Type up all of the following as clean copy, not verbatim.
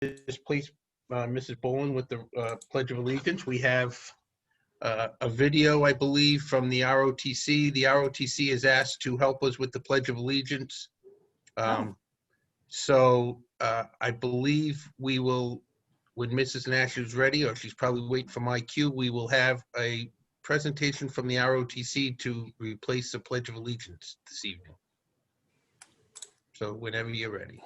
please, Mrs. Boland, with the Pledge of Allegiance. We have a video, I believe, from the ROTC. The ROTC is asked to help us with the Pledge of Allegiance. So I believe we will, when Mrs. Nash is ready, or she's probably waiting for my cue, we will have a presentation from the ROTC to replace the Pledge of Allegiance this evening. So whenever you're ready.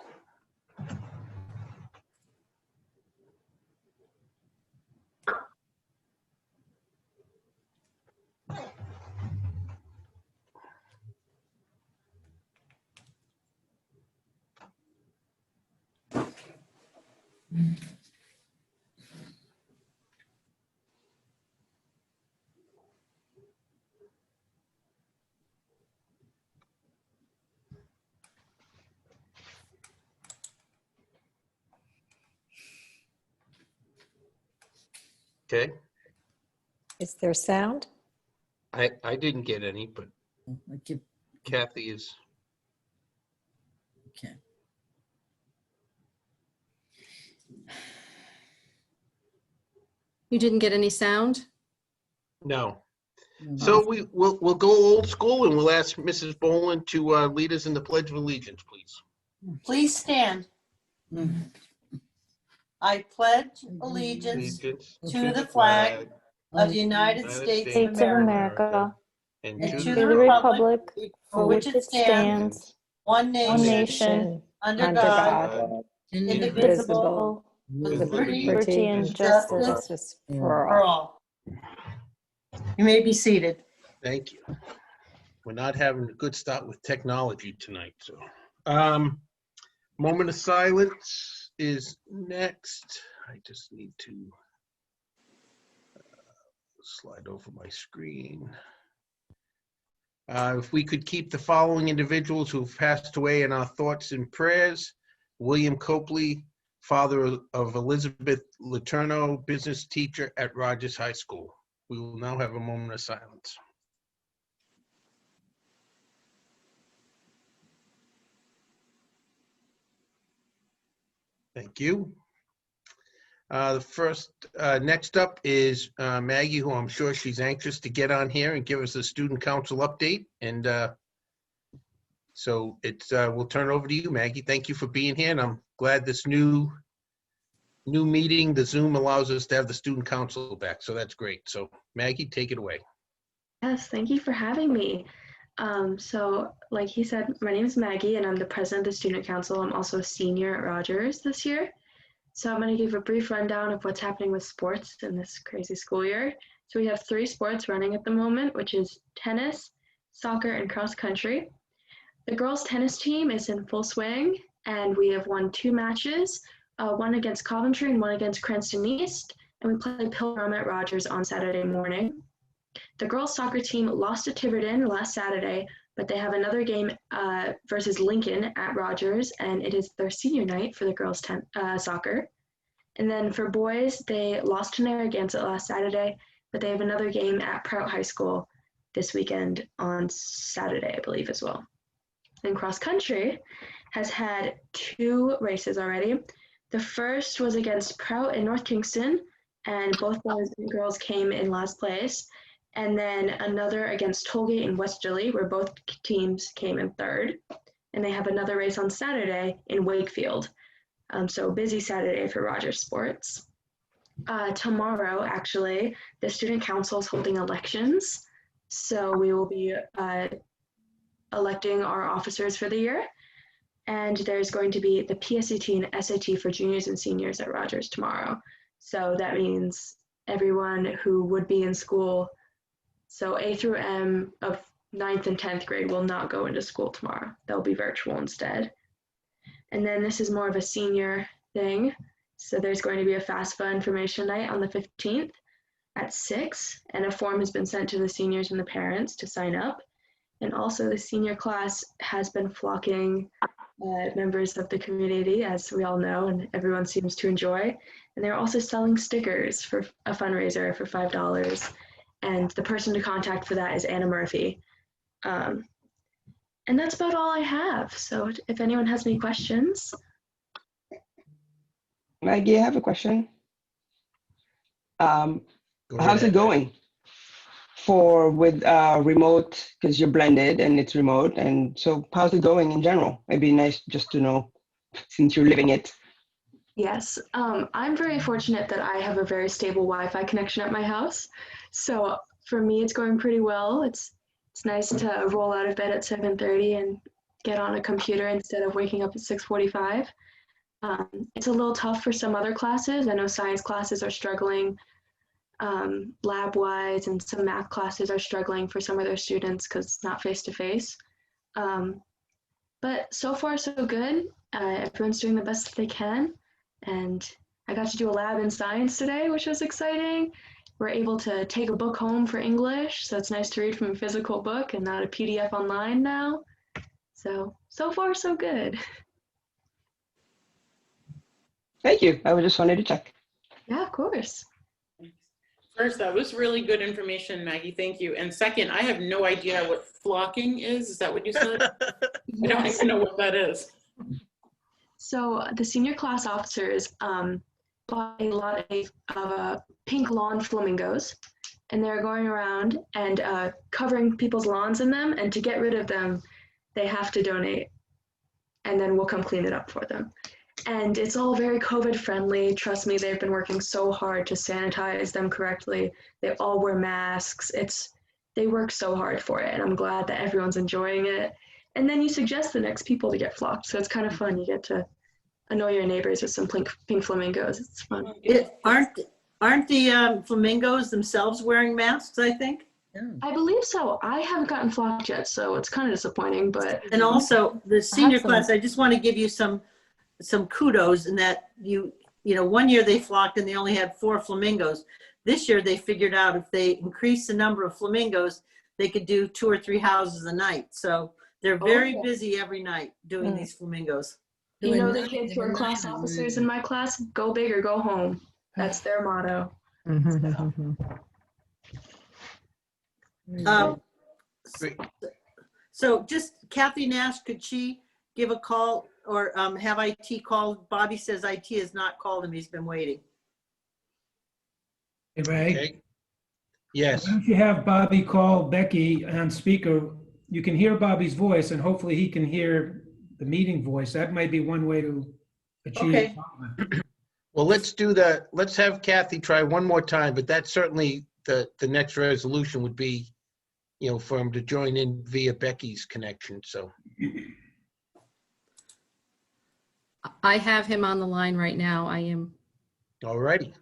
Okay. Is there sound? I didn't get any, but Kathy is. Okay. You didn't get any sound? No. So we'll go old school and we'll ask Mrs. Boland to lead us in the Pledge of Allegiance, please. Please stand. I pledge allegiance to the flag of the United States of America and and to to the republic for which it stands, one nation, under God, indivisible, with liberty and justice for all. You may be seated. Thank you. We're not having a good start with technology tonight, so. Moment of silence is next. I just need to slide over my screen. If we could keep the following individuals who have passed away in our thoughts and prayers: William Copley, father of Elizabeth Letourneau, business teacher at Rogers High School. We will now have a moment of silence. Thank you. Next up is Maggie, who I'm sure she's anxious to get on here and give us a student council update. And so we'll turn it over to you, Maggie. Thank you for being here. And I'm glad this new meeting, the Zoom, allows us to have the student council back. So that's great. So Maggie, take it away. Yes, thank you for having me. So like he said, my name is Maggie and I'm the president of the student council. I'm also a senior at Rogers this year. So I'm going to give a brief rundown of what's happening with sports in this crazy school year. So we have 3 sports running at the moment, which is tennis, soccer, and cross country. The girls' tennis team is in full swing, and we have won 2 matches, one against Coventry and one against Cranston East, and we play Pilgrim at Rogers on Saturday morning. The girls' soccer team lost to Tiverton last Saturday, but they have another game versus Lincoln at Rogers, and it is their senior night for the girls' soccer. And then for boys, they lost to Narragansett last Saturday, but they have another game at Prout High School this weekend on Saturday, I believe, as well. And cross country has had 2 races already. The first was against Prout in North Kingston, and both boys and girls came in last place. And then another against Tollgate in West Gilly, where both teams came in 3rd. And they have another race on Saturday in Wakefield. So busy Saturday for Rogers Sports. Tomorrow, actually, the student council is holding elections. So we will be electing our officers for the year. And there's going to be the PSAT and SAT for juniors and seniors at Rogers tomorrow. So that means everyone who would be in school, so A through M of 9th and 10th grade, will not go into school tomorrow. They'll be virtual instead. And then this is more of a senior thing. So there's going to be a FAFSA information night on the 15th at 6, and a form has been sent to the seniors and the parents to sign up. And also the senior class has been flocking members of the community, as we all know, and everyone seems to enjoy. And they're also selling stickers for a fundraiser for $5. And the person to contact for that is Anna Murphy. And that's about all I have. So if anyone has any questions. Maggie, I have a question. Go How's ahead. it going with remote, because you're blended and it's remote, and so how's it going in general? It'd be nice just to know since you're living it. Yes, I'm very fortunate that I have a very stable Wi-Fi connection at my house. So for me, it's going pretty well. It's nice to roll out of bed at 7:30 and get on a computer instead of waking up at 6:45. It's a little tough for some other classes. I know science classes are struggling lab-wise, and some math classes are struggling for some of their students because it's not face-to-face. But so far, so good. Everyone's doing the best that they can. And I got to do a lab in science today, which was exciting. We're able to take a book home for English, so it's nice to read from a physical book and not a PDF online now. So far, so good. Thank you. I just wanted to check. Yeah, of course. First, that was really good information, Maggie. Thank you. And second, I have no idea what flocking is. Is that what you said? I don't even know what that is. So the senior class officers bought a lot of pink lawn flamingos, and they're going around and covering people's lawns in them, and to get rid of them, they have to donate, and then we'll come clean it up for them. And it's all very COVID friendly. Trust me, they've been working so hard to sanitize them correctly. They all wear masks. They work so hard for it, and I'm glad that everyone's enjoying it. And then you suggest the next people to get flocked, so it's kind of fun. You get to annoy your neighbors with some pink flamingos. It's fun. Aren't the flamingos themselves wearing masks, I think? I believe so. I haven't gotten flocked yet, so it's kind of disappointing, but And also the senior Awesome. class, I just want to give you some kudos in that you know, one year they flocked and they only had 4 flamingos. This year they figured out if they increase the number of flamingos, they could do 2 or 3 houses a night. So they're very busy every night doing these flamingos. you know the kids who are class officers in my class, go big or go home. That's their motto. Great. So just Kathy Nash, could she give a call or have IT call? Bobby says IT has not called him. He's been waiting. Hey, Ray, Okay. Yes. why don't you have Bobby call Becky on speaker? You can hear Bobby's voice and hopefully he can hear the meeting voice. That might be one way to achieve. Okay. Well, let's have Kathy try one more time, but that's certainly the next resolution would be, you know, for him to join in via Becky's connection, so. I have him on the line right now. I am. All righty.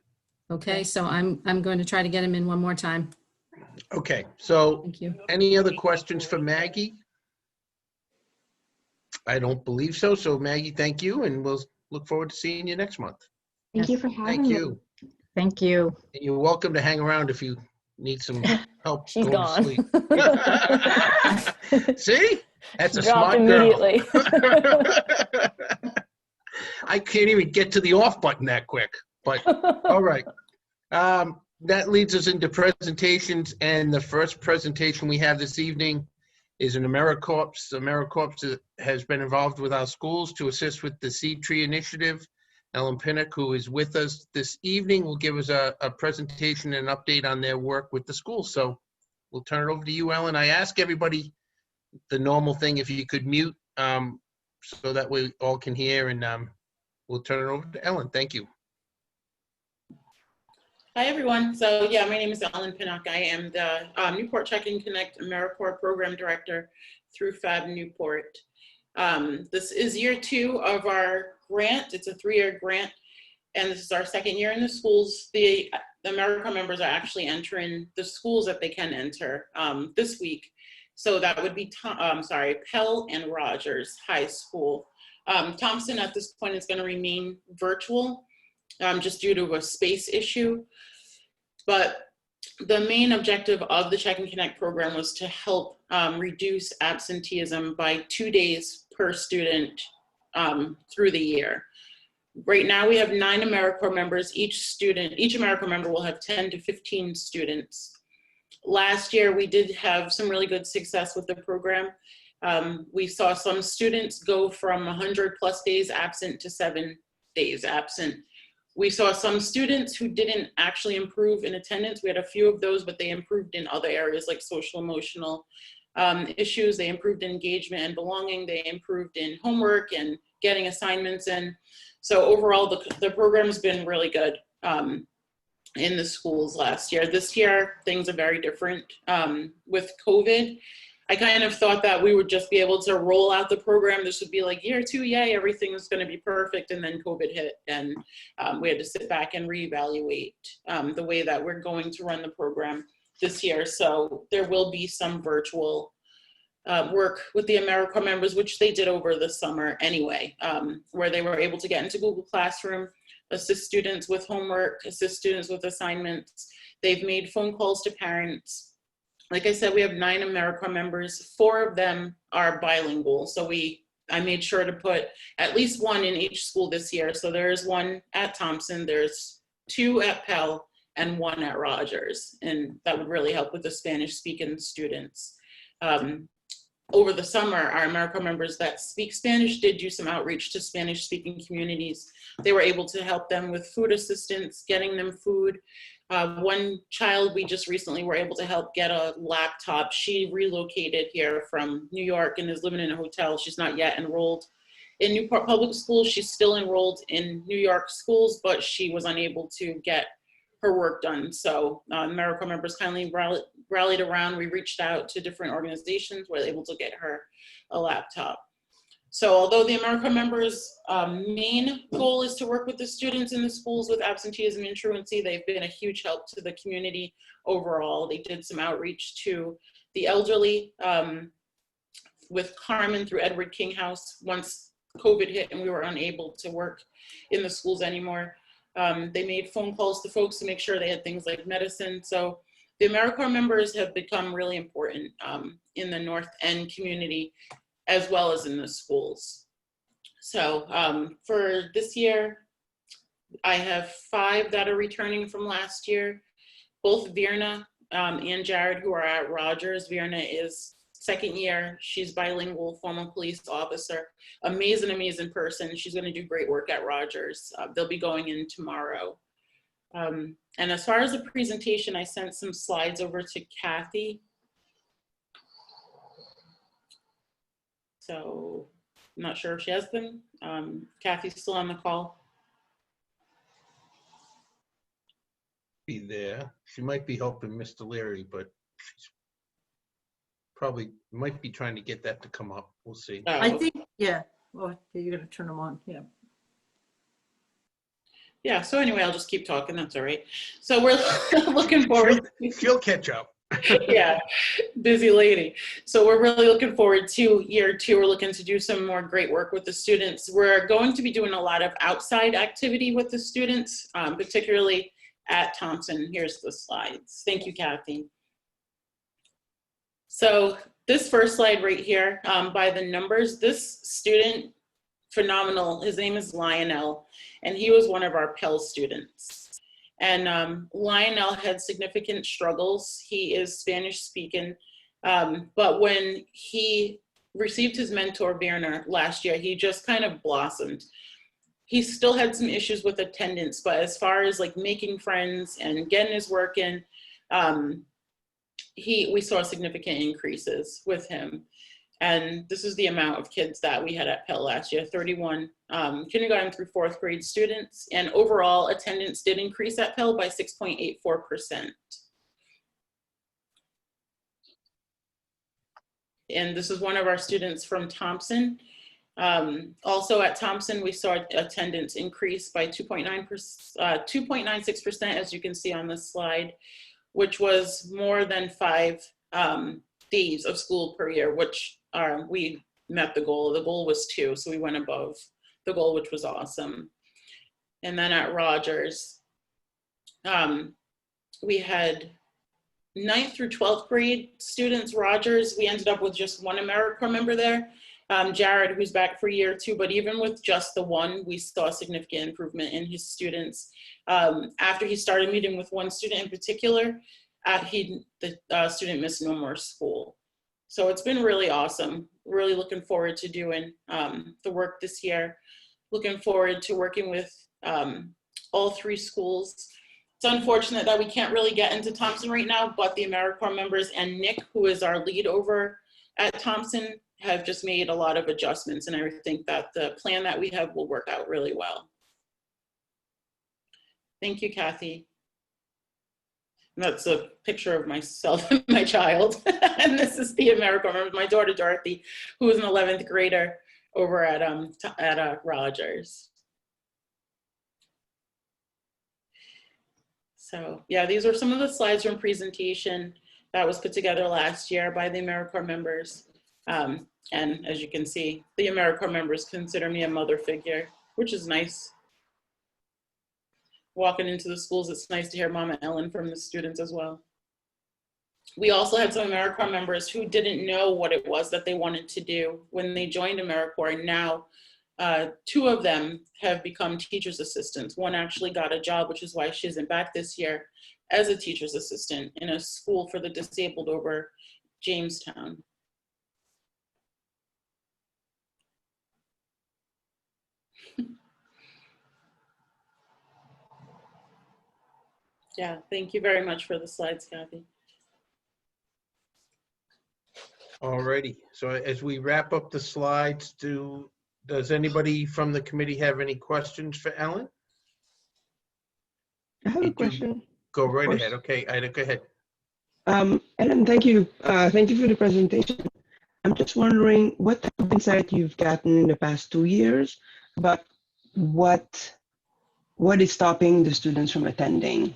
Okay, so I'm going to try to get him in one more time. Okay, so Thank you. any other questions for Maggie? I don't believe so. So Maggie, thank you, and we'll look forward to seeing you next month. Thank you for having Thank me. you. Thank you. And you're welcome to hang around if you need some help. She's going to gone. sleep. See? That's a Dropped smart girl. immediately. I can't even get to the off button that quick, but all right. That leads us into presentations, and the first presentation we have this evening is an AmeriCorps. AmeriCorps has been involved with our schools to assist with the Seed Tree Initiative. Ellen Pinnock, who is with us this evening, will give us a presentation and an update on their work with the schools. So we'll turn it over to you, Ellen. I ask everybody the normal thing, if you could mute so that we all can hear, and we'll turn it over to Ellen. Thank you. Hi, everyone. So yeah, my name is Ellen Pinnock. I am the Newport Check and Connect AmeriCorps Program Director through FAB Newport. This is year 2 of our grant. It's a 3-year grant, and this is our 2nd year in the schools. The AmeriCorps members are actually entering the schools that they can enter this week. So that would be, Pell and Rogers High School. Thompson at this point is going to remain virtual just due to a space issue. But the main objective of the Check and Connect program was to help reduce absenteeism by 2 days per student through the year. Right now we have 9 AmeriCorps members. Each AmeriCorps member will have 10 to 15 students. Last year we did have some really good success with the program. We saw some students go from 100+ days absent to 7 days absent, We saw some students who didn't actually improve in attendance. We had a few of those, but they improved in other areas like social emotional issues. They improved in engagement and belonging. They improved in homework and getting assignments in. So overall, the program has been really good in the schools last year. This year, things are very different. With COVID, I kind of thought that we would just be able to roll out the program. This would be like year 2, yay, everything is going to be perfect. And then COVID hit, and we had to sit back and reevaluate the way that we're going to run the program this year. So there will be some virtual work with the AmeriCorps members, which they did over the summer anyway, where they were able to get into Google Classroom, assist students with homework, assist students with assignments. They've made phone calls to parents. Like I said, we have 9 AmeriCorps members. 4 of them are bilingual. So I made sure to put at least 1 in each school this year. So there's 1 at Thompson, there's 2 at Pell, and 1 at Rogers. And that would really help with the Spanish speaking students. Over the summer, our AmeriCorps members that speak Spanish did do some outreach to Spanish speaking communities. They were able to help them with food assistance, getting them food. One child we just recently were able to help get a laptop. She relocated here from New York and is living in a hotel. She's not yet enrolled in Newport Public Schools. She's still enrolled in New York schools, but she was unable to get her work done. So AmeriCorps members kindly rallied around. We reached out to different organizations, were able to get her a laptop. So although the AmeriCorps members' main goal is to work with the students in the schools with absenteeism and truancy, they've been a huge help to the community overall. They did some outreach to the elderly with Carmen through Edward King House once COVID hit and we were unable to work in the schools anymore. They made phone calls to folks to make sure they had things like medicine. So the AmeriCorps members have become really important in the North End community, as well as in the schools. So for this year, I have 5 that are returning from last year. Both Virna and Jared, who are at Rogers. Virna is 2nd year. She's bilingual, former police officer. Amazing person. She's going to do great work at Rogers. They'll be going in tomorrow. And as far as the presentation, I sent some slides over to Kathy. So I'm not sure if she has them. Kathy's still on the call. Be there. She might be helping Mr. Leary, but she's probably might be trying to get that to come up. We'll see. Oh, I think, yeah. Well, you're going to turn them on. Yeah. yeah, so anyway, I'll just keep talking. That's all right. So we're looking forward. She'll catch up. Yeah, busy lady. So we're really looking forward to year 2. We're looking to do some more great work with the students. We're going to be doing a lot of outside activity with the students, particularly at Thompson. Here's the slides. Thank you, Kathy. So this first slide right here, by the numbers, this student, phenomenal. His name is Lionel, and he was one of our Pell students. And Lionel had significant struggles. He is Spanish speaking, but when he received his mentor, Virna, last year, he just kind of blossomed. He still had some issues with attendance, but as far as like making friends and getting his work in, we saw significant increases with him. And this is the amount of kids that we had at Pell last year, 31 kindergarten through 4th grade students. And overall attendance did increase at Pell by 6.84%. And this is one of our students from Thompson. Also at Thompson, we saw attendance increase by 2.96%, as you can see on this slide, which was more than 5 days of school per year, which we met the goal. The goal was 2, so we went above the goal, which was awesome. And then at Rogers, we had 9th through 12th grade students. Rogers, we ended up with just 1 AmeriCorps member there, Jared, who's back for year 2, but even with just the 1, we saw significant improvement in his students. After he started meeting with 1 student in particular, the student missed no more school. So it's been really awesome. Really looking forward to doing the work this year. Looking forward to working with all 3 schools. It's unfortunate that we can't really get into Thompson right now, but the AmeriCorps members and Nick, who is our lead over at Thompson, have just made a lot of adjustments, and I think that the plan that we have will work out really well. Thank you, Kathy. And that's a picture of myself and my child. And this is the AmeriCorps member, my daughter Dorothy, who is an 11th grader over at Rogers. So yeah, these are some of the slides from presentation that was put together last year by the AmeriCorps members. And as you can see, the AmeriCorps members consider me a mother figure, which is nice. Walking into the schools, it's nice to hear Mama Ellen from the students as well. We also had some AmeriCorps members who didn't know what it was that they wanted to do when they joined AmeriCorps, and now 2 of them have become teacher's assistants. One actually got a job, which is why she isn't back this year, as a teacher's assistant in a school for the disabled over Jamestown. Yeah, thank you very much for the slides, Kathy. Alrighty, so as we wrap up the slides, does anybody from the committee have any questions for Ellen? I have a You do. question. Go Of right course. ahead. Okay, Ida, go ahead. Ellen, thank you. Thank you for the presentation. I'm just wondering what type of insight you've gotten in the past 2 years about what is stopping the students from attending.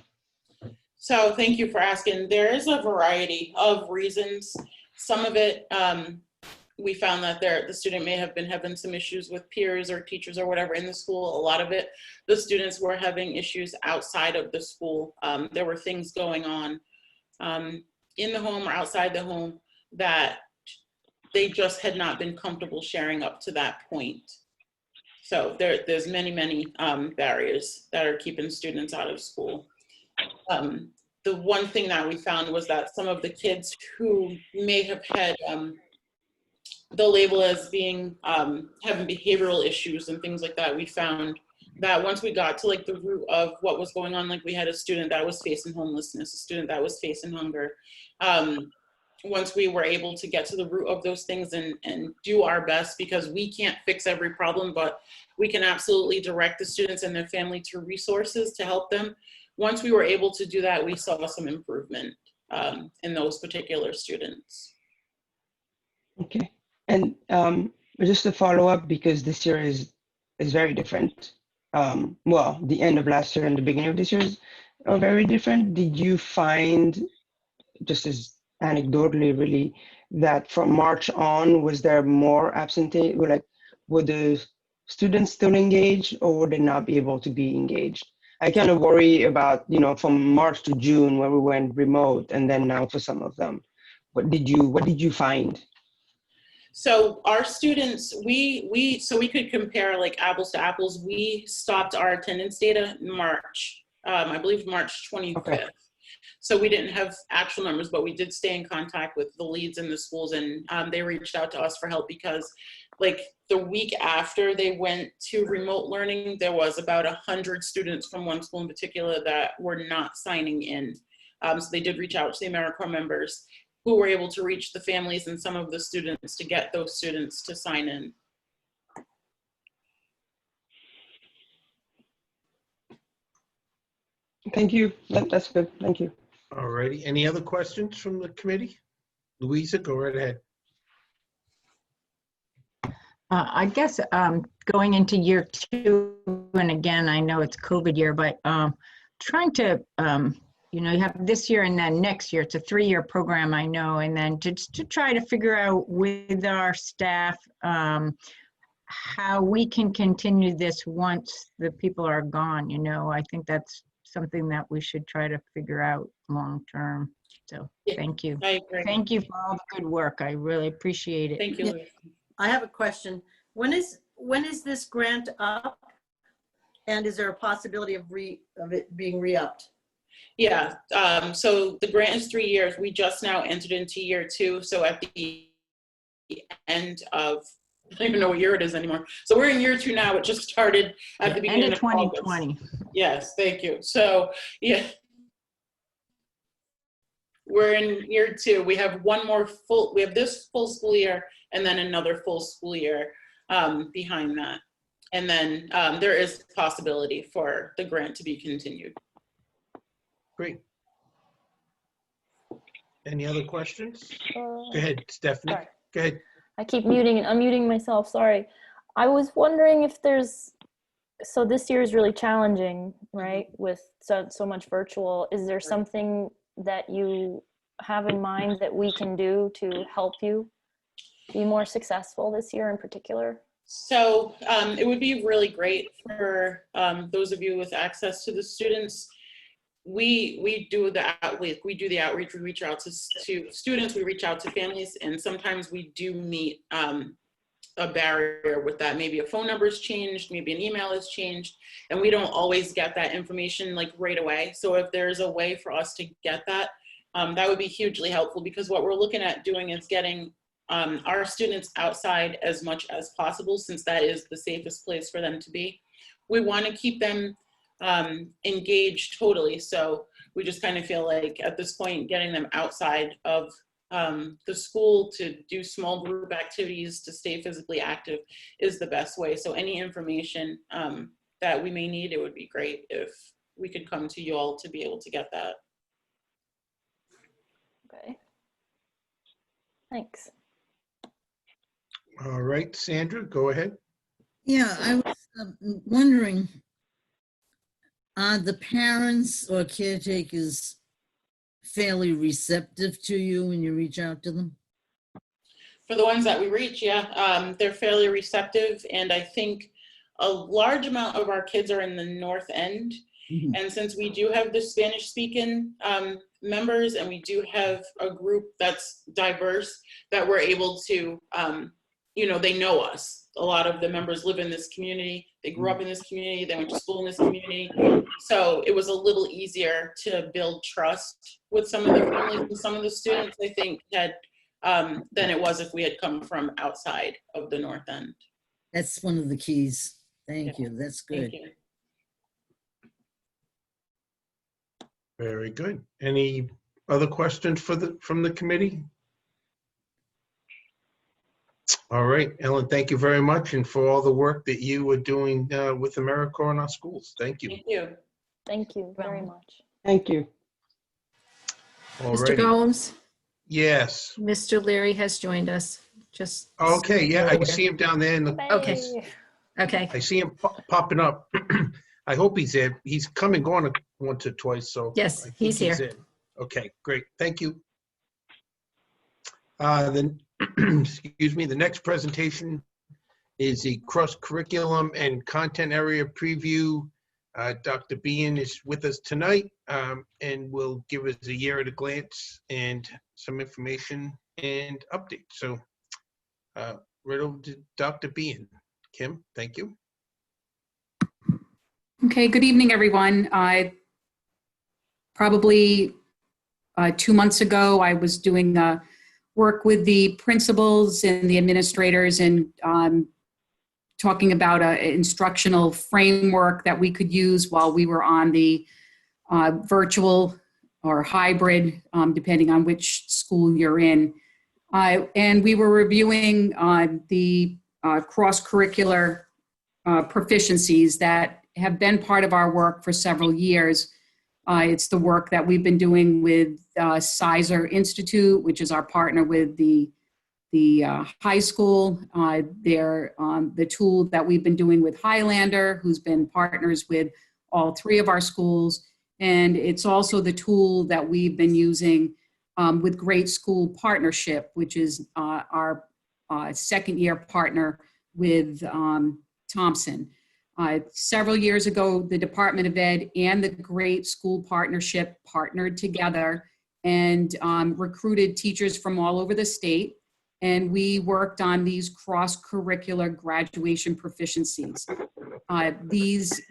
So thank you for asking. There is a variety of reasons. Some of it, we found that the student may have been having some issues with peers or teachers or whatever in the school. A lot of it, the students were having issues outside of the school. There were things going on in the home or outside the home that they just had not been comfortable sharing up to that point. So there's many barriers that are keeping students out of school. The one thing that we found was that some of the kids who may have had the label as being having behavioral issues and things like that, we found that once we got to like the root of what was going on, like we had a student that was facing homelessness, a student that was facing hunger. Once we were able to get to the root of those things and do our best, because we can't fix every problem, but we can absolutely direct the students and their family to resources to help them. Once we were able to do that, we saw some improvement in those particular students. Okay. And just to follow up, because this year is very different. Well, the end of last year and the beginning of this year are very different. Did you find, just as anecdotally really, that from March on, was there more absentee? Were the students still engaged, or would they not be able to be engaged? I kind of worry about, from March to June where we went remote, and then now for some of them. What did you find? So our students, so we could compare like apples to apples. We stopped our attendance data in March, I believe March 25th. Okay. So we didn't have actual numbers, but we did stay in contact with the leads in the schools, and they reached out to us for help, because like the week after they went to remote learning, there was about 100 students from one school in particular that were not signing in. So they did reach out to the AmeriCorps members, who were able to reach the families and some of the students to get those students to sign in. Thank you. That's good. Thank you. All righty. Any other questions from the committee? Louisa, go right ahead. I guess going into year 2, and again, I know it's COVID year, but trying to, you have this year and then next year, it's a 3-year program, I know, and then to try to figure out with our staff how we can continue this once the people are gone. I think that's something that we should try to figure out long term. So thank you. I agree. Thank you for all the good work. I really appreciate it. Thank you. Yeah. I have a question. When is this grant up? And is there a possibility of it being re-upped? Yeah, so the grant is 3 years. We just now entered into year 2. So at the end of I don't even know what year it is anymore. So we're in year 2 now. It just started at the beginning End of of August. 2020. Yes, thank you. So, yeah. We're in year 2. We have we have this full school year and then another full school year behind that. And then there is possibility for the grant to be continued. Great. Any other questions? Uh, Go ahead, Stephanie. sorry. Go ahead. I keep muting and unmuting myself, sorry. I was wondering if so this year is really challenging, right? With so much virtual. Is there something that you have in mind that we can do to help you be more successful this year in particular? So it would be really great for those of you with access to the students. We do the outreach. We reach out to students, we reach out to families, and sometimes we do meet a barrier with that. Maybe a phone number is changed, maybe an email is changed, and we don't always get that information like right away. So if there's a way for us to get that, that would be hugely helpful, because what we're looking at doing is getting our students outside as much as possible, since that is the safest place for them to be. We want to keep them engaged totally. So we just kind of feel like at this point, getting them outside of the school to do small group activities, to stay physically active is the best way. So any information that we may need, it would be great if we could come to you all to be able to get that. Okay. Thanks. All right, Sandra, go ahead. Yeah, I was wondering, are the parents or caretakers fairly receptive to you when you reach out to them? For the ones that we reach, yeah, they're fairly receptive. And I think a large amount of our kids are in the North End. Mhm. And since we do have the Spanish speaking members, and we do have a group that's diverse, that we're able to, they know us. A lot of the members live in this community. They grew up in this community. They went to school in this community. So it was a little easier to build trust with some of the families and some of the students, I think, than it was if we had come from outside of the North End. That's one of the keys. Thank Yeah. you. That's Thank good. you. Very good. Any other questions from the committee? All right, Ellen, thank you very much, and for all the work that you are doing with AmeriCorps in our schools. Thank you. Thank you. Thank you very much. Thank you. Mr. Alrighty. Gomes, Yes. Mr. Leary has joined us. Just. Okay, yeah, I can see him down there in the, Okay. Hey. Okay. I see him popping up. I hope he's there. He's come and gone once or twice, so. Yes, I think he's here. in. Okay, great. Thank you. Then, excuse me, the next presentation is the cross-curriculum and content area preview. Dr. Bean is with us tonight and will give us a year at a glance and some information and updates. So right over to Dr. Bean. Kim, thank you. Okay, good evening, everyone. Probably 2 months ago, I was doing work with the principals and the administrators and talking about an instructional framework that we could use while we were on the virtual or hybrid, depending on which school you're in. And we were reviewing the cross-curricular proficiencies that have been part of our work for several years. It's the work that we've been doing with Sizer Institute, which is our partner with the high school. They're the tool that we've been doing with Highlander, who's been partners with all 3 of our schools. And it's also the tool that we've been using with Great School Partnership, which is our second-year partner with Thompson. Several years ago, the Department of Ed and the Great School Partnership partnered together and recruited teachers from all over the state. And we worked on these cross-curricular graduation proficiencies. These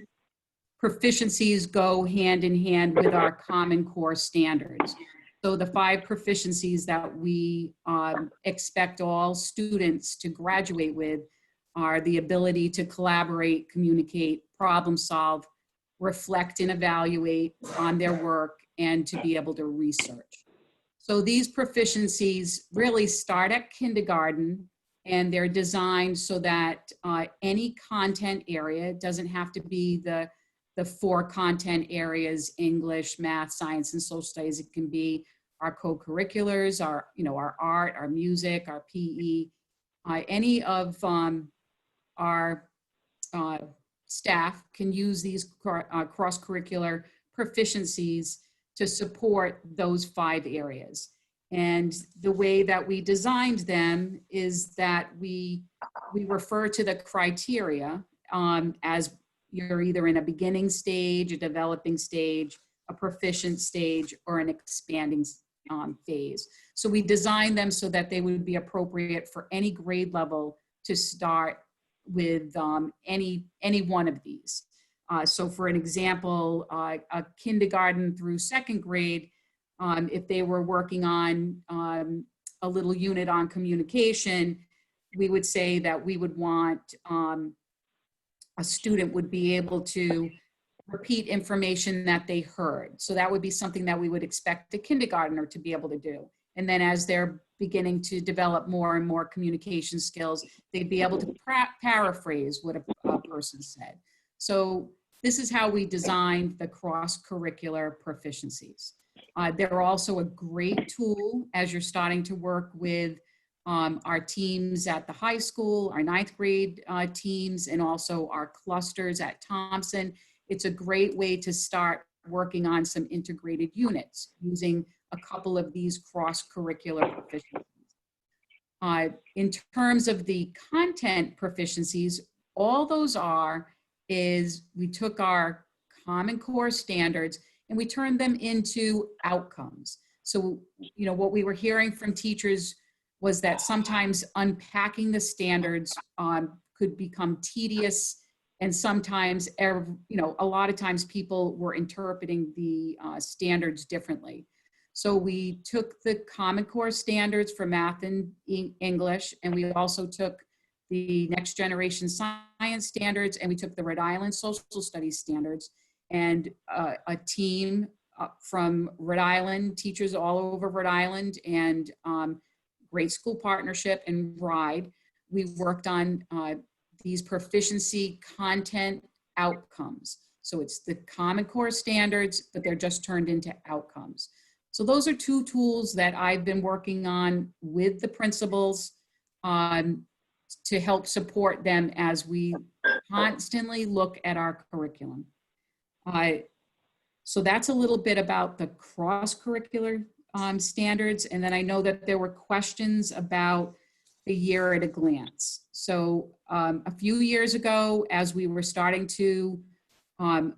proficiencies go hand in hand with our Common Core standards. So the 5 proficiencies that we expect all students to graduate with are the ability to collaborate, communicate, problem solve, reflect and evaluate on their work, and to be able to research. So these proficiencies really start at kindergarten, and they're designed so that any content area, it doesn't have to be the 4 content areas, English, math, science, and social studies. It can be our co-curriculars, our art, our music, our PE, any of our staff can use these cross-curricular proficiencies to support those 5 areas. And the way that we designed them is that we refer to the criteria as you're either in a beginning stage, a developing stage, a proficient stage, or an expanding phase. So we designed them so that they would be appropriate for any grade level to start with any one of these. So for an example, a kindergarten through 2nd grade, if they were working on a little unit on communication, we would say that we would want a student would be able to repeat information that they heard. So that would be something that we would expect a kindergartner to be able to do. And then as they're beginning to develop more and more communication skills, they'd be able to paraphrase what a person said. So this is how we designed the cross-curricular proficiencies. They're also a great tool as you're starting to work with our teams at the high school, our 9th grade teams, and also our clusters at Thompson. It's a great way to start working on some integrated units using a couple of these cross-curricular proficiencies. In terms of the content proficiencies, all those is we took our Common Core standards and we turned them into outcomes. So, what we were hearing from teachers was that sometimes unpacking the standards could become tedious, and sometimes, a lot of times people were interpreting the standards differently. So we took the Common Core standards for math and English, and we also took the Next Generation Science standards, and we took the Rhode Island Social Studies standards, and a team from Rhode Island, teachers all over Rhode Island, and Great School Partnership and RIDE, we worked on these proficiency content outcomes. So it's the Common Core standards, but they're just turned into outcomes. So those are 2 tools that I've been working on with the principals to help support them as we constantly look at our curriculum. So that's a little bit about the cross-curricular standards. And then I know that there were questions about the year at a glance. So a few years ago, as we were starting to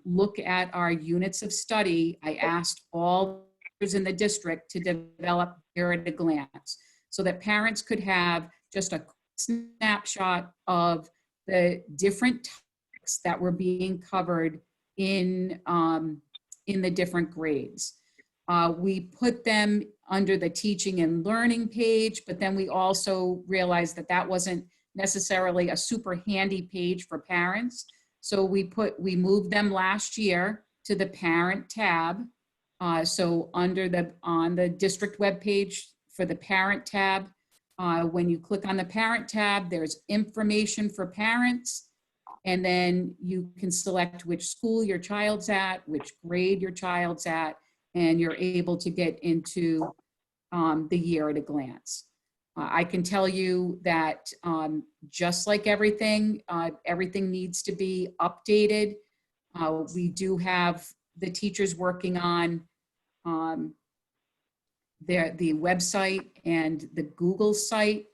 look at our units of study, I asked all in the district to develop year at a glance so that parents could have just a snapshot of the different topics that were being covered in the different grades. We put them under the teaching and learning page, but then we also realized that that wasn't necessarily a super handy page for parents. So we moved them last year to the parent tab. So on the district webpage for the parent tab, when you click on the parent tab, there's information for parents, and then you can select which school your child's at, which grade your child's at, and you're able to get into the year at a glance. I can tell you that just like everything, everything needs to be updated. We do have the teachers working on the website and the Google site.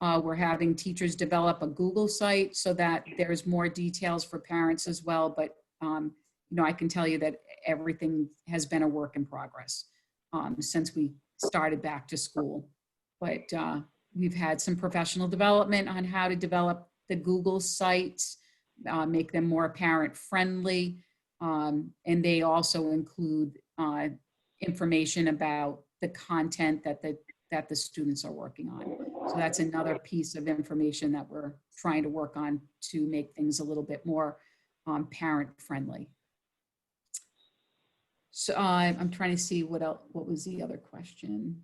We're having teachers develop a Google site so that there's more details for parents as well. But I can tell you that everything has been a work in progress since we started back to school. But we've had some professional development on how to develop the Google sites, make them more parent friendly. And they also include information about the content that the students are working on. So that's another piece of information that we're trying to work on to make things a little bit more parent friendly. So I'm trying to see what else, what was the other question?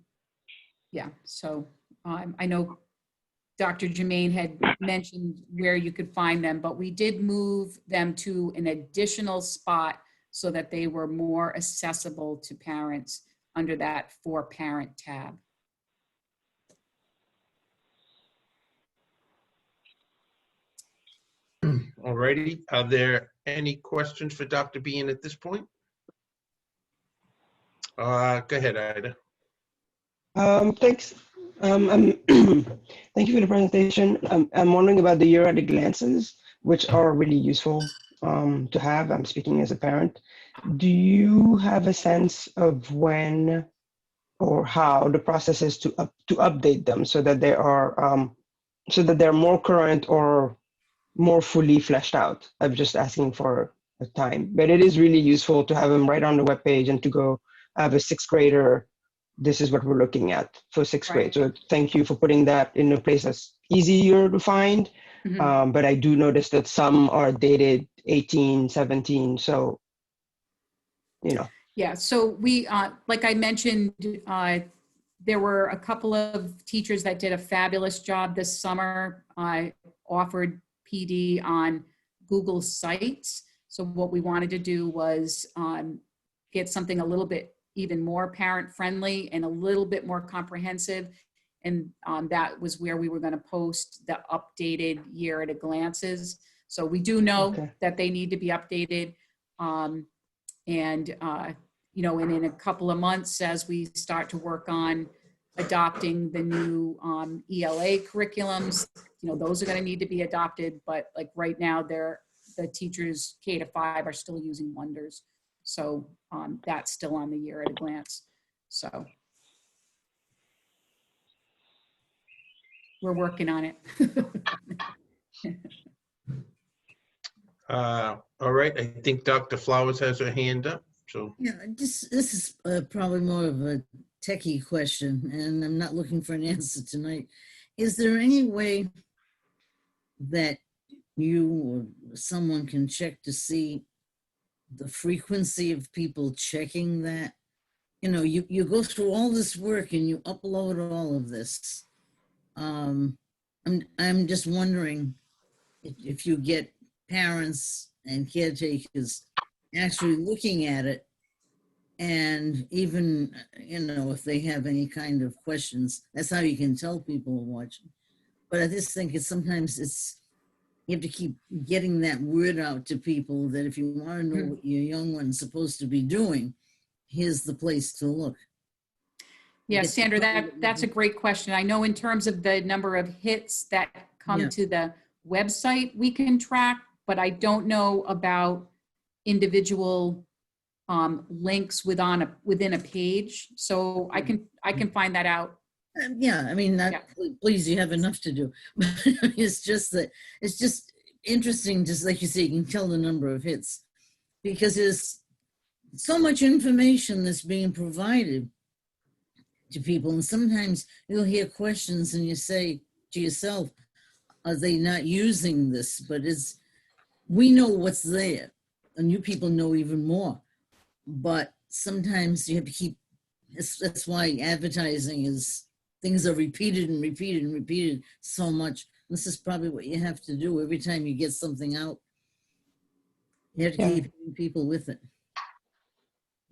Yeah, so I know Dr. Jermaine had mentioned where you could find them, but we did move them to an additional spot so that they were more accessible to parents under that For Parent tab. All righty. Are there any questions for Dr. Bean at this point? Go ahead, Ida. Thanks. Thank you for the presentation. I'm wondering about the year at a glances, which are really useful to have. I'm speaking as a parent. Do you have a sense of when or how the process is to update them so that they are they're more current or more fully fleshed out? I'm just asking for a time, but it is really useful to have them right on the webpage and to go have a sixth grader. This is what we're looking at for sixth grade. So thank you for putting that in a place that's easier to find. Mm-hmm. But I do notice that some are dated 18, 17. So, you know. Yeah, so we, like I mentioned, there were a couple of teachers that did a fabulous job this summer. I offered PD on Google Sites. So what we wanted to do was get something a little bit even more parent friendly and a little bit more comprehensive. And that was where we were going to post the updated year at a glances. So we do know that they need to be updated. You know, and in a couple of months, as we start to work on adopting the new ELA curriculums, you know, those are going to need to be adopted. But like right now, the teachers K-5 are still using Wonders. So that's still on the year at a glance. So we're working on it. All right, I think Dr. Flowers has her hand up. So yeah, this is probably more of a techie question, and I'm not looking for an answer tonight. Is there any way that you or someone can check to see the frequency of people checking that? You know, you go through all this work and you upload all of this. I'm just wondering if you get parents and caretakers actually looking at it, and even, you know, if they have any kind of questions, that's how you can tell people are watching. But I just think sometimes you have to keep getting that word out to people that if you want to know what your young one's supposed to be doing, here's the place to look. Yeah, Sandra, that's a great question. I know in terms of the number of hits that come to the website, we can track, but I don't know about individual links within a page. So I can find that out. Yeah, I mean, please, you have enough to do. It's just interesting, just like you say, you can tell the number of hits because there's so much information that's being provided to people. And sometimes you'll hear questions and you say to yourself, are they not using this? But we know what's there, and you people know even more. But sometimes you have to keep, that's why advertising is, things are repeated and repeated and repeated so much. This is probably what you have to do every time you get something out. You have to keep people with it.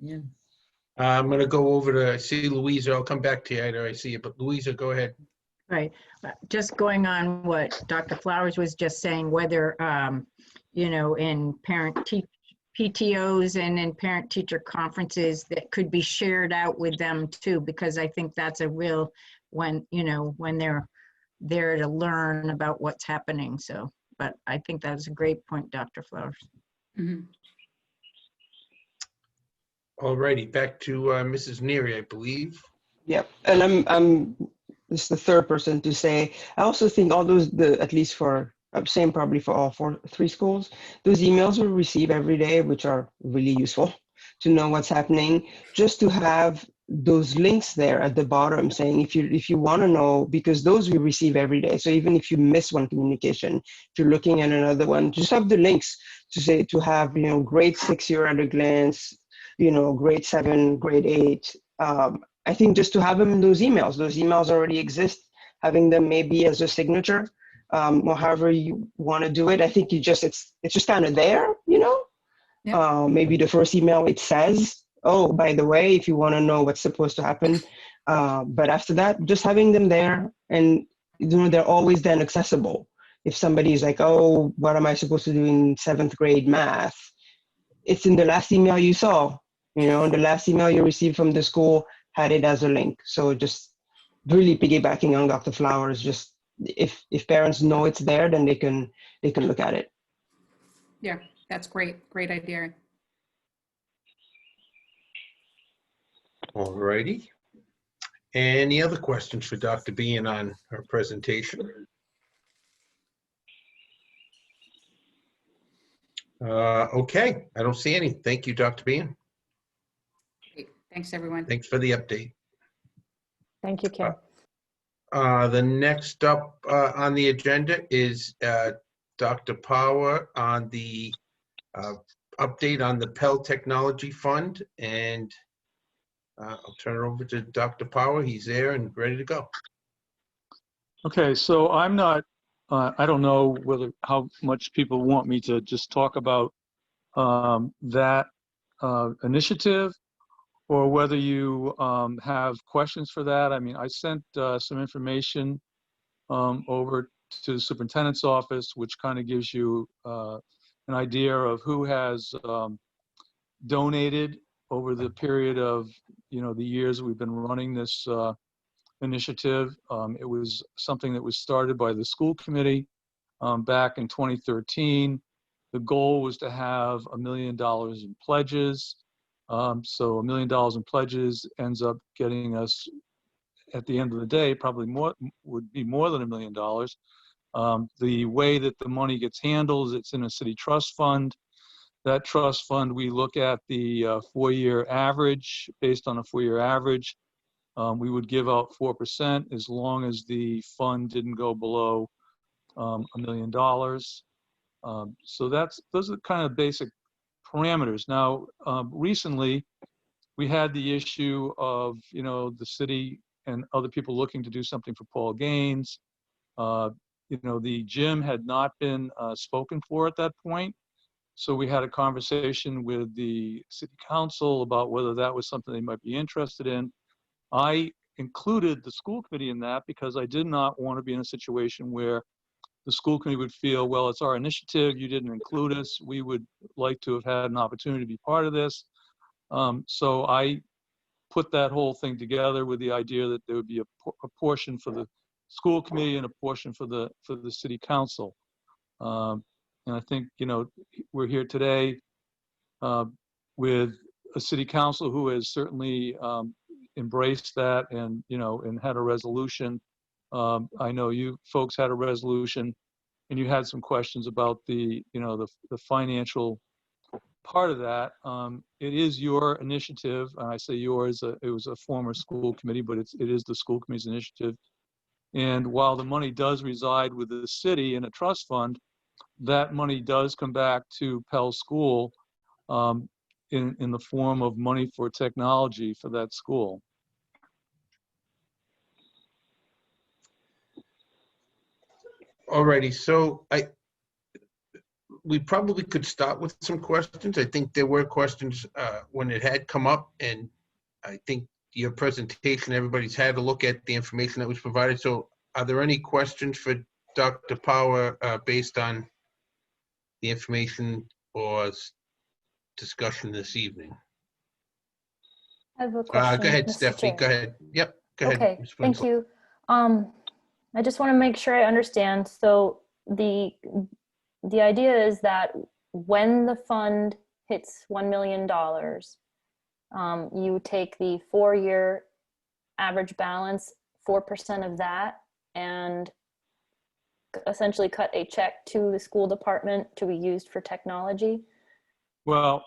Yeah. I'm going to go over to, I see Louisa. I'll come back to you after I see you, but Louisa, go ahead. Right. Just going on what Dr. Flowers was just saying, whether, you know, in PTOs and in parent-teacher conferences that could be shared out with them too, because I think that's a real, when, you know, when they're there to learn about what's happening. So, but I think that's a great point, Dr. Flowers. Mm-hmm. All righty, back to Mrs. Neary, I believe. Yep, and I'm this is the third person to say, I also think all those, at least for, I'm saying probably for all three schools, those emails we receive every day, which are really useful to know what's happening, just to have those links there at the bottom saying if you want to know, because those we receive every day. So even if you miss one communication, if you're looking at another one, just have the links to say, to have, you know, grade 6 year at a glance, you know, grade 7, grade 8. I think just to have them in those emails already exist, having them maybe as a signature, or however you want to do it. I think it's just kind of there, you know. Yep. Maybe the first email it says, oh, by the way, if you want to know what's supposed to happen. But after that, just having them there, and you know, they're always then accessible. If somebody's like, oh, what am I supposed to do in 7th grade math? It's in the last email you saw, you know, and the last email you received from the school had it as a link. So just really piggybacking on Dr. Flowers, just if parents know it's there, then they can look at it. Yeah, that's great. Great idea. All righty. Any other questions for Dr. Bean on her presentation? Okay, I don't see any. Thank you, Dr. Bean. Great. Thanks, everyone. Thanks for the update. Thank you, Kim. The next up on the agenda is Dr. Power on the update on the Pell Technology Fund, and I'll turn it over to Dr. Power. He's there and ready to go. Okay, so I'm not, I don't know how much people want me to just talk about that initiative, or whether you have questions for that. I mean, I sent some information over to the superintendent's office, which kind of gives you an idea of who has donated over the period of, you know, the years we've been running this initiative. It was something that was started by the school committee back in 2013. The goal was to have $1 million in pledges. So $1 million in pledges ends up getting us, at the end of the day, probably would be more than $1 million. The way that the money gets handled is it's in a city trust fund. That trust fund, we look at the 4-year average. Based on a 4-year average, we would give out 4% as long as the fund didn't go below $1 million. So those are kind of basic parameters. Now, recently, we had the issue of, you know, the city and other people looking to do something for Paul Gaines. You know, the gym had not been spoken for at that point. So we had a conversation with the city council about whether that was something they might be interested in. I included the school committee in that because I did not want to be in a situation where the school committee would feel, well, it's our initiative, you didn't include us. We would like to have had an opportunity to be part of this. So I put that whole thing together with the idea that there would be a portion for the school committee and a portion for the city council. And I think, you know, we're here today with a city council who has certainly embraced that and, you know, and had a resolution. I know you folks had a resolution and you had some questions about the, you know, the financial part of that. It is your initiative, and I say yours, it was a former school committee, but it is the school committee's initiative. And while the money does reside with the city in a trust fund, that money does come back to Pell School in the form of money for technology for that school. Alrighty, so we probably could start with some questions. I think there were questions when it had come up, and I think your presentation, everybody's had a look at the information that was provided. So are there any questions for Dr. Power based on the information or discussion this evening? I have a question. Go ahead, Mr. Stephanie. Chair. Go ahead. Yep, go ahead. Okay, Ms. thank Winslow. you. I just want to make sure I understand. So the idea is that when the fund hits $1 million, you take the 4-year average balance, 4% of that, and essentially cut a check to the school department to be used for technology? Well,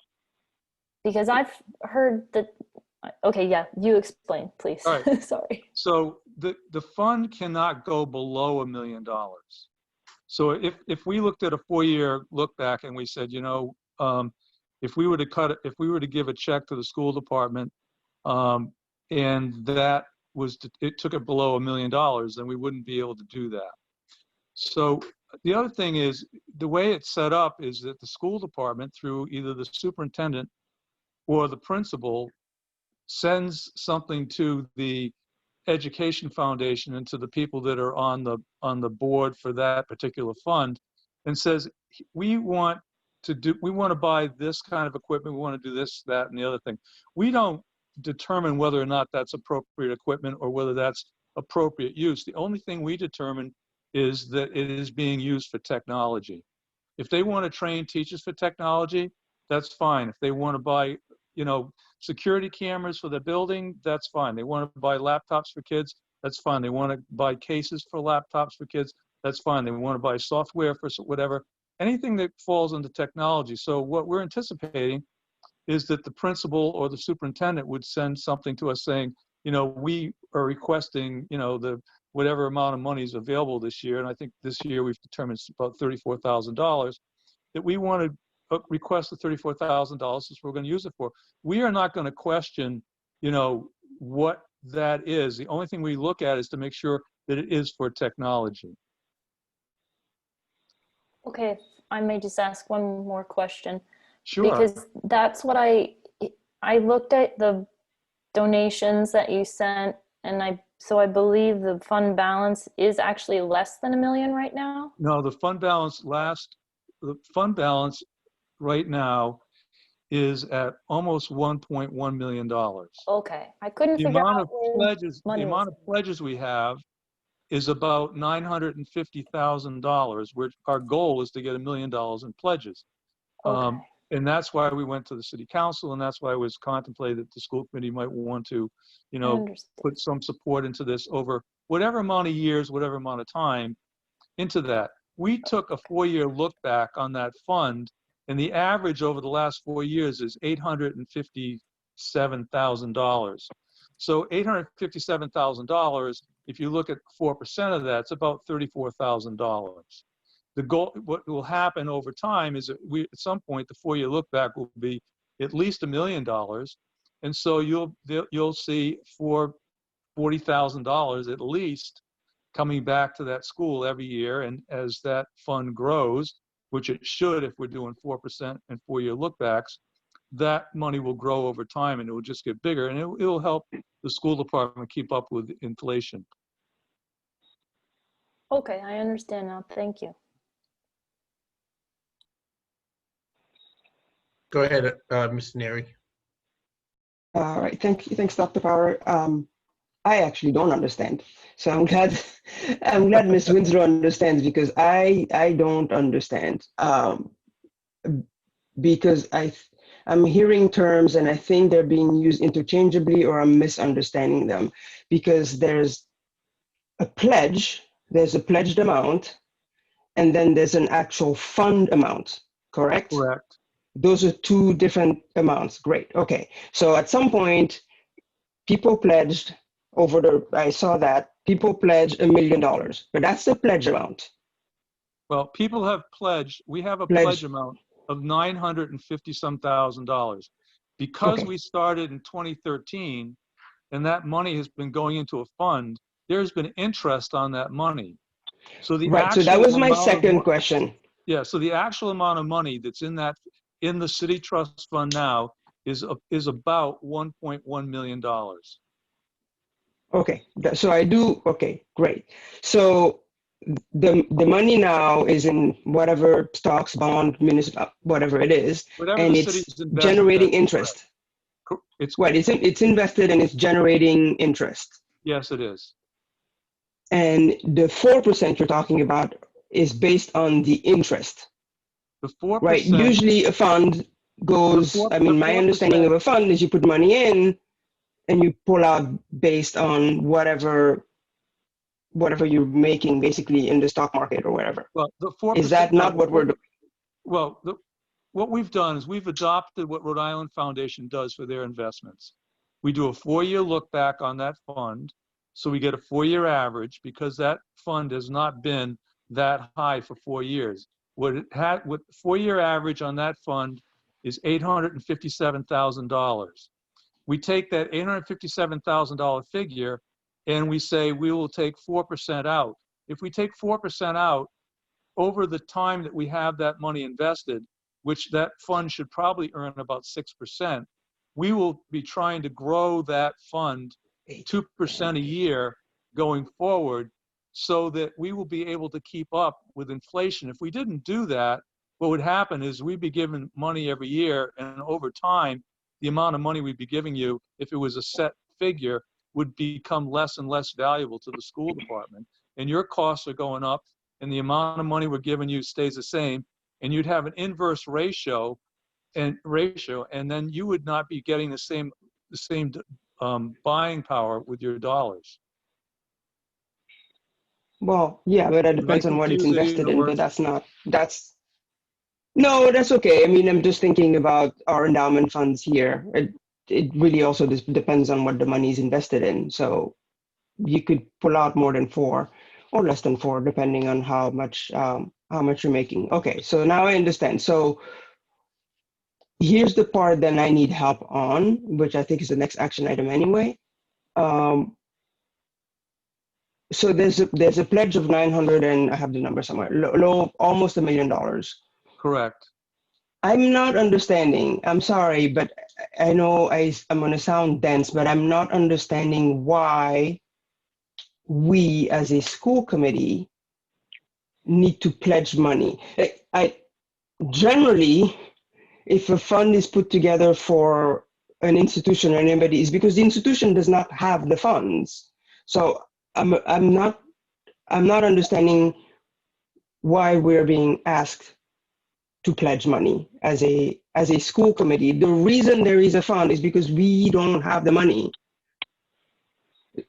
Because I've heard that Okay, yeah, you explain, please. All right. Sorry. So the fund cannot go below $1 million. So if we looked at a 4-year look back and we said, you know, if we were to cut it, if we were to give a check to the school department, and that was it took it below $1 million, then we wouldn't be able to do that. So the other thing is the way it's set up is that the school department, through either the superintendent or the principal, sends something to the education foundation and to the people that are on the board for that particular fund, and says, we want to buy this kind of equipment, we want to do this, that, and the other thing. We don't determine whether or not that's appropriate equipment or whether that's appropriate use. The only thing we determine is that it is being used for technology. If they want to train teachers for technology, that's fine. If they want to buy, you know, security cameras for the building, that's fine. They want to buy laptops for kids, that's fine. They want to buy cases for laptops for kids, that's fine. They want to buy software for whatever, anything that falls into technology. So what we're anticipating is that the principal or the superintendent would send something to us saying, you know, we are requesting, you know, the whatever amount of money is available this year, and I think this year we've determined it's about $34,000, that we want to request the $34,000 is we're going to use it for. We are not going to question, you know, what that is. The only thing we look at is to make sure that it is for technology. Okay, I may just ask one more question. Sure. Because that's what I looked at the donations that you sent, and I believe the fund balance is actually less than $1 million right now. No, the fund balance right now is at almost $1.1 million. Okay, I couldn't figure out where money the amount of pledges we have is about $950,000, which our goal is to get $1 million in pledges. Okay. And that's why we went to the city council, and that's why it was contemplated that the school committee might want to, you know, put some support into this over whatever amount of years, whatever amount of time into that. We took a 4-year look back on that fund, and the average over the last 4 years is $857,000. So $857,000, if you look at 4% of that, it's about $34,000. The goal, what will happen over time is that we, at some point, the 4-year look back will be at least $1 million. And so you'll see for $40,000 at least coming back to that school every year. And as that fund grows, which it should if we're doing 4% and 4-year look backs, that money will grow over time and it will just get bigger, and it will help the school department keep up with inflation. Okay, I understand now. Thank you. Go ahead, Ms. Neri. All right, thanks, Dr. Power. I actually don't understand, so I'm glad Ms. Winslow understands, because I don't understand, because I'm hearing terms and I think they're being used interchangeably, or I'm misunderstanding them, because there's a pledged amount, and then there's an actual fund amount, correct? Correct. Those are two different amounts. Great. Okay. So at some point, people pledged I saw that people pledged $1 million, but that's the pledge amount. Well, people have pledged, we have a pledge amount of $950,000. Because we started in 2013 and that money has been going into a fund, there's been interest on that money. So the so that was my second question. Yeah, so the actual amount of money that's in the city trust fund now is about $1.1 million. Okay, so okay, great. So the money now is in whatever stocks, bond, municipal, whatever it is, and it's generating interest. It's invested and it's generating interest. Yes, it is. And the 4% you're talking about is based on the interest. The 4%. Right. Usually a fund goes, my understanding of a fund is you put money in and you pull out based on whatever you're making basically in the stock market or whatever. Well, the 4%. Is that not what we're doing? Well, what we've done is we've adopted what Rhode Island Foundation does for their investments. We do a 4-year look back on that fund. So we get a 4-year average because that fund has not been that high for 4 years. What 4-year average on that fund is $857,000. We take that $857,000 figure and we say we will take 4% out. If we take 4% out over the time that we have that money invested, which that fund should probably earn about 6%, we will be trying to grow that fund 2% a year going forward so that we will be able to keep up with inflation. If we didn't do that, what would happen is we'd be given money every year, and over time, the amount of money we'd be giving you, if it was a set figure, would become less and less valuable to the school department. And your costs are going up, and the amount of money we're giving you stays the same, and you'd have an inverse ratio, and then you would not be getting the same buying power with your dollars. Well, yeah, but that Am I depends on what it's confusing, invested in, or- but no, that's okay. I mean, I'm just thinking about our endowment funds here. It really also just depends on what the money is invested in. So you could pull out more than 4 or less than 4, depending on how much you're making. Okay, so now I understand. So here's the part that I need help on, which I think is the next action item anyway. So there's a pledge of 900, and I have the number somewhere, low, almost $1 million. Correct. I'm not understanding. I'm sorry, but I know I'm going to sound dense, but I'm not understanding why we as a school committee need to pledge money. I generally, if a fund is put together for an institution or anybody, is because the institution does not have the funds. So I'm not understanding why we're being asked to pledge money as a school committee. The reason there is a fund is because we don't have the money.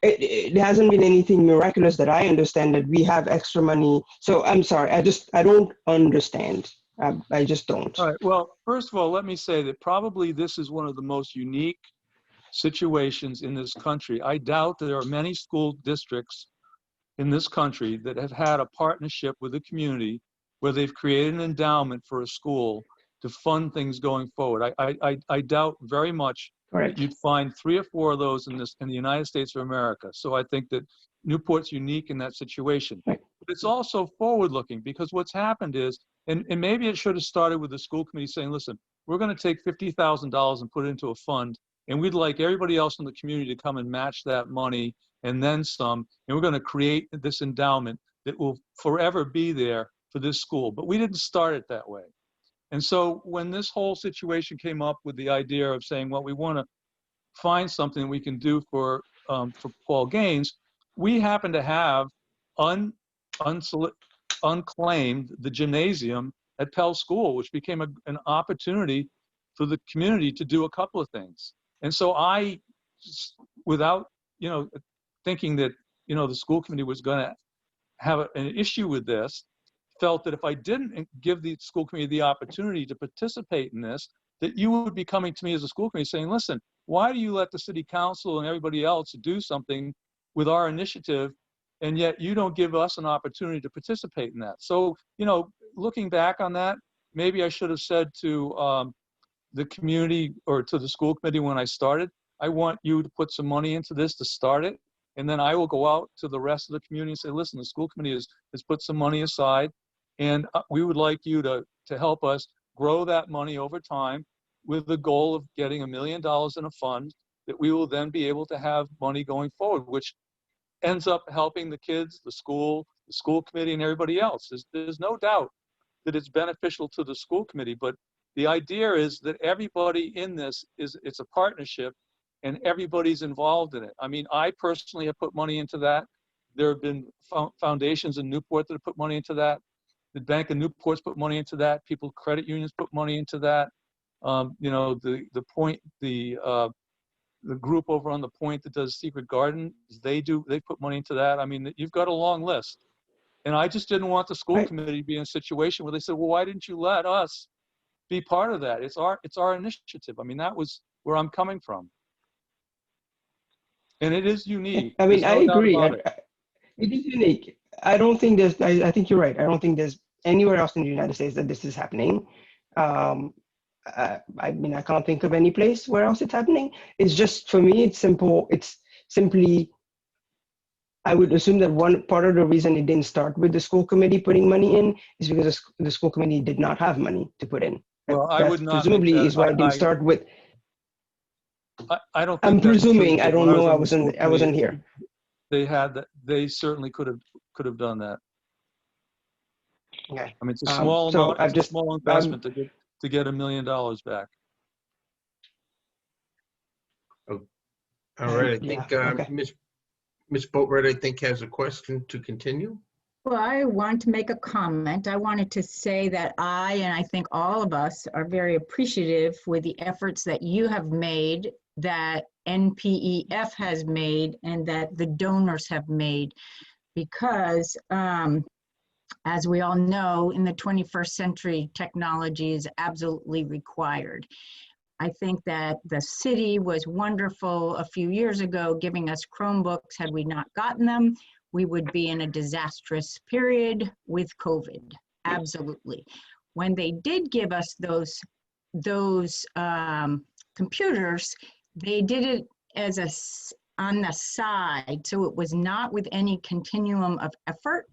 It hasn't been anything miraculous that I understand that we have extra money. So I'm sorry, I don't understand. I just don't. All right. Well, first of all, let me say that probably this is one of the most unique situations in this country. I doubt there are many school districts in this country that have had a partnership with the community where they've created an endowment for a school to fund things going forward. I doubt very much that you'd find 3 or 4 of those in the United States of America. So I think that Newport's unique in that situation. But it's also forward-looking, because what's happened is, and maybe it should have started with the school committee saying, listen, we're going to take $50,000 and put it into a fund, and we'd like everybody else in the community to come and match that money and then some, and we're going to create this endowment that will forever be there for this school. But we didn't start it that way. And so when this whole situation came up with the idea of saying, well, we want to find something we can do for Paul Gaines, we happen to have unclaimed the gymnasium at Pell School, which became an opportunity for the community to do a couple of things. And so I, without thinking that the school committee was going to have an issue with this, felt that if I didn't give the school committee the opportunity to participate in this, that you would be coming to me as a school committee saying, listen, why do you let the city council and everybody else do something with our initiative, and yet you don't give us an opportunity to participate in that? So, looking back on that, maybe I should have said to the community or to the school committee when I started, I want you to put some money into this to start it. And then I will go out to the rest of the community and say, listen, the school committee has put some money aside, and we would like you to help us grow that money over time with the goal of getting $1 million in a fund that we will then be able to have money going forward, which ends up helping the kids, the school committee, and everybody else. There's no doubt that it's beneficial to the school committee, but the idea is that everybody in this it's a partnership, and everybody's involved in it. I mean, I personally have put money into that. There have been foundations in Newport that have put money into that. The Bank of Newport's put money into that. People, credit unions put money into that. The group over on the Point that does Secret Garden, they put money into that. I mean, you've got a long list. And I just didn't want the school committee to be in a situation where they said, well, why didn't you let us be part of that? It's our initiative. I mean, that was where I'm coming from. And it is unique. I mean, There's I no doubt agree. about it. It is unique. I don't think there's, I think you're right. I don't think there's anywhere else in the United States that this is happening. I mean, I can't think of any place where else it's happening. It's just, for me, it's simple. It's simply, I would assume that one part of the reason it didn't start with the school committee putting money in is because the school committee did not have money to put in. Well, I That would not make presumably that. is why it didn't start with. I don't I'm think that's the presuming. truth. I don't When know. on the school I wasn't committee, here. They had that. They certainly could have done that. Okay. I mean, it's a small So amount. I've It's a just, small investment to get $1 million back. All right, I yeah, think okay. Ms. Boatwright, I think, has a question to continue. Well, I want to make a comment. I wanted to say that and I think all of us are very appreciative with the efforts that you have made, that NPEF has made, and that the donors have made, because as we all know, in the 21st century, technology is absolutely required. I think that the city was wonderful a few years ago giving us Chromebooks. Had we not gotten them, we would be in a disastrous period with COVID. Absolutely. When they did give us those computers, they did it as on the side, so it was not with any continuum of effort.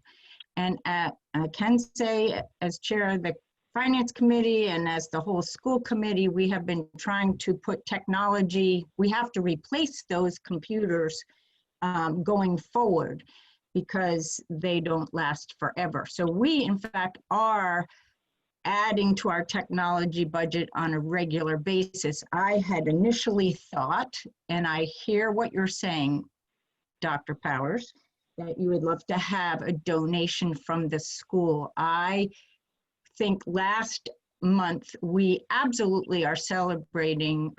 And I can say, as chair of the Finance Committee and as the whole school committee, we have been trying to put technology, we have to replace those computers going forward because they don't last forever. So we, in fact, are adding to our technology budget on a regular basis. I had initially thought, and I hear what you're saying, Dr. Powers, that you would love to have a donation from the school. I think last month we absolutely are celebrating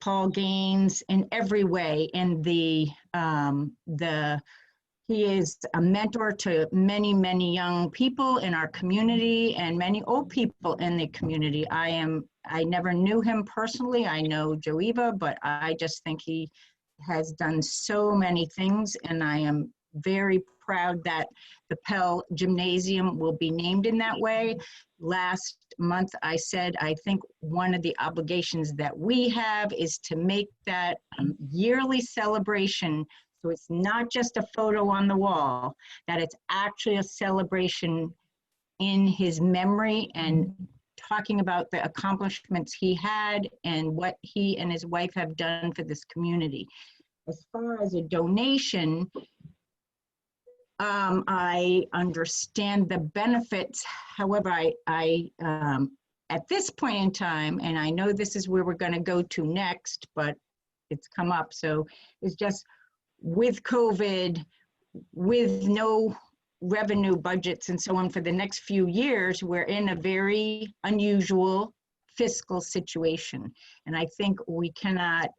Paul Gaines in every way. In he is a mentor to many, many young people in our community and many old people in the community. I never knew him personally. I know Joeva, but I just think he has done so many things, and I am very proud that the Pell Gymnasium will be named in that way. Last month, I said, I think one of the obligations that we have is to make that yearly celebration, so it's not just a photo on the wall, that it's actually a celebration in his memory and talking about the accomplishments he had and what he and his wife have done for this community. As far as a donation, I understand the benefits. However, I at this point in time, and I know this is where we're going to go to next, but it's come up. So it's just with COVID, with no revenue budgets and so on for the next few years, we're in a very unusual fiscal situation. And I think we cannot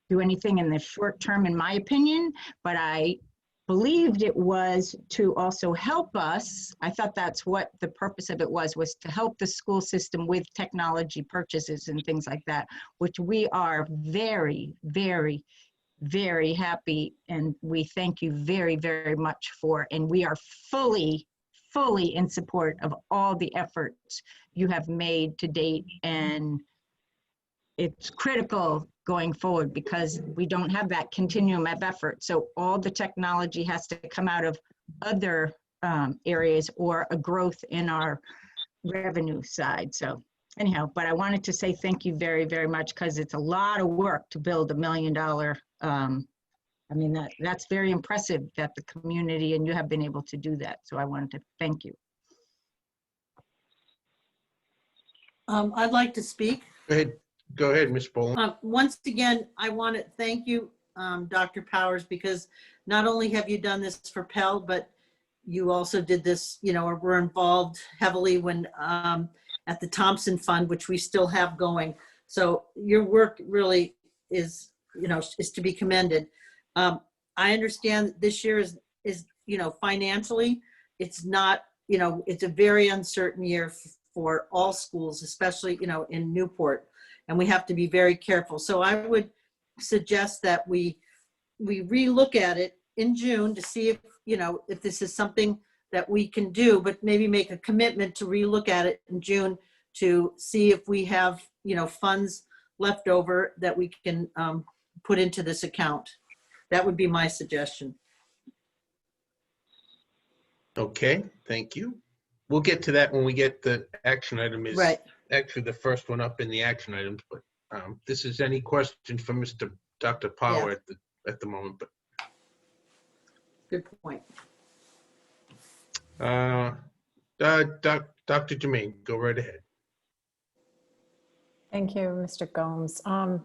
do anything in the short term, in my opinion, but I believed it was to also help us. I thought that's what the purpose of it was to help the school system with technology purchases and things like that, which we are very, very, very happy, and we thank you very, very much for, and we are fully in support of all the efforts you have made to date, and it's critical going forward because we don't have that continuum of effort. So all the technology has to come out of other areas or a growth in our revenue side. So anyhow, but I wanted to say thank you very, very much because it's a lot of work to build $1 million. I mean, that's very impressive that the community and you have been able to do that. So I wanted to thank you. I'd like to speak. Go ahead, Ms. Boland. Once again, I want to thank you, Dr. Powers, because not only have you done this for Pell, but you also did this, you know, or were involved heavily when at the Thompson Fund, which we still have going. So your work really is, you know, is to be commended. I understand that this year is, you know, financially, it's not, you know, it's a very uncertain year for all schools, especially, you know, in Newport. and we have to be very careful. So I would suggest that we relook at it in June to see if, if this is something that we can do, but maybe make a commitment to relook at it in June to see if we have, funds left over that we can put into this account. That would be my suggestion. Okay, thank you. We'll get to that when we get the action item is Right. actually the first one up in the action items, but this is any questions from Dr. Power at the moment, but Good point. Dr. Jermaine, go right ahead. Thank you, Mr. Gomes.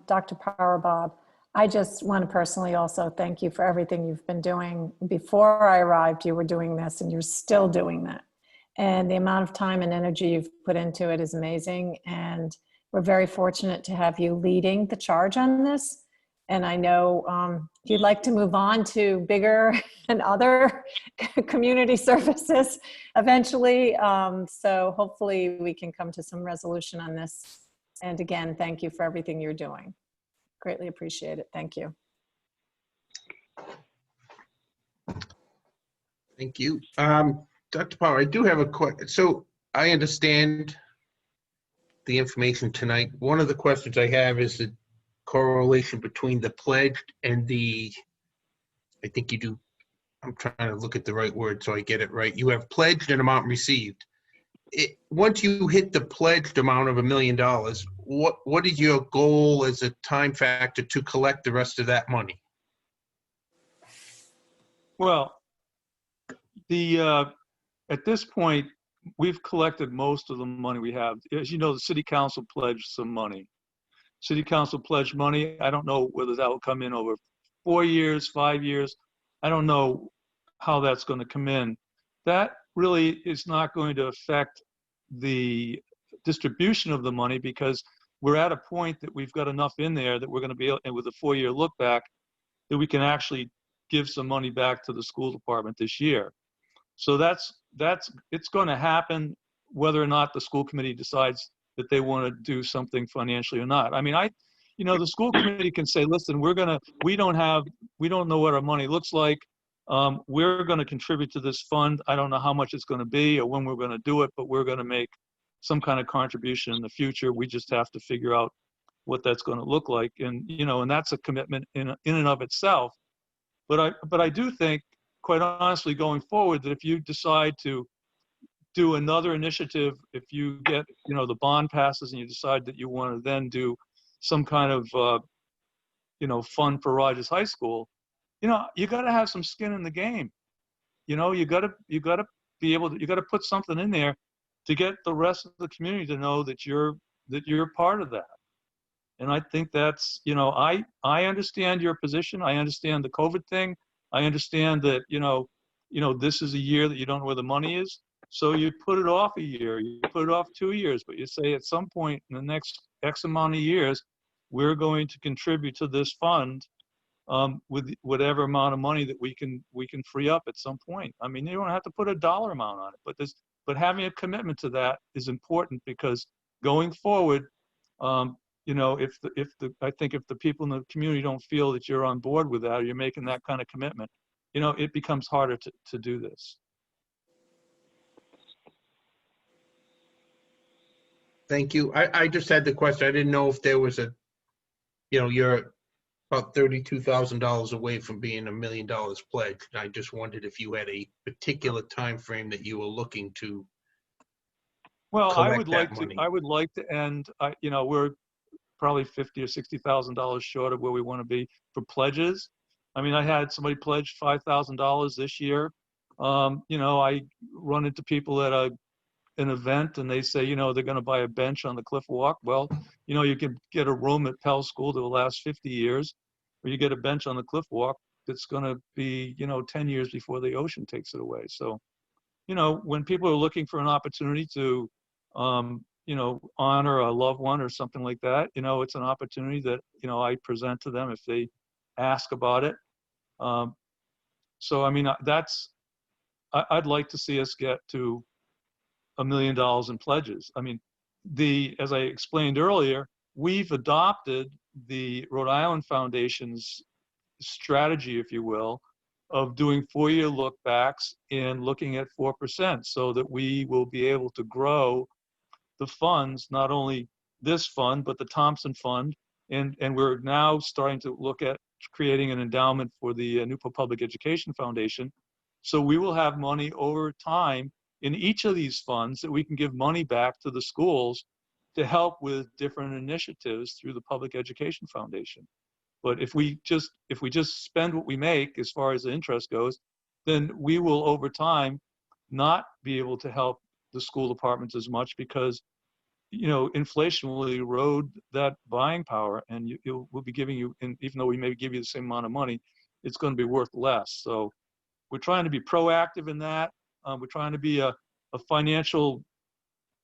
Dr. Power Bob, I just want to personally also thank you for everything you've been doing. Before I arrived, you were doing this and you're still doing that. And the amount of time and energy you've put into it is amazing. And we're very fortunate to have you leading the charge on this. And I know you'd like to move on to bigger and other community services eventually. So hopefully we can come to some resolution on this. And again, thank you for everything you're doing. Greatly appreciate it. Thank you. Thank you. Dr. Power, I do have a question. So I understand the information tonight. One of the questions I have is the correlation between the pledged and I think you do, I'm trying to look at the right word so I get it right. You have pledged and amount received. Once you hit the pledged amount of $1 million, what is your goal as a time factor to collect the rest of that money? Well, at this point, we've collected most of the money we have. As you know, the city council pledged some money. City council pledged money. I don't know whether that will come in over 4 years, 5 years. I don't know how that's going to come in. That really is not going to affect the distribution of the money because we're at a point that we've got enough in there that we're going to be able, and with a 4-year look back, that we can actually give some money back to the school department this year. So it's going to happen whether or not the school committee decides that they want to do something financially or not. I mean, the school committee can say, listen, we don't know what our money looks like. We're going to contribute to this fund. I don't know how much it's going to be or when we're going to do it, but we're going to make some kind of contribution in the future. We just have to figure out what that's going to look like. And, and that's a commitment in and of itself. But I do think, quite honestly, going forward, that if you decide to do another initiative, if you get, the bond passes and you decide that you want to then do some kind of, fund for Rogers High School, you got to have some skin in the game. You got to be able to, you got to put something in there to get the rest of the community to know that you're part of that. And I think that's, I understand your position. I understand the COVID thing. I understand that, this is a year that you don't know where the money is. So you put it off a year, you put it off 2 years, but you say at some point in the next X amount of years, we're going to contribute to this fund with whatever amount of money that we can free up at some point. I mean, you don't have to put a dollar amount on it, but having a commitment to that is important because going forward, I think if the people in the community don't feel that you're on board with that or you're making that kind of commitment, it becomes harder to do this. Thank you. I just had the question. I didn't know if there was you're about $32,000 away from being $1 million pledged. I just wondered if you had a particular time frame that you were looking to. Well, I would money. like to end. We're probably $50,000 or $60,000 short of where we want to be for pledges. I mean, I had somebody pledge $5,000 this year. I run into people at an event and they say, they're going to buy a bench on the Cliff Walk. Well, you can get a room at Pell School that will last 50 years, or you get a bench on the Cliff Walk that's going to be, 10 years before the ocean takes it away. So, when people are looking for an opportunity to, honor a loved one or something like that, it's an opportunity that, I present to them if they ask about it. So, I mean, I'd like to see us get to $1 million in pledges. I mean, as I explained earlier, we've adopted the Rhode Island Foundation's strategy, if you will, of doing 4-year look backs and looking at 4% so that we will be able to grow the funds, not only this fund, but the Thompson Fund. And we're now starting to look at creating an endowment for the Newport Public Education Foundation. So we will have money over time in each of these funds that we can give money back to the schools to help with different initiatives through the Public Education Foundation. But if we just spend what we make as far as the interest goes, then we will over time not be able to help the school departments as much because, you know, inflation will erode that buying power, and we'll be giving you, and even though we may give you the same amount of money, it's going to be worth less. So we're trying to be proactive in that. We're trying to be a financial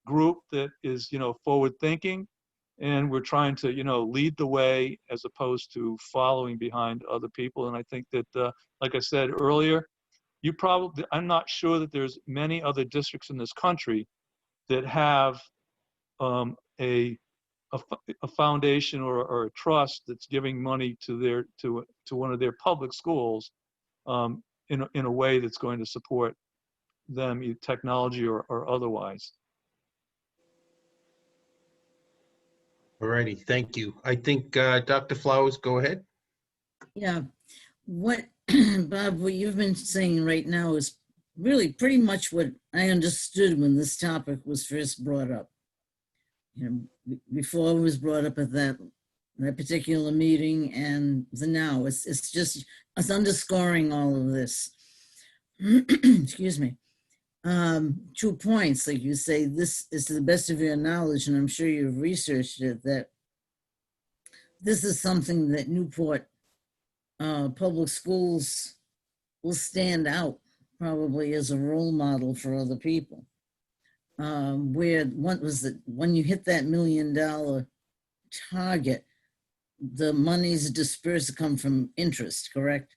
group that is, you know, forward thinking, and we're trying to, you know, lead the way as opposed to following behind other people. And I think that, like I said earlier, I'm not sure that there's many other districts in this country that have a foundation or a trust that's giving money to one of their public schools in a way that's going to support them, either technology or otherwise. All righty, thank you. I think Dr. Flowers, go ahead. Yeah, what, Bob, what you've been saying right now is really pretty much what I understood when this topic was first brought up. You know, before it was brought up at that particular meeting, and the now, it's underscoring all of this. Excuse me. 2 points, like you say, this is to the best of your knowledge, and I'm sure you've researched it, that this is something that Newport public schools will stand out probably as a role model for other people. Where when you hit that $1 million target, the monies dispersed come from interest, correct?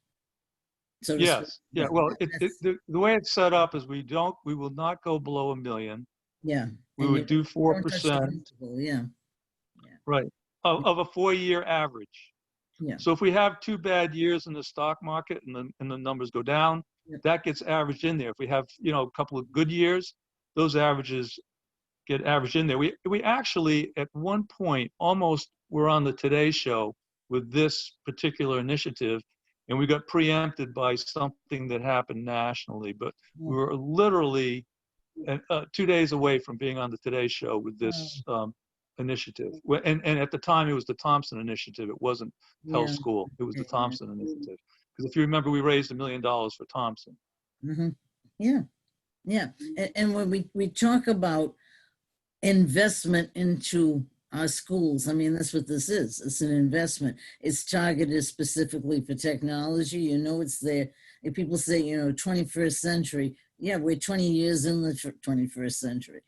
So yes, yeah. Well, the way it's set up is we will not go below $1 million. Yeah. We would do 4%. Yeah. Right, of a 4-year average. Yeah. So if we have 2 bad years in the stock market and the numbers go down, that gets averaged in there. If we have, you know, a couple of good years, those averages get averaged in there. We actually at one point almost were on the Today Show with this particular initiative, and we got preempted by something that happened nationally. But we were literally 2 days away from being on the Today Show with this initiative. And at the time, it was the Thompson Initiative. It wasn't Health School. It was the Thompson Initiative. Because if you remember, we raised $1 million for Thompson. Mm-hmm. Yeah, yeah. And when we talk about investment into our schools, I mean, that's what this is. It's an investment. It's targeted specifically for technology. You know, it's there. If people say, you know, 21st century, yeah, we're 20 years in the 21st century.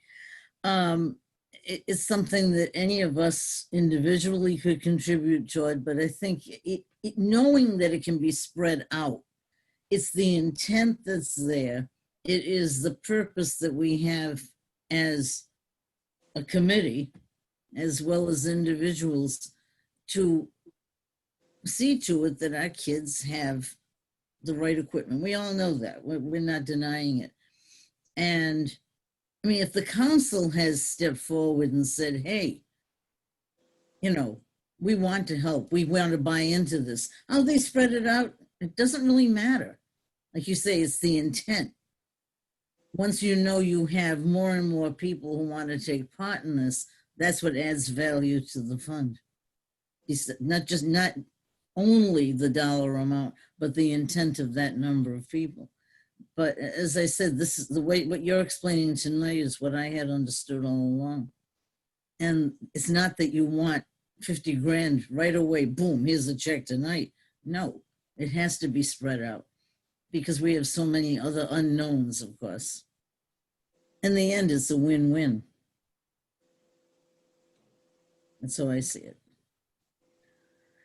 It's something that any of us individually could contribute toward, but I think knowing that it can be spread out, it's the intent that's there. It is the purpose that we have as a committee, as well as individuals, to see to it that our kids have the right equipment. We all know that. We're not denying it. And I mean, if the council has stepped forward and said, hey, you know, we want to help, we want to buy into this, how they spread it out, it doesn't really matter. Like you say, it's the intent. Once you know you have more and more people who want to take part in this, that's what adds value to the fund. It's not only the dollar amount, but the intent of that number of people. But as I said, this is the way, what you're explaining tonight is what I had understood all along. And it's not that you want 50 grand right away, boom, here's a check tonight. No, it has to be spread out because we have so many other unknowns, of course. In the end, it's a win-win. That's how I see it.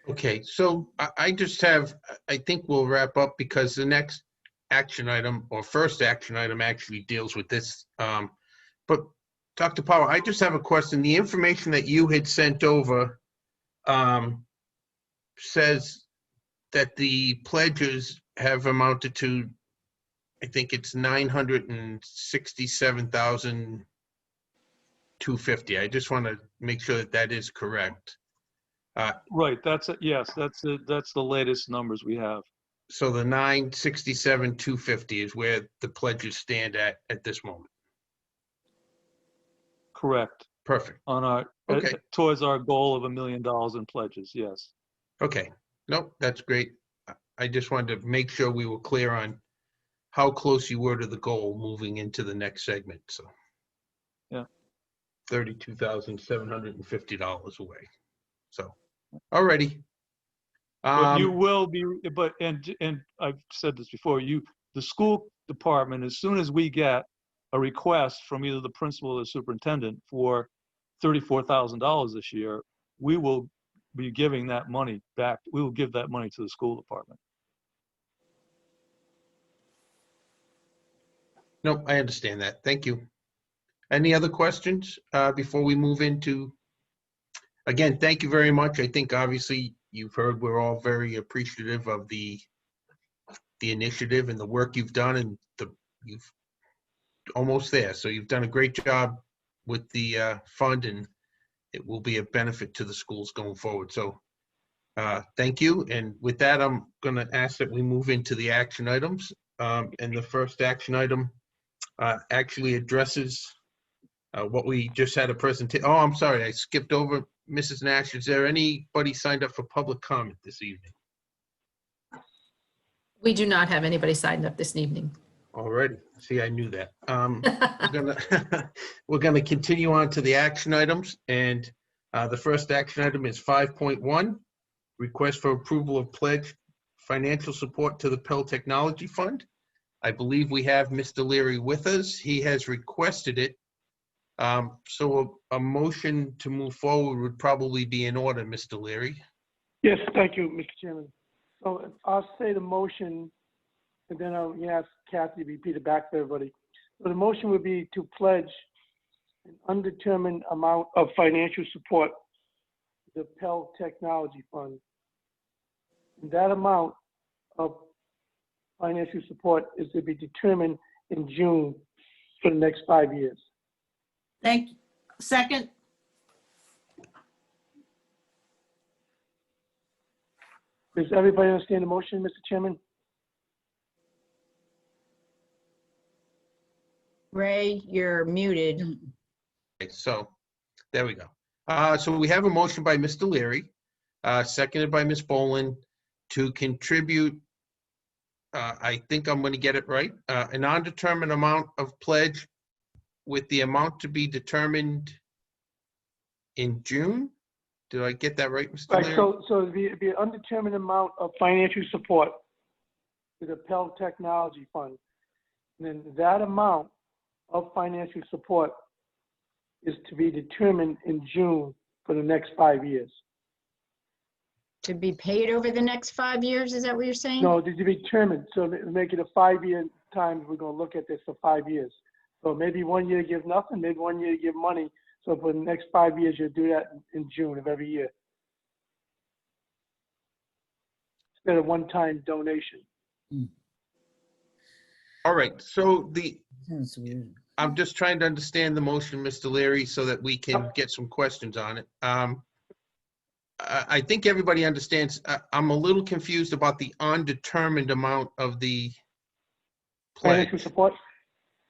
Okay, so I just have, I think we'll wrap up because the next action item or first action item actually deals with this. But Dr. Power, I just have a question. The information that you had sent over says that the pledges have amounted to, I think it's 967,250. I just want to make sure that that is correct. Right, yes, that's the latest numbers we have. So the 967,250 is where the pledges stand at this moment. Correct. Perfect. On our, Okay. towards our goal of $1 million in pledges, yes. Okay. Nope, that's great. I just wanted to make sure we were clear on how close you were to the goal moving into the next segment. So yeah, $32,750 away. So, alrighty. But you will be, but, and I've said this before, the school department, as soon as we get a request from either the principal or the superintendent for $34,000 this year, we will be giving that money back. We will give that money to the school department. Nope, I understand that. Thank you. Any other questions before we move into, again, thank you very much. I think obviously you've heard we're all very appreciative of the initiative and the work you've done, and you've almost there. So you've done a great job with the fund, and it will be a benefit to the schools going forward. So thank you. And with that, I'm going to ask that we move into the action items. And the first action item actually addresses what we just had a presentation. Oh, I'm sorry, I skipped over Mrs. Nash. Is there anybody signed up for public comment this evening? We do not have anybody signed up this evening. Already. See, I knew that. We're gonna continue on to the action items, and the first action item is 5.1, request for approval of pledge financial support to the Pell Technology Fund. I believe we have Mr. Leary with us. He has requested it. So a motion to move forward would probably be in order, Mr. Leary. Yes, thank you, Mr. Chairman. So I'll say the motion, and then I'll ask Kathy to repeat it back for everybody. So the motion would be to pledge an undetermined amount of financial support to the Pell Technology Fund. And that amount of financial support is to be determined in June for the next 5 years. Thank you. Second? Does everybody understand the motion, Mr. Chairman? Ray, you're muted. Okay, so there we go. So we have a motion by Mr. Leary, seconded by Ms. Boland, to contribute, I think I'm going to get it right, an undetermined amount of pledge with the amount to be determined in June. Did I get that right, Mr. Leary? Right, so it'd be an undetermined amount of financial support to the Pell Technology Fund. And then that amount of financial support is to be determined in June for the next 5 years. To be paid over the next 5 years, is that what you're saying? No, to be determined. So make it a 5-year time. We're going to look at this for 5 years. So maybe 1 year give nothing, maybe 1 year give money. So for the next 5 years, you'll do that in June of every year. Instead of one-time donation. All right, so Sounds weird. I'm just trying to understand the motion, Mr. Leary, so that we can get some questions on it. I think everybody understands. I'm a little confused about the undetermined amount of the pledge. Financial support?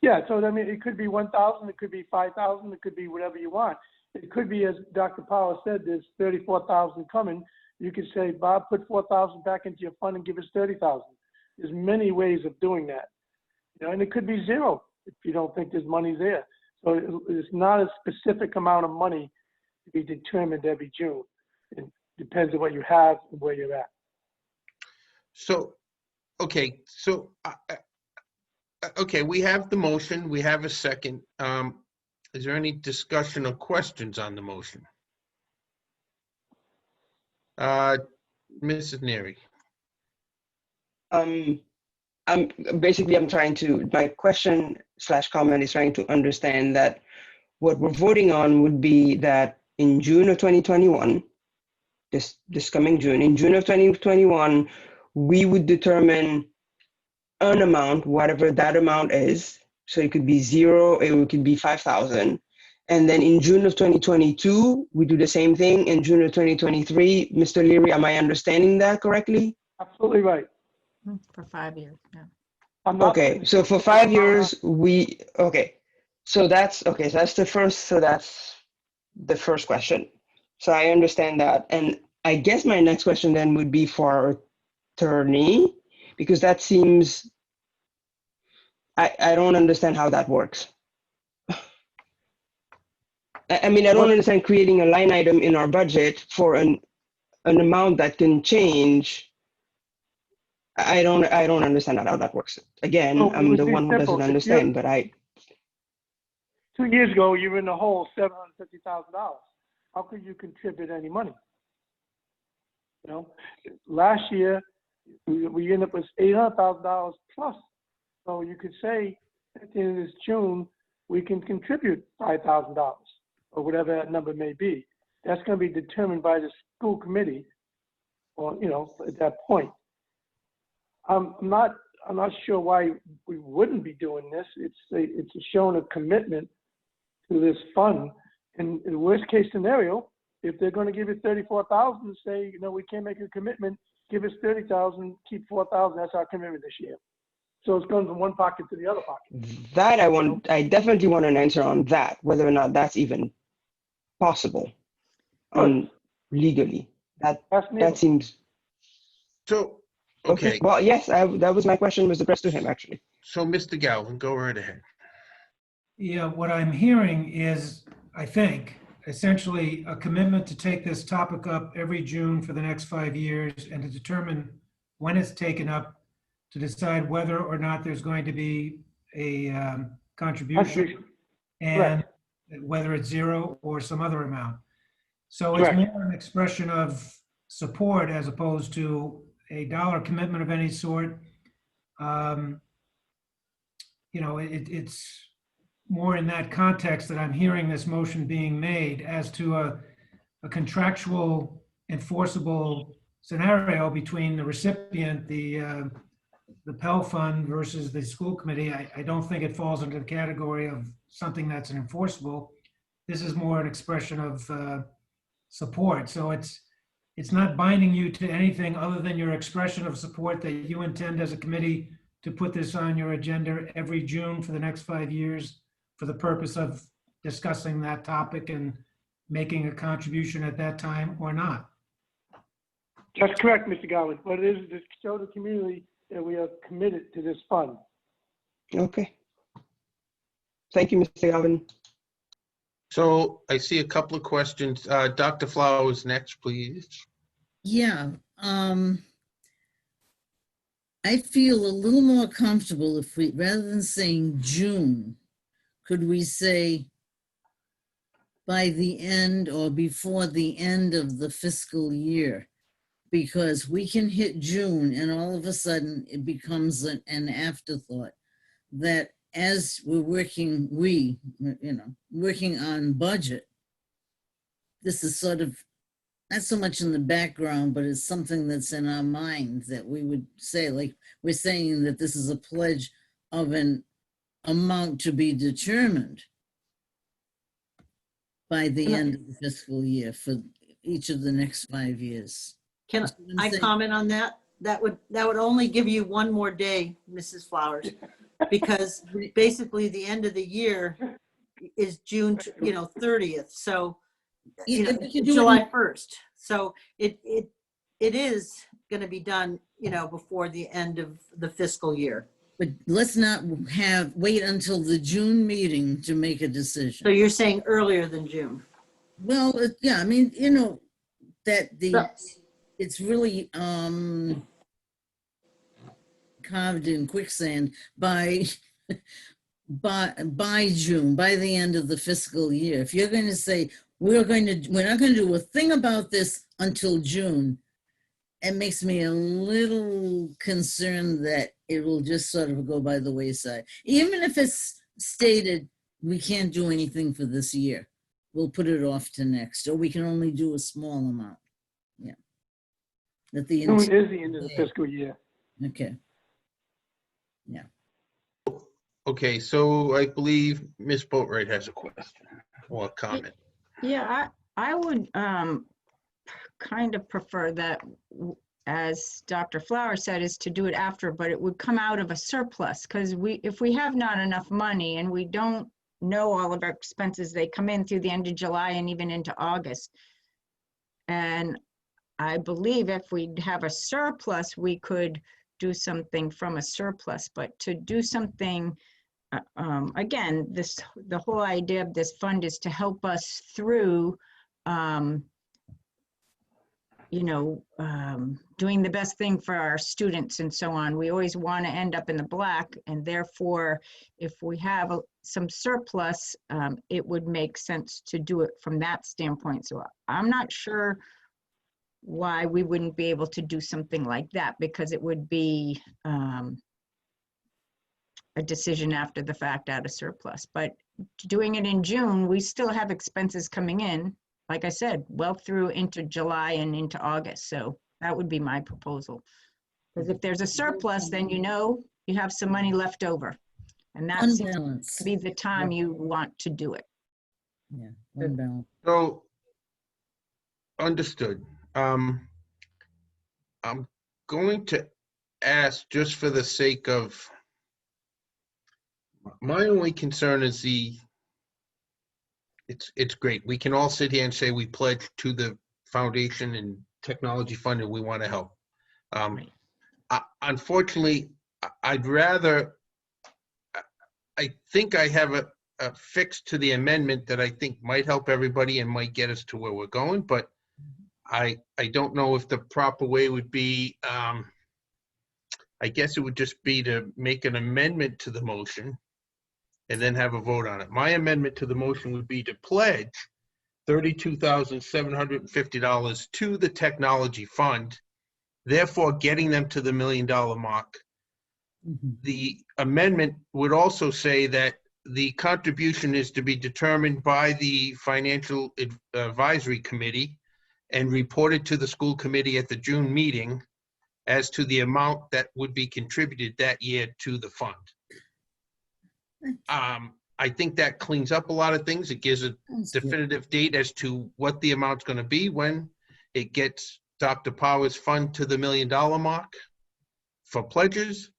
Yeah, so I mean, it could be 1,000, it could be 5,000, it could be whatever you want. It could be, as Dr. Powell said, there's 34,000 coming. You could say, Bob, put 4,000 back into your fund and give us 30,000. There's many ways of doing that. You know, and it could be zero if you don't think there's money there. So it's not a specific amount of money to be determined every June. It depends on what you have and where you're at. So, okay, so, okay, we have the motion, we have a second. Is there any discussion or questions on the motion? Mrs. Neary. I'm trying to, my question / comment is trying to understand that what we're voting on would be that in June of 2021, this coming June, in June of 2021, we would determine an amount, whatever that amount is. So it could be 0, it could be 5,000. And then in June of 2022, we do the same thing. In June of 2023, Mr. Leary, am I understanding that correctly? Absolutely right. For 5 years, yeah. I'm not Okay, finished. so for 5 years, okay. So that's the first question. So I understand that. And I guess my next question then would be for our attorney, because that seems, I don't understand how that works. I mean, I don't understand creating a line item in our budget for an amount that can change. I don't understand how that works. Again, Oh, it I'm would the be one who simple. doesn't If you're- understand, but 2 years ago, you were in the hole $750,000. How could you contribute any money? You know, last year, we ended up with $800,000 plus. So you could say at the end of this June, we can contribute $5,000 or whatever that number may be. That's going to be determined by the school committee, or at that point. I'm not sure why we wouldn't be doing this. It's showing a commitment to this fund. And in the worst case scenario, if they're going to give you 34,000, say, we can't make a commitment, give us 30,000, keep 4,000. That's our commitment this year. So it's going from one pocket to the other pocket. that I definitely want an answer on that, whether or not that's even possible legally. That seems. So, okay. Well, yes, that was my question, was addressed to him, actually. So, Mr. Galvin, go right ahead. Yeah, what I'm hearing is, I think, essentially a commitment to take this topic up every June for the next 5 years and to determine when it's taken up, to decide whether or not there's going to be a contribution and whether it's 0 or some other amount. So it's more an expression of support as opposed to a dollar commitment of any sort. It's more in that context that I'm hearing this motion being made as to a contractual enforceable scenario between the recipient, the Pell Fund versus the school committee. I don't think it falls into the category of something that's enforceable. This is more an expression of support. So it's not binding you to anything other than your expression of support that you intend as a committee to put this on your agenda every June for the next 5 years for the purpose of discussing that topic and making a contribution at that time or not. That's correct, Mr. Godwin. What it is to show the community that we are committed to this fund. Okay. Thank you, Mr. Godwin. So I see a couple of questions. Dr. Flowers next, please. Yeah, I feel a little more comfortable if we, rather than saying June, could we say by the end or before the end of the fiscal year? Because we can hit June and all of a sudden it becomes an afterthought that as we're working, working on budget, this is sort of not so much in the background, but it's something that's in our mind that we would say, like we're saying that this is a pledge of an amount to be determined by the end of the fiscal year for each of the next 5 years. Can I comment on that? That would only give you one more day, Mrs. Flowers, because basically the end of the year is June, 30th. So, July 1st. So it is going to be done, before the end of the fiscal year. But let's not wait until the June meeting to make a decision. So you're saying earlier than June? Well, yeah, I mean, that it's really carved in quicksand by June, by the end of the fiscal year. If you're going to say we're not going to do a thing about this until June, it makes me a little concerned that it will just sort of go by the wayside. Even if it's stated we can't do anything for this year. We'll put it off to next, or we can only do a small amount. Yeah. At the June end. is the end of the fiscal year. Okay. Yeah. Okay, so I believe Ms. Boatright has a question or a comment. Yeah, I would kind of prefer that, as Dr. Flower said, is to do it after, but it would come out of a surplus, because if we have not enough money and we don't know all of our expenses, they come in through the end of July and even into August. And I believe if we have a surplus, we could do something from a surplus, but to do something, again, the whole idea of this fund is to help us through, doing the best thing for our students and so on. We always want to end up in the black, and therefore, if we have some surplus, it would make sense to do it from that standpoint. So I'm not sure why we wouldn't be able to do something like that, because it would be a decision after the fact out of surplus. But doing it in June, we still have expenses coming in, like I said, well through into July and into August. So that would be my proposal. Because if there's a surplus, then you have some money left over. And that seems to be the time you want to do it. Yeah, unbalanced. So, understood. I'm going to ask, just for the sake of, my only concern is it's great. We can all sit here and say we pledge to the foundation and technology fund and we want to help. Unfortunately, I think I have a fix to the amendment that I think might help everybody and might get us to where we're going, but I don't know if the proper way would be, I guess it would just be to make an amendment to the motion and then have a vote on it. My amendment to the motion would be to pledge $32,750 to the technology fund, therefore getting them to the $1 million mark. The amendment would also say that the contribution is to be determined by the Financial Advisory Committee and reported to the school committee at the June meeting as to the amount that would be contributed that year to the fund. I think that cleans up a lot of things. It gives a definitive date as to what the amount's going to be when it gets Dr. Power's fund to the $1 million mark for pledges,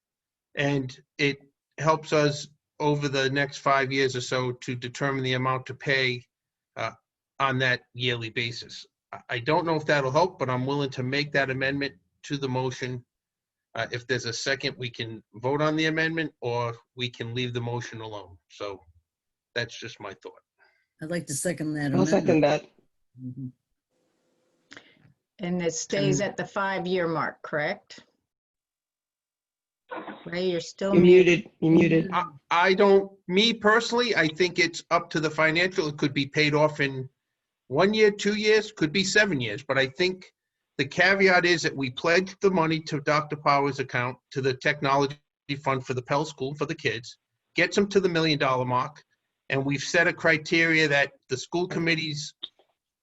and it helps us over the next 5 years or so to determine the amount to pay on that yearly basis. I don't know if that'll help, but I'm willing to make that amendment to the motion. If there's a second, we can vote on the amendment or we can leave the motion alone. So that's just my thought. I'd like to second that. I'll second that. And it stays at the 5-year mark, correct? Ray, you're still muted. You're muted. I don't, me personally, I think it's up to the financial. It could be paid off in 1 year, 2 years, could be 7 years. But I think the caveat is that we pledge the money to Dr. Power's account, to the technology fund for the Pell School for the kids, gets them to the $1 million mark. And we've set a criteria that the school committee's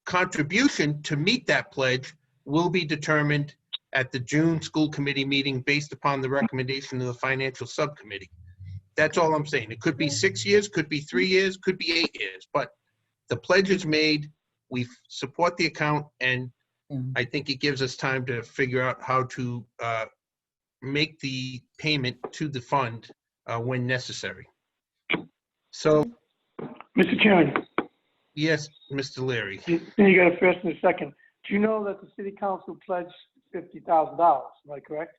contribution to meet that pledge will be determined at the June school committee meeting based upon the recommendation of the financial subcommittee. That's all I'm saying. It could be 6 years, could be 3 years, could be 8 years, but the pledge is made, we support the account, and I think it gives us time to figure out how to make the payment to the fund when necessary. So, Mr. Chairman. Yes, Mr. Leary. Then you got a first and a second. Do you know that the city council pledged $50,000? Am I correct?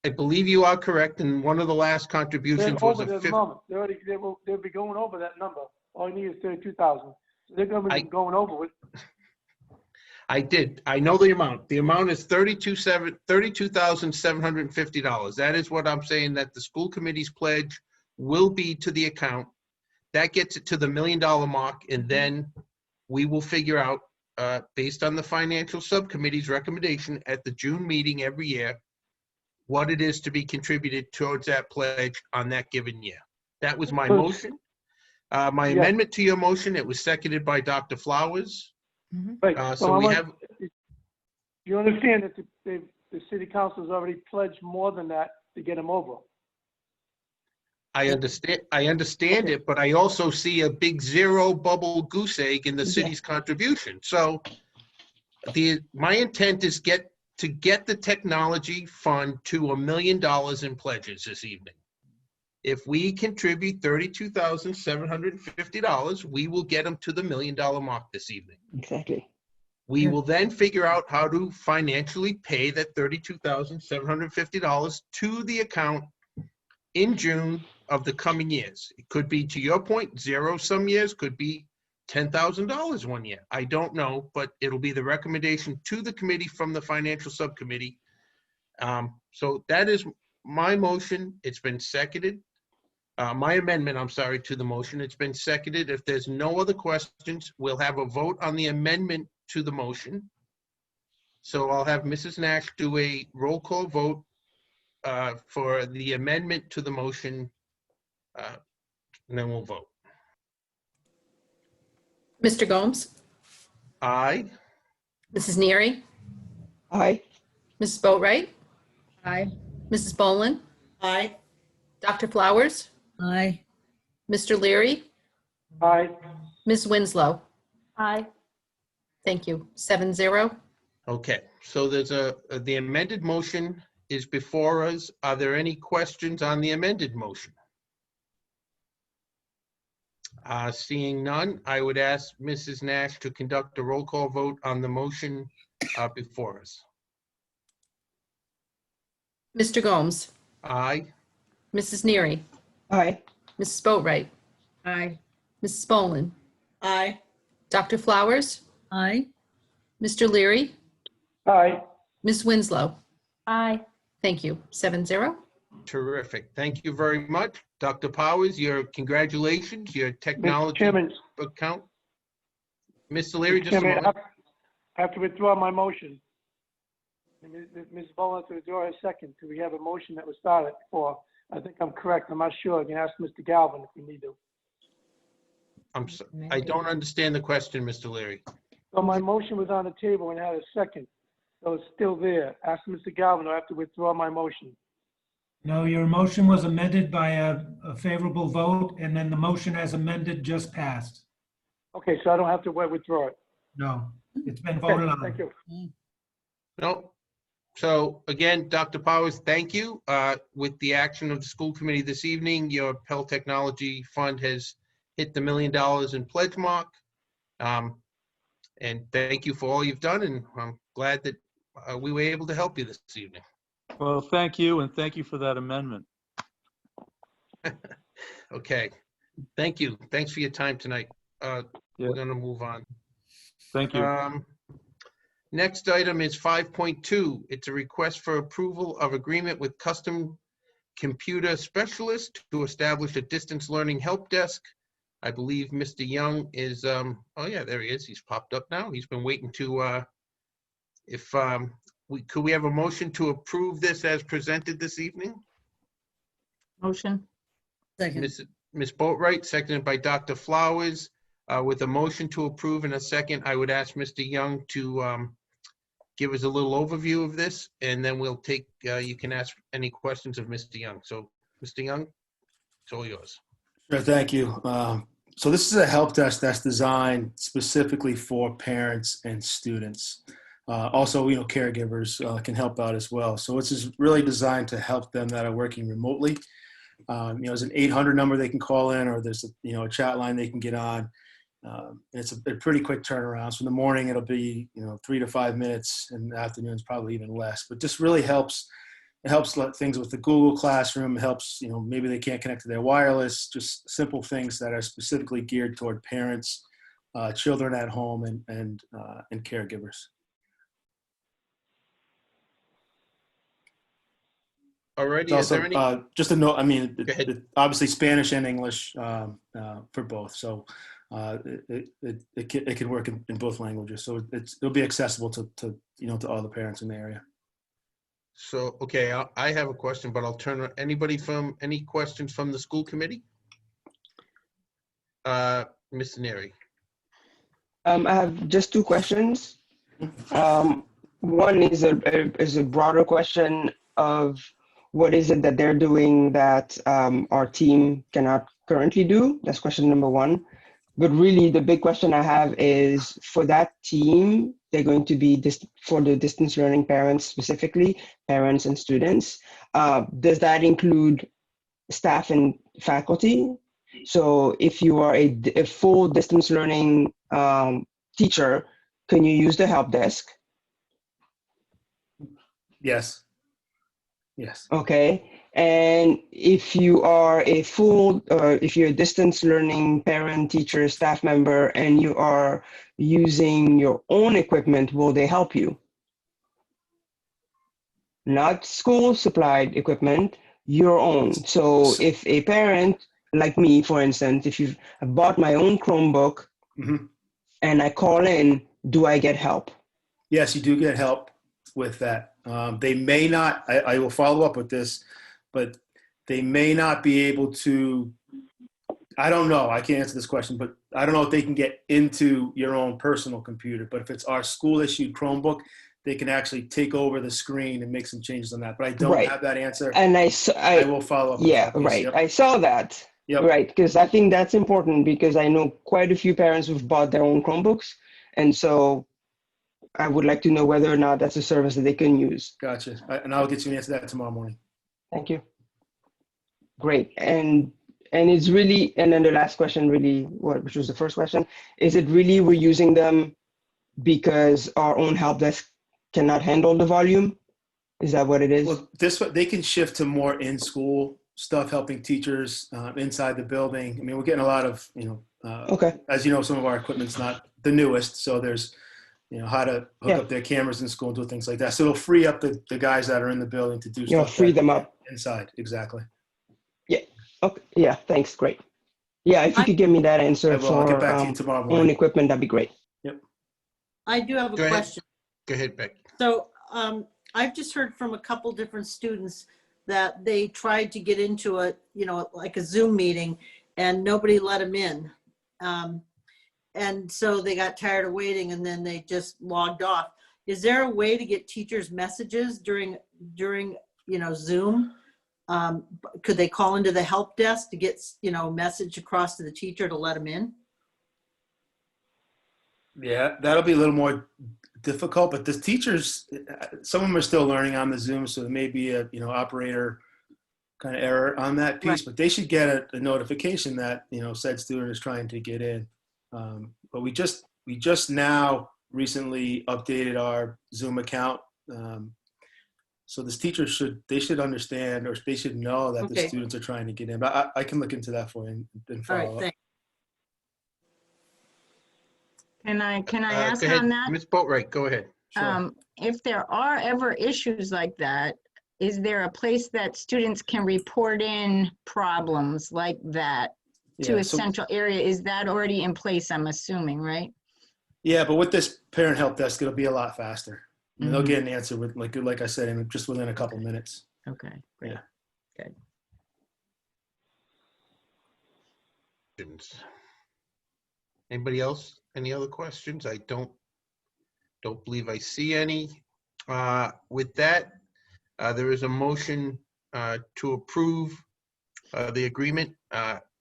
I believe you are correct, and one of the last contributions was a they'll be going over that number. All you need is 32,000. So they're going to be going over it. I did. I know the amount. The amount is $32,750. That is what I'm saying, that the school committee's pledge will be to the account. That gets it to the $1 million mark, and then we will figure out, based on the financial subcommittee's recommendation at the June meeting every year, what it is to be contributed towards that pledge on that given year. That was my motion. My Yes. amendment to your motion, it was seconded by Dr. Flowers. Right. So we have, You understand that the city council's already pledged more than that to get them over. I understand it, but I also see a big zero bubble goose egg in the city's contribution. So my intent is to get the technology fund to $1 million in pledges this evening. If we contribute $32,750, we will get them to the $1 million mark this evening. Exactly. We will then figure out how to financially pay that $32,750 to the account in June of the coming years. It could be, to your point, zero some years, could be $10,000 one year. I don't know, but it'll be the recommendation to the committee from the financial subcommittee. So that is my motion. It's been seconded. My amendment, I'm sorry, to the motion. It's been seconded. If there's no other questions, we'll have a vote on the amendment to the motion. So I'll have Mrs. Nash do a roll call vote for the amendment to the motion, and then we'll vote. Mr. Gomes? Aye. Mrs. Neary? Aye. Mrs. Boatright? Aye. Mrs. Boland? Aye. Dr. Flowers? Aye. Mr. Leary? Aye. Ms. Winslow? Aye. Thank you. 7-0. Okay, so there's the amended motion is before us. Are there any questions on the amended motion? Seeing none, I would ask Mrs. Nash to conduct a roll call vote on the motion before us. Mr. Gomes? Aye. Mrs. Neary? Aye. Mrs. Boatright? Aye. Mrs. Boland? Aye. Dr. Flowers? Aye. Mr. Leary? Aye. Ms. Winslow? Aye. Thank you. 7-0. Terrific. Thank you very much. Dr. Powers, your congratulations, your Mr. technology Chairman, account. Mr. Leary, just a Chairman, moment. I have to withdraw my motion. Ms. Boland to withdraw her second, because we have a motion that was started for. I think I'm correct. I'm not sure. I can ask Mr. Galvin if we need to. I don't understand the question, Mr. Leary. So my motion was on the table and had a second. So it's still there. Ask Mr. Galvin, I have to withdraw my motion. No, your motion was amended by a favorable vote, and then the motion as amended just passed. Okay, so I don't have to withdraw it. No, it's been Okay, voted on. thank you. No. So again, Dr. Powers, thank you. With the action of the school committee this evening, your Pell Technology Fund has hit the $1 million in pledge mark. And thank you for all you've done, and I'm glad that we were able to help you this evening. Well, thank you, and thank you for that amendment. Okay, thank you. Thanks for your time tonight. We're gonna move on. Thank you. Next item is 5.2. It's a request for approval of agreement with Custom Computer Specialist to establish a distance learning help desk. I believe Mr. Young is, oh yeah, there he is. He's popped up now. He's been waiting to, could we have a motion to approve this as presented this evening? Motion. Second. Ms. Boatright, seconded by Dr. Flowers. With a motion to approve in a second, I would ask Mr. Young to give us a little overview of this, and then we'll take, you can ask any questions of Mr. Young. So, Mr. Young, it's all yours. Sure, thank you. So this is a help desk that's designed specifically for parents and students. Also, caregivers can help out as well. So it's just really designed to help them that are working remotely. There's an 800 number they can call in, or there's a chat line they can get on. It's a pretty quick turnaround. So in the morning, it'll be 3 to 5 minutes, and the afternoon's probably even less. But just really helps. It helps things with the Google Classroom. It helps, maybe they can't connect to their wireless. Just simple things that are specifically geared toward parents, children at home, and caregivers. Alrighty, Also, is there any? just a note. Obviously Spanish and English for both. So it can work in both languages. So it'll be accessible to all the parents in the area. So, okay, I have a question, but I'll turn, any questions from the school committee? Ms. Neary? I have just two questions. One is a broader question of what is it that they're doing that our team cannot currently do? That's question number one. But really, the big question I have is for that team, they're going to be for the distance learning parents specifically, parents and students. Does that include staff and faculty? So if you are a full distance learning teacher, can you use the help desk? Yes. Yes. Okay. And if you are a if you're a distance learning parent, teacher, staff member, and you are using your own equipment, will they help you? Not school supplied equipment, your own. So if a parent like me, for instance, if you've bought my own Chromebook and I call in, do I get help? Yes, you do get help with that. They may not, I will follow up with this, but they may not be able to, I don't know, I can't answer this question, but I don't know if they can get into your own personal computer, but if it's our school issued Chromebook, they can actually take over the screen and make some changes on that. But I don't have that answer. And I will follow up with yeah, that piece. right. Yep. I saw that. Yep. Right, because I think that's important because I know quite a few parents who've bought their own Chromebooks. And so I would like to know whether or not that's a service that they can use. Gotcha. And I'll get you an answer to that tomorrow morning. Thank you. Great. And it's really, and then the last question really, which was the first question, is it really we're using them because our own help desk cannot handle the volume? Is that what it is? Well, they can shift to more in-school stuff, helping teachers inside the building. I mean, we're getting a lot of, okay. As you know, some of our equipment's not the newest, so there's, how to hook up their cameras in school and do things like that. So it'll free up the guys that are in the building to do stuff. Free them up. Inside, exactly. Yeah. Okay. Yeah, thanks. Great. Yeah, if you could give me that answer I'll get back to for you tomorrow morning. own equipment, that'd be great. Yep. I do have a question. Go ahead, Beck. So I've just heard from a couple different students that they tried to get into a, like a Zoom meeting and nobody let them in. And so they got tired of waiting and then they just logged off. Is there a way to get teachers messages during Zoom? Could they call into the help desk to get, a message across to the teacher to let them in? Yeah, that'll be a little more difficult, but the teachers, some of them are still learning on the Zoom, so there may be a operator kind of error on that piece, but they should get a notification that said student is trying to get in. But we just now recently updated our Zoom account, so this teacher should understand, or they should know that the students are trying to get in. But I can look into that for you and follow up. All right, thanks. Can I ask on that? Ms. Boatwright, go ahead. Sure. If there are ever issues like that, is there a place that students can report in problems like that to a central area? Is that already in place, I'm assuming, right? Yeah, but with this parent help desk, it'll be a lot faster. I mean, they'll get an answer with, like I said, just within a couple minutes. Okay, great. Yeah. Good. Anybody else? Any other questions? I don't believe I see any. With that, there is a motion to approve the agreement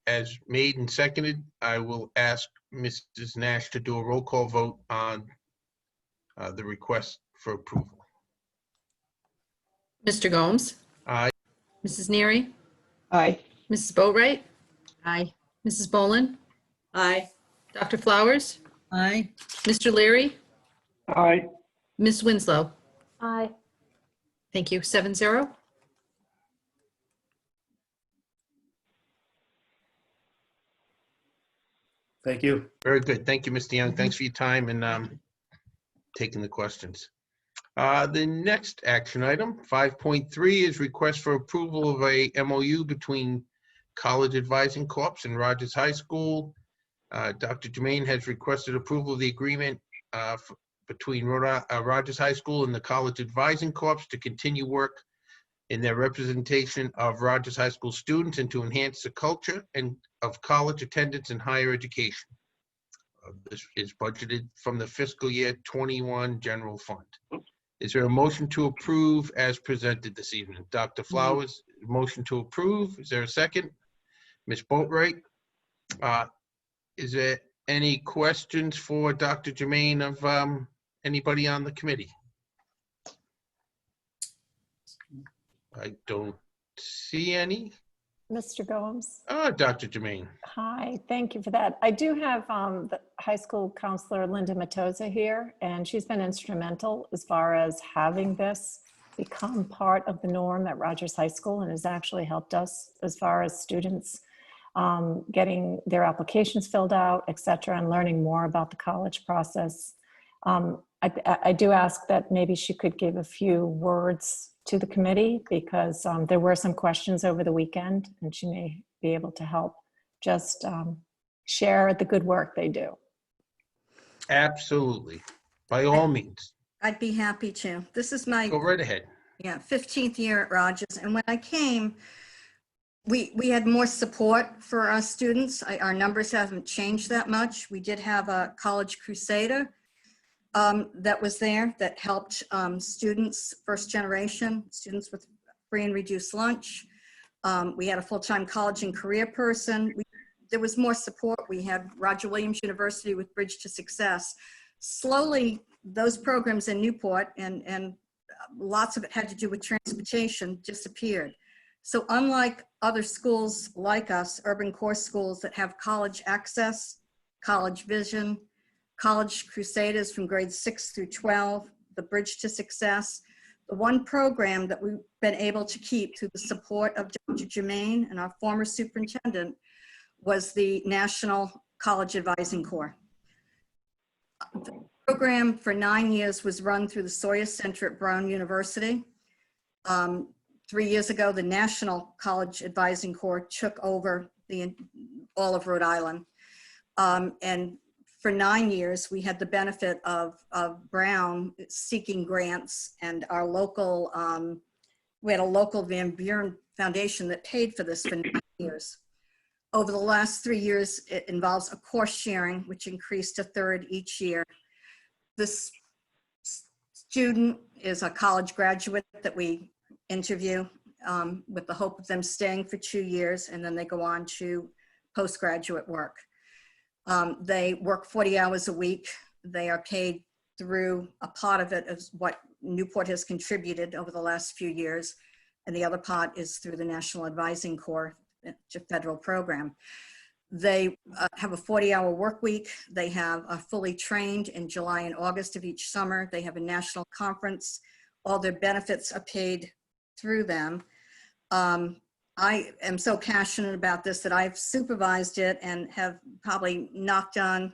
as made and seconded. I will ask Mrs. Nash to do a roll call vote on the request for approval. Mr. Gomes? Aye. Mrs. Neary? Aye. Mrs. Boatright? Aye. Mrs. Boland? Aye. Dr. Flowers? Aye. Mr. Leary? Aye. Ms. Winslow? Aye. Thank you. 7-0. Thank you. Very good. Thank you, Mr. Young. Thanks for your time and taking the questions. The next action item, 5.3, is request for approval of a MOU between College Advising Corps and Rogers High School. Dr. Jermaine has requested approval of the agreement between Rogers High School and the College Advising Corps to continue work in their representation of Rogers High School students and to enhance the culture and of college attendance in higher education. This is budgeted from the fiscal year 21 general fund. Is there a motion to approve as presented this evening? Dr. Flowers, motion to approve. Is there a second? Ms. Boatright, is there any questions for Dr. Jermaine of anybody on the committee? I don't see any. Mr. Gomes? Dr. Jermaine. Hi, thank you for that. I do have the high school counselor, Linda Matoza, here, and she's been instrumental as far as having this become part of the norm at Rogers High School, and has actually helped us as far as students getting their applications filled out, et cetera, and learning more about the college process. I do ask that maybe she could give a few words to the committee, because there were some questions over the weekend, and she may be able to help just share the good work they do. Absolutely. By all means. I'd be happy to. This is my Go right ahead. 15th year at Rogers. And when I came, we had more support for our students. Our numbers haven't changed that much. We did have a college crusader that was there that helped students, first generation, students with free and reduced lunch. We had a full-time college and career person. There was more support. We had Roger Williams University with Bridge to Success. Slowly, those programs in Newport, and lots of it had to do with transportation, disappeared. So unlike other schools like us, urban core schools that have college access, college vision, college crusaders from grades 6 through 12, the Bridge to Success, the one program that we've been able to keep through the support of Dr. Jermaine and our former superintendent was the National College Advising Corps. The program for 9 years was run through the Sawyer Center at Brown University. 3 years ago, the National College Advising Corps took over all of Rhode Island. And for 9 years, we had the benefit of Brown seeking grants, and our local, we had a local Van Buren Foundation that paid for this for 9 years. Over the last 3 years, it involves a course sharing, which increased a third each year. This student is a college graduate that we interview with the hope of them staying for 2 years, and then they go on to postgraduate work. They work 40 hours a week. They are paid through a part of it is what Newport has contributed over the last few years, and the other part is through the National Advising Corps, a federal program. They have a 40-hour work week. They have a fully trained in July and August of each summer. They have a national conference. All their benefits are paid through them. I am so passionate about this that I've supervised it and have probably knocked on,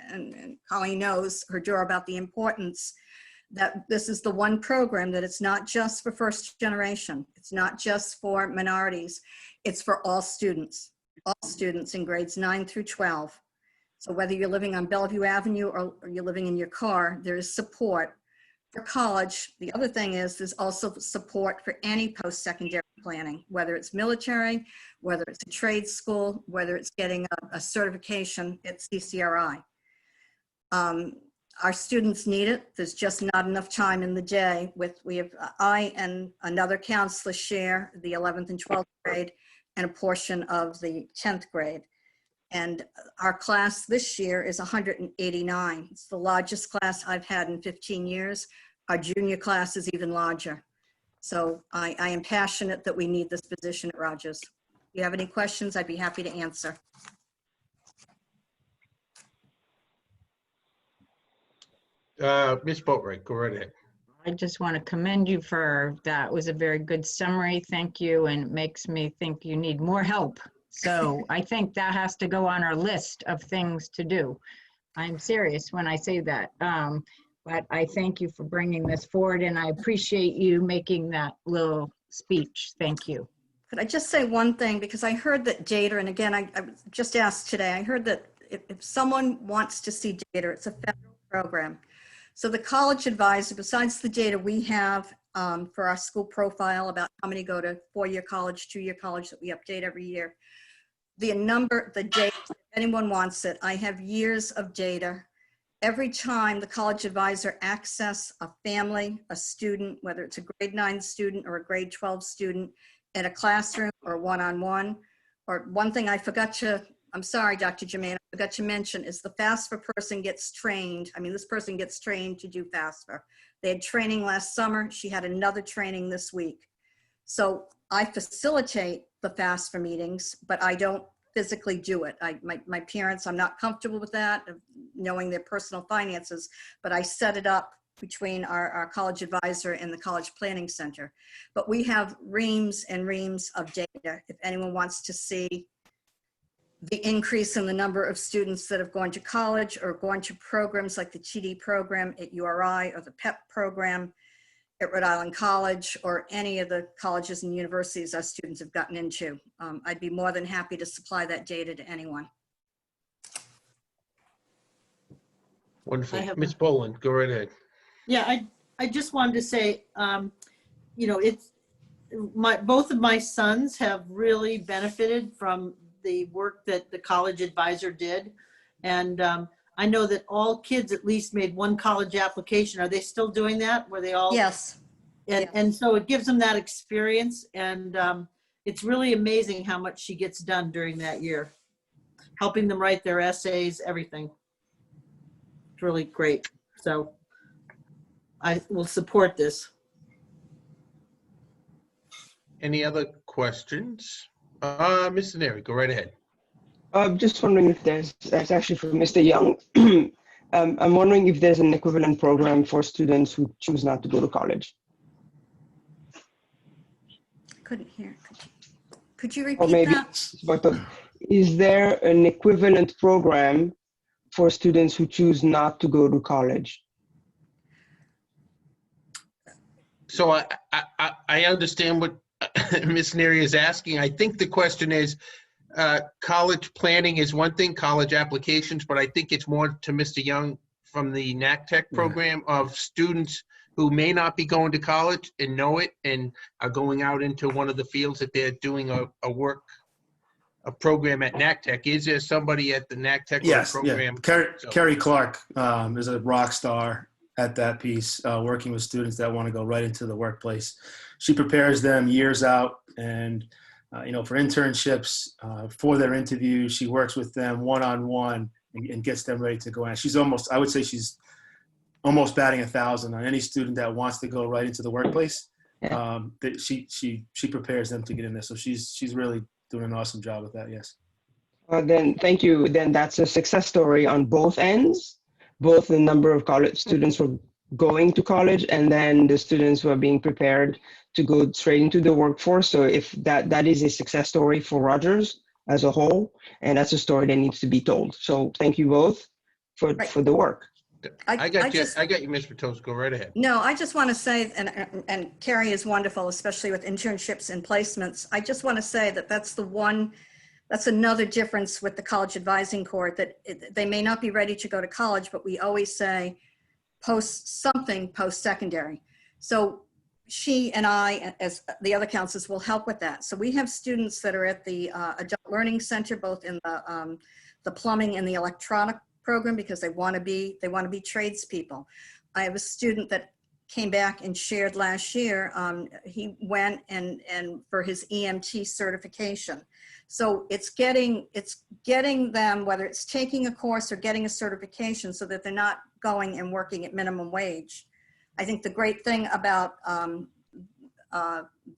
and Colleen knows her door about the importance that this is the one program that it's not just for first generation. It's not just for minorities. It's for all students in grades 9 through 12. So whether you're living on Bellevue Avenue or you're living in your car, there is support for college. The other thing is there's also support for any post-secondary planning, whether it's military, whether it's a trade school, whether it's getting a certification at CCRI. Our students need it. There's just not enough time in the day. I and another counselor share the 11th and 12th grade and a portion of the 10th grade. And our class this year is 189. It's the largest class I've had in 15 years. Our junior class is even larger. So I am passionate that we need this position at Rogers. If you have any questions, I'd be happy to answer. Ms. Boatright, go right ahead. I just want to commend you for that. It was a very good summary. Thank you. And it makes me think you need more help. So I think that has to go on our list of things to do. I'm serious when I say that. But I thank you for bringing this forward, and I appreciate you making that little speech. Thank you. Could I just say one thing? Because I heard that data, and again, I just asked today, I heard that if someone wants to see data, it's a federal program. So the college advisor, besides the data we have for our school profile about how many go to 4-year college, 2-year college that we update every year. The data, if anyone wants it, I have years of data. Every time the college advisor access a family, a student, whether it's a grade 9 student or a grade 12 student in a classroom or one-on-one, or one thing I forgot to, I'm sorry, Dr. Jermaine, I forgot to mention is the FAFSA person gets trained. I mean, this person gets trained to do FAFSA. They had training last summer. She had another training this week. So I facilitate the FAFSA meetings, but I don't physically do it. My parents, I'm not comfortable with that, knowing their personal finances, but I set it up between our college advisor and the college planning center. But we have reams and reams of data. If anyone wants to see the increase in the number of students that have gone to college or gone to programs like the TD program at URI or the PEP program at Rhode Island College or any of the colleges and universities our students have gotten into, I'd be more than happy to supply that data to anyone. Wonderful. Ms. Boland, go right ahead. Yeah, I just wanted to say, you know, both of my sons have really benefited from the work that the college advisor did. And I know that all kids at least made one college application. Are they still doing that? Were they all? Yes. And so it gives them that experience. And it's really amazing how much she gets done during that year, helping them write their essays, everything. It's really great. So I will support this. Any other questions? Mr. Neri, go right ahead. I'm just wondering if that's actually for Mr. Young. I'm wondering if there's an equivalent program for students who choose not to go to college. Couldn't hear. Could you Or repeat maybe, that? is there an equivalent program for students who choose not to go to college? So I understand what Ms. Neri is asking. I think the question is, college planning is one thing, college applications, but I think it's more to Mr. Young from the NACTech program of students who may not be going to college and know it and are going out into one of the fields that they're doing a program at NACTech. Is there somebody at the NACTech program? Yeah. Carrie Clark is a rock star at that piece, working with students that want to go right into the workplace. She prepares them years out and you know, for internships, for their interviews. She works with them one-on-one and gets them ready to go in. She's almost, I would say she's almost batting 1,000 on any student that wants to go right into the workplace. That she prepares them to get in there. So she's really doing an awesome job with that, yes. Then thank you. Then that's a success story on both ends, both the number of college students who are going to college and then the students who are being prepared to go straight into the workforce. So if that is a success story for Rogers as a whole, and that's a story that needs to be told. So thank you both for the work. I got you, Ms. Matos. Go right ahead. No, I just want to say, and Carrie is wonderful, especially with internships and placements. I just want to say that that's another difference with the College Advising Court, that they may not be ready to go to college, but we always say post-secondary. So she and I, as the other counselors, will help with that. So we have students that are at the Adult Learning Center, both in the plumbing and the electronic program, because they want to be tradespeople. I have a student that came back and shared last year. He went and for his EMT certification. So it's getting them, whether it's taking a course or getting a certification, so that they're not going and working at minimum wage. I think the great thing about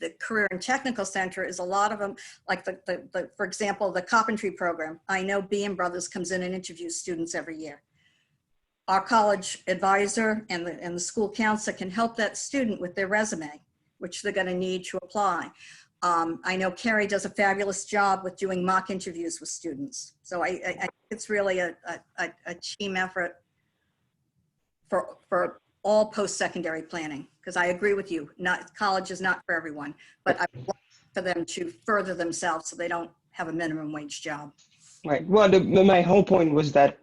the Career and Technical Center is a lot of them, like for example, the carpentry program. I know B&M Brothers comes in and interviews students every year. Our college advisor and the school counselor can help that student with their resume, which they're going to need to apply. I know Carrie does a fabulous job with doing mock interviews with students. So I think it's really a team effort for all post-secondary planning, because I agree with you, college is not for everyone, but I would like for them to further themselves so they don't have a minimum wage job. Right. Well, my whole point was that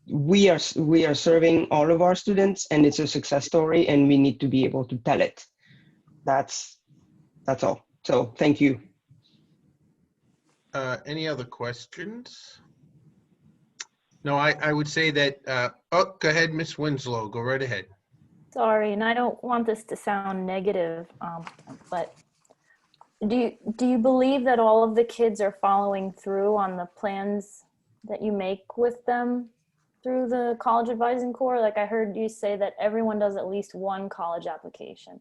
we are serving all of our students, and it's a success story, and we need to be able to tell it. that's all. So thank you. Any other questions? No, I would say that, oh, go ahead, Miss Winslow, go right ahead. Sorry, and I don't want this to sound negative, but do you believe that all of the kids are following through on the plans that you make with them through the college advising corps? Like I heard you say that everyone does at least one college application.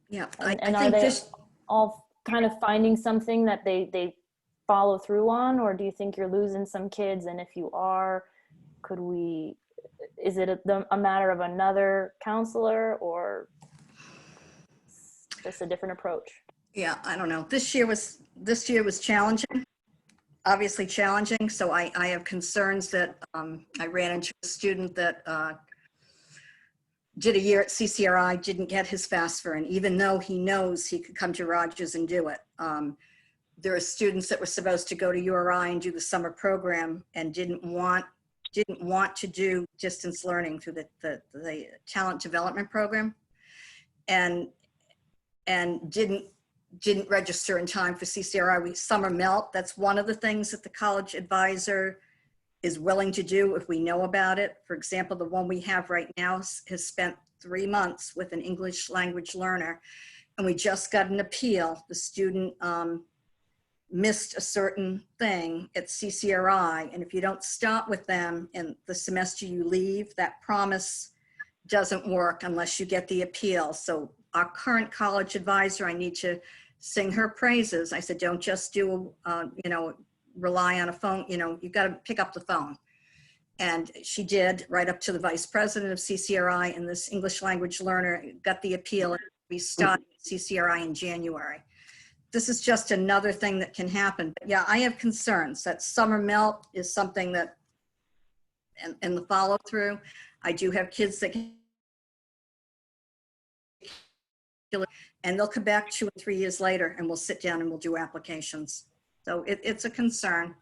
Yeah, And I are think they this, all kind of finding something that they follow through on, or do you think you're losing some kids? And if you are, is it a matter of another counselor or just a different approach? yeah, I don't know. This year was challenging, obviously challenging. So I have concerns that I ran into a student that did a year at CCRI, didn't get his FAFSA, and even though he knows he could come to Rogers and do it. There are students that were supposed to go to URI and do the summer program and didn't want to do distance learning through the talent development program, and didn't register in time for CCRI. Summer melt, that's one of the things that the college advisor is willing to do if we know about it. For example, the one we have right now has spent 3 months with an English language learner, and we just got an appeal. The student missed a certain thing at CCRI, and if you don't start with them in the semester you leave, that promise doesn't work unless you get the appeal. So our current college advisor, I need to sing her praises. I said, don't just do, rely on a phone, you've got to pick up the phone. And she did, right up to the vice president of CCRI, and this English language learner got the appeal, and we started CCRI in January. This is just another thing that can happen. But yeah, I have concerns that summer melt is something that, and the follow through, I do have kids that can, and they'll come back 2 or 3 years later and we'll sit down and we'll do applications. So it's a concern.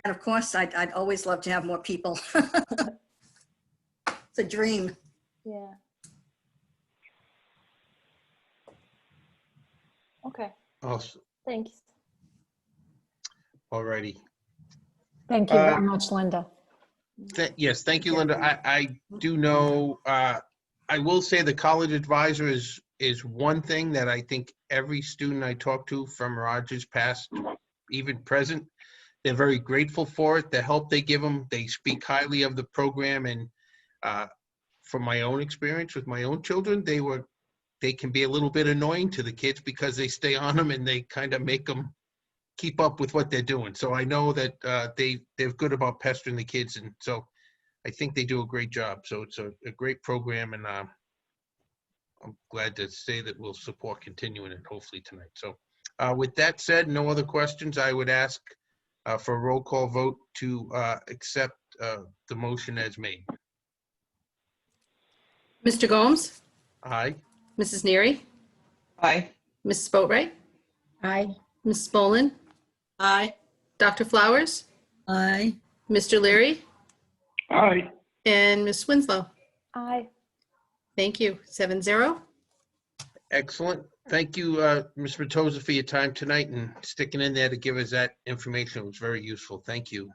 And of course, I'd always love to have more people. It's a dream. Yeah. Okay. Awesome. Thanks. All righty. Thank you very much, Linda. Yes, thank you, Linda. I do know, I will say the college advisor is one thing that I think every student I talk to from Rogers, past, even present, they're very grateful for it, the help they give them. They speak highly of the program, and from my own experience with my own children, they can be a little bit annoying to the kids because they stay on them and they kind of make them keep up with what they're doing. So I know that they're good about pestering the kids, and so I think they do a great job. So it's a great program, and I'm glad to say that we'll support continuing it hopefully tonight. So with that said, no other questions. I would ask for a roll call vote to accept the motion as made. Mr. Gomes? Aye. Mrs. Neary? Aye. Mrs. Boatright? Aye. Mrs. Boland? Aye. Dr. Flowers? Aye. Mr. Leary? Aye. And Ms. Winslow? Aye. Thank you. 7-0. Excellent. Thank you, Ms. Matosa, for your time tonight and sticking in there to give us that information. It was very useful. Thank you.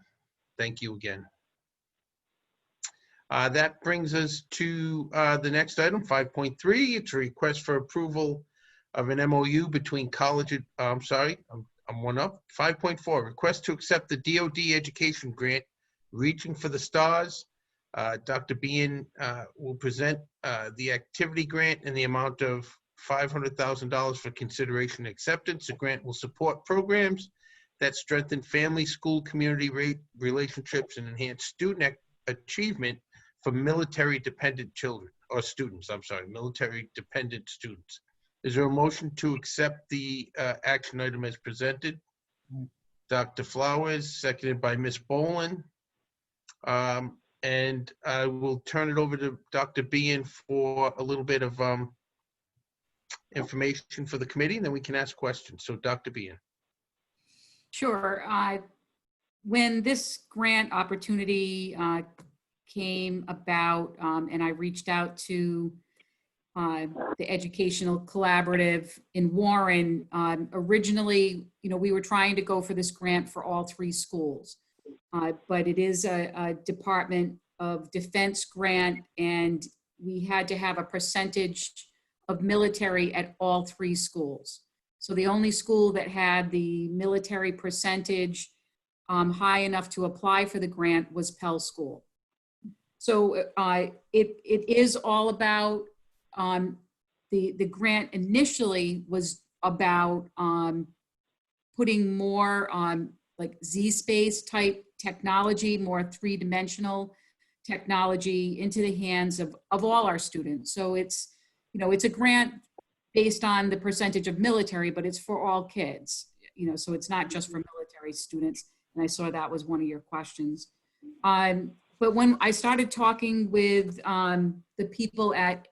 Thank you again. That brings us to the next item, 5.3. It's a request for approval of an MOU between college, I'm sorry, I'm one up. 5.4, request to accept the DoD education grant, Reaching for the Stars. Dr. Bean will present the activity grant in the amount of $500,000 for consideration and acceptance. The grant will support programs that strengthen family, school, community relationships and enhance student achievement for military-dependent children, or students, I'm sorry, military-dependent students. Is there a motion to accept the action item as presented? Dr. Flowers, seconded by Ms. Boland. And I will turn it over to Dr. Bean for a little bit of information for the committee, and then we can ask questions. So Dr. Bean. Sure. When this grant opportunity came about, and I reached out to the Educational Collaborative in Warren. Originally, we were trying to go for this grant for all 3 schools, but it is a Department of Defense grant, and we had to have a percentage of military at all 3 schools. So the only school that had the military percentage high enough to apply for the grant was Pell School. So it is all about, the grant initially was about putting more like Z-space type technology, more 3-dimensional technology into the hands of all our students. So it's, it's a grant based on the percentage of military, but it's for all kids, so it's not just for military students. And I saw that was one of your questions. But when I started talking with the people at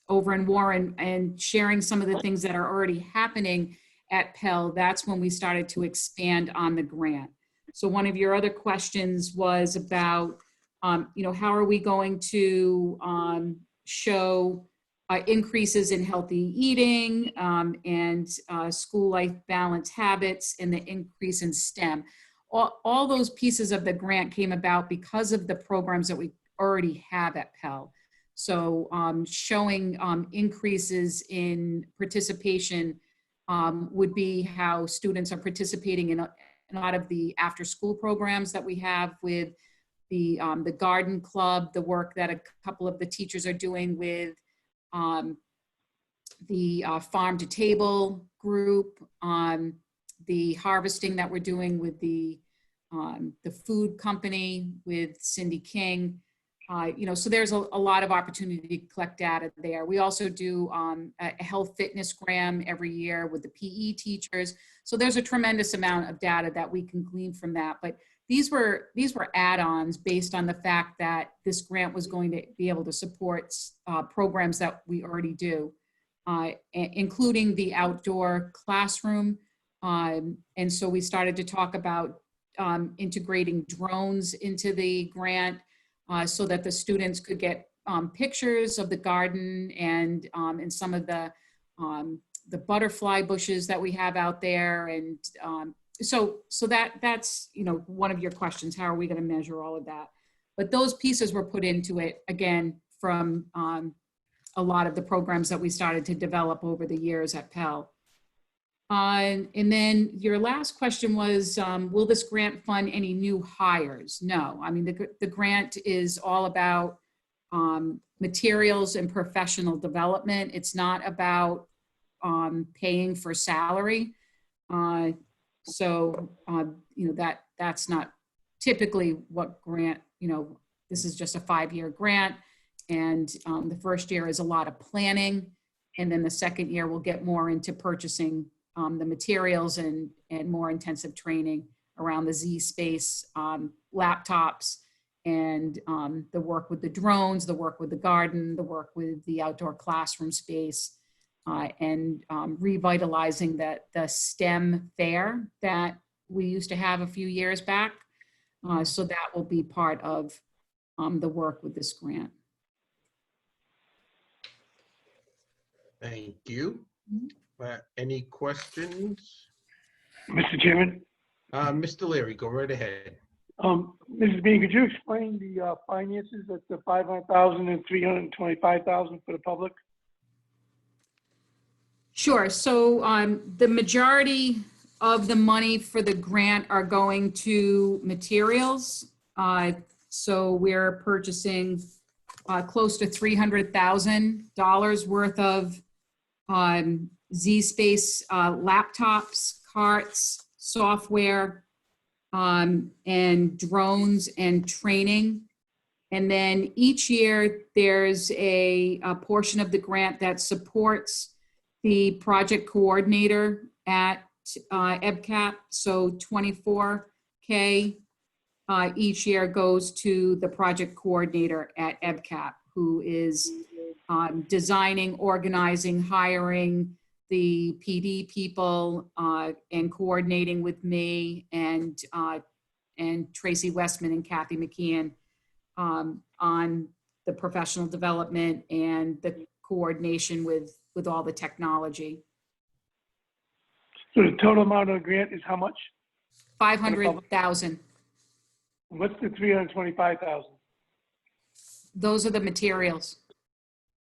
over in Warren and sharing some of the things that are already happening at Pell, that's when we started to expand on the grant. So one of your other questions was about, how are we going to show increases in healthy eating and school life balance habits and the increase in STEM. All those pieces of the grant came about because of the programs that we already have at Pell. So showing increases in participation would be how students are participating in a lot of the after-school programs that we have with the garden club, the work that a couple of the teachers are doing with the farm to table group, the harvesting that we're doing with the food company with Cindy King. So there's a lot of opportunity to collect data there. We also do a health fitness gram every year with the PE teachers. So there's a tremendous amount of data that we can glean from that. But these were add-ons based on the fact that this grant was going to be able to support programs that we already do, including the outdoor classroom. And so we started to talk about integrating drones into the grant so that the students could get pictures of the garden and some of the butterfly bushes that we have out there. And so that's, one of your questions, how are we going to measure all of that? But those pieces were put into it, again, from a lot of the programs that we started to develop over the years at Pell. And then your last question was, will this grant fund any new hires? No, I mean, the grant is all about materials and professional development. It's not about paying for salary. That's not typically what grant, this is just a 5-year grant. And the first year is a lot of planning. And then the second year we'll get more into purchasing the materials and more intensive training around the Z-space laptops and the work with the drones, the work with the garden, the work with the outdoor classroom space, and revitalizing the STEM fair that we used to have a few years back. So that will be part of the work with this grant. Thank you. Any questions? Mr. Chairman? Mr. Leary, go right ahead. Mrs. Bean, could you explain the finances at the $500,000 and $325,000 for the public? Sure. So the majority of the money for the grant are going to materials. So we're purchasing close to $300,000 worth of Z-Space laptops, carts, software, and drones and training. And then each year there's a portion of the grant that supports the project coordinator at EBCAP. So $24K each year goes to the project coordinator at EBCAP, who is designing, organizing, hiring the PD people and coordinating with me and Tracy Westman and Kathy McKeon on the professional development and coordination with all the technology. So the total amount of the grant is how much? 500,000. What's the 325,000 Those are the materials.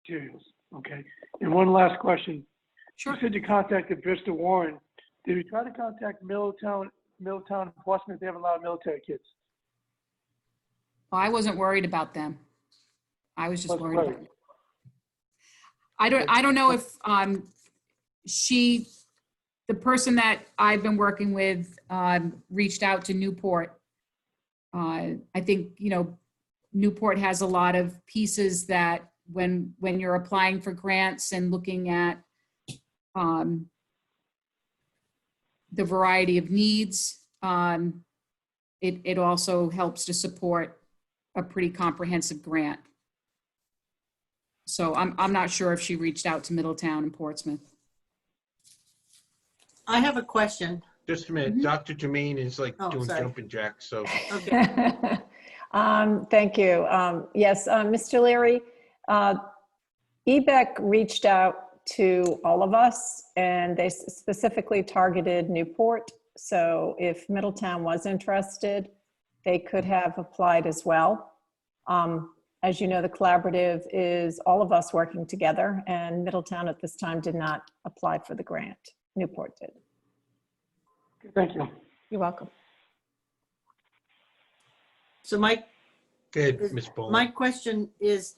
materials? Okay. And one last question. Sure. You said you contacted Bristol Warren. Did you try to contact Middletown and Portsmouth? They have a lot of military kids. Well, I wasn't worried about them. I was just Wasn't worried about. I don't know if the person that I've been working with reached out to Newport. I think, you know, Newport has a lot of pieces that when you're applying for grants and looking at the variety of needs, it also helps to support a pretty comprehensive grant. So I'm not sure if she reached out to Middletown and Portsmouth. I have a question. Just a minute. Dr. Jermaine is like doing sorry. jumping jacks, so. Okay. Thank you. Yes, Mr. Leary, EBEC reached out to all of us and they specifically targeted Newport. So if Middletown was interested, they could have applied as well. As you know, the collaborative is all of us working together, and Middletown at this time did not apply for the grant. Newport did. Thank you. You're welcome. So my Good, Ms. Bowles. my question is,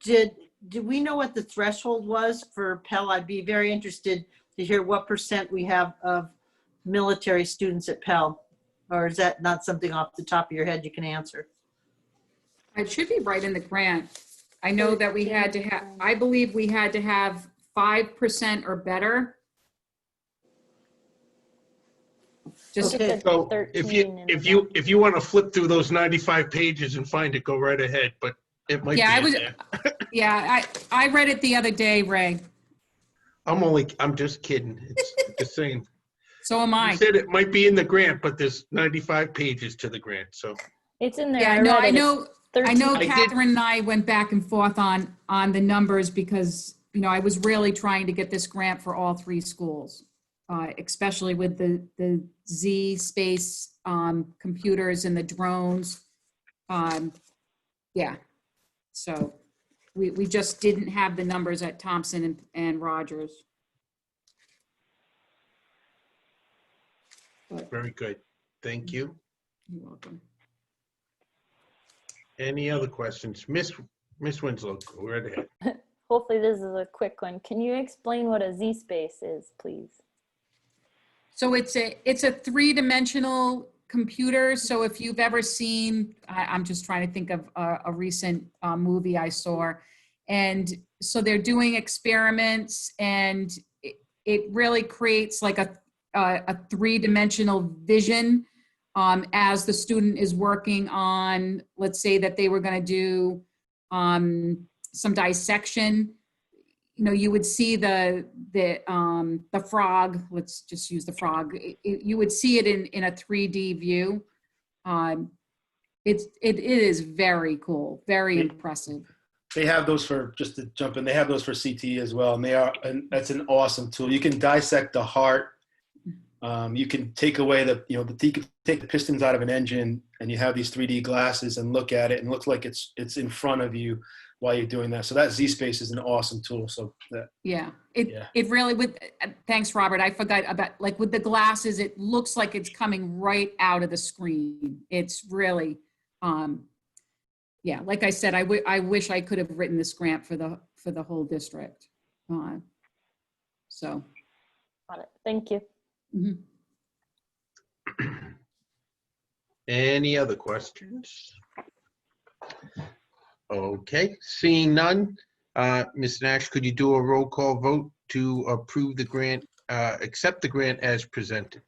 did we know what the threshold was for Pell? I'd be very interested to hear what % we have of military students at Pell, or is that not something off the top of your head you can answer? It should be right in the grant. I know that we had to have, I believe we had to have 5% or better. Just Okay. So if you want to flip through those 95 pages and find it, go right ahead, but it might be in there. Yeah, I read it the other day, Ray. I'm just kidding. It's just saying. So am I. You said it might be in the grant, but there's 95 pages to the grant, so. It's in there. Yeah, no, I read it. know. It's I know 13. Catherine and I went back and forth on the numbers because, you know, I was really trying to get this grant for all 3 schools, especially with the Z space computers and the drones. Yeah, so we just didn't have the numbers at Thompson and Rogers. Very good. Thank you. You're welcome. Any other questions? Miss Winslow, go right ahead. Hopefully this is a quick one. Can you explain what a Z space is, please? So it's a 3-dimensional computer. So if you've ever seen, I'm just trying to think of a recent movie I saw. And so they're doing experiments and it really creates like a 3-dimensional vision as the student is working on, let's say that they were going to do some dissection. You know, you would see the frog. Let's just use the frog. You would see it in a 3D view. It is very cool, very impressive. They have those for, just to jump in, they have those for CTE as well, and that's an awesome tool. You can dissect the heart. You can take away you can take the pistons out of an engine, and you have these 3D glasses and look at it, and it looks like it's in front of you while you're doing that. So that Z Space is an awesome tool. So that, it really would. Thanks, Robert. I forgot about, like, with the glasses, it looks like it's coming right out of the screen. It's really, yeah. Like I said, I wish I could have written this grant for the whole district. So. Got it. Thank you. Mm-hmm. Any other questions? Okay, seeing none, Ms. Nash, could you do a roll call vote to approve the grant, accept the grant as presented?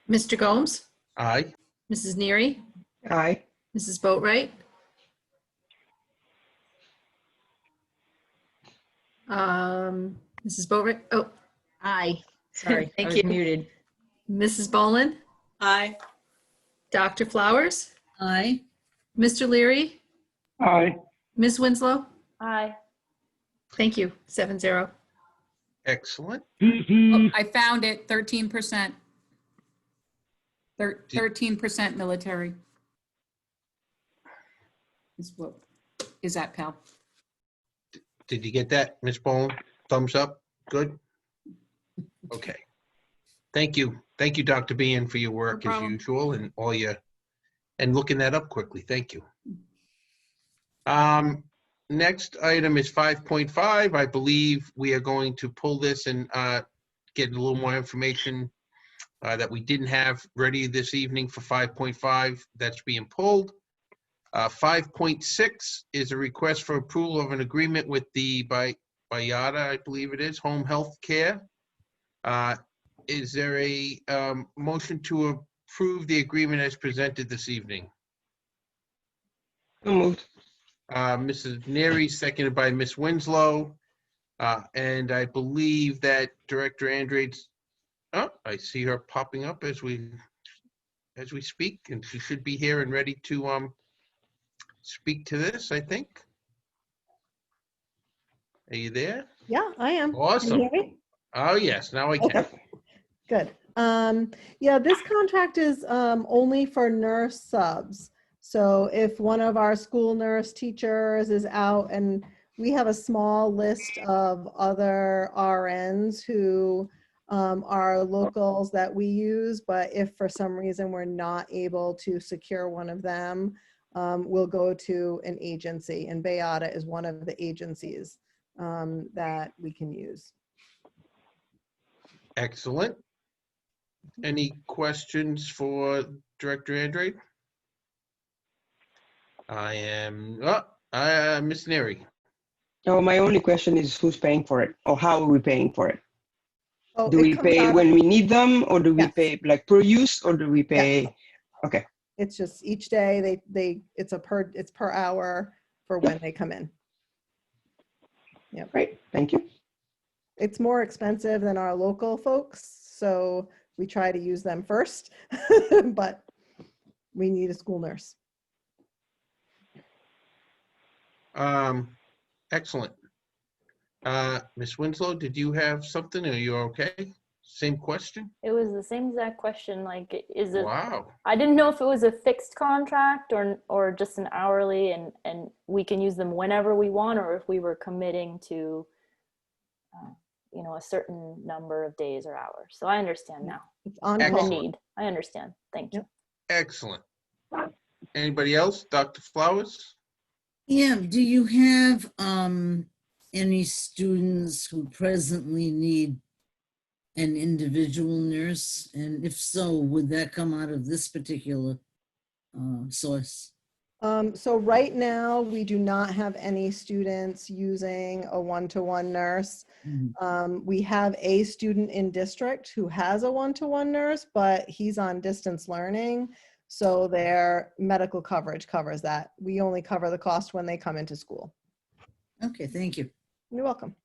Mr. Gomes? Aye. Mrs. Neary? Aye. Mrs. Boatright? Mrs. Boatright? Oh, Aye. Sorry, Thank I was you. muted. Mrs. Boland? Aye. Dr. Flowers? Aye. Mr. Leary? Aye. Ms. Winslow? Aye. Thank you. 7-0. Excellent. Oh, I found it, 13%. 13% military. Is that, pal? Did you get that, Ms. Bowen? Thumbs up? Good? Okay. Thank you. Thank you, Dr. Bean, for your work as problem. usual and and looking that up quickly. Thank you. Next item is 5.5. I believe we are going to pull this and get a little more information that we didn't have ready this evening for 5.5. That's being pulled. 5.6 is a request for approval of an agreement with the Bayada, I believe it is, Home Health Care. Is there a motion to approve the agreement as presented this evening? So moved. Mrs. Neary, seconded by Ms. Winslow. And I believe that Director Andrade's, oh, I see her popping up as we speak, and she should be here and ready to speak to this, I think. Are you there? Yeah, I am. Awesome. Can you hear me? Oh, yes, now I can. Good. Yeah, this contract is only for nurse subs. So if one of our school nurse teachers is out, and we have a small list of other RNs who are locals that we use, but if for some reason we're not able to secure one of them, we'll go to an agency, and Bayada is one of the agencies that we can use. Excellent. Any questions for Director Andrade? I am, Ms. Neary. No, my only question is who's paying for it, or how are we paying for it? Oh, Do it we comes pay out when of- we need them, or do we Yes. pay like per use, or do we pay? Okay. It's just each day it's per hour for when they come in. Yeah. Great. Thank you. It's more expensive than our local folks, so we try to use them first, but we need a school nurse. Excellent. Ms. Winslow, did you have something? Are you okay? Same question? It was the same exact question. Like, is it? Wow. I didn't know if it was a fixed contract or just an hourly, and we can use them whenever we want, or if we were committing to, a certain number of days or hours. So I understand now. It's on The Excellent. need. I understand. Thank you. Excellent. Anybody else? Dr. Flowers? Yeah, do you have any students who presently need an individual nurse? And if so, would that come out of this particular source? So right now, we do not have any students using a one-to-one nurse. We have a student in district who has a one-to-one nurse, but he's on distance learning. So their medical coverage covers that. We only cover the cost when they come into school. Okay, thank you. You're welcome.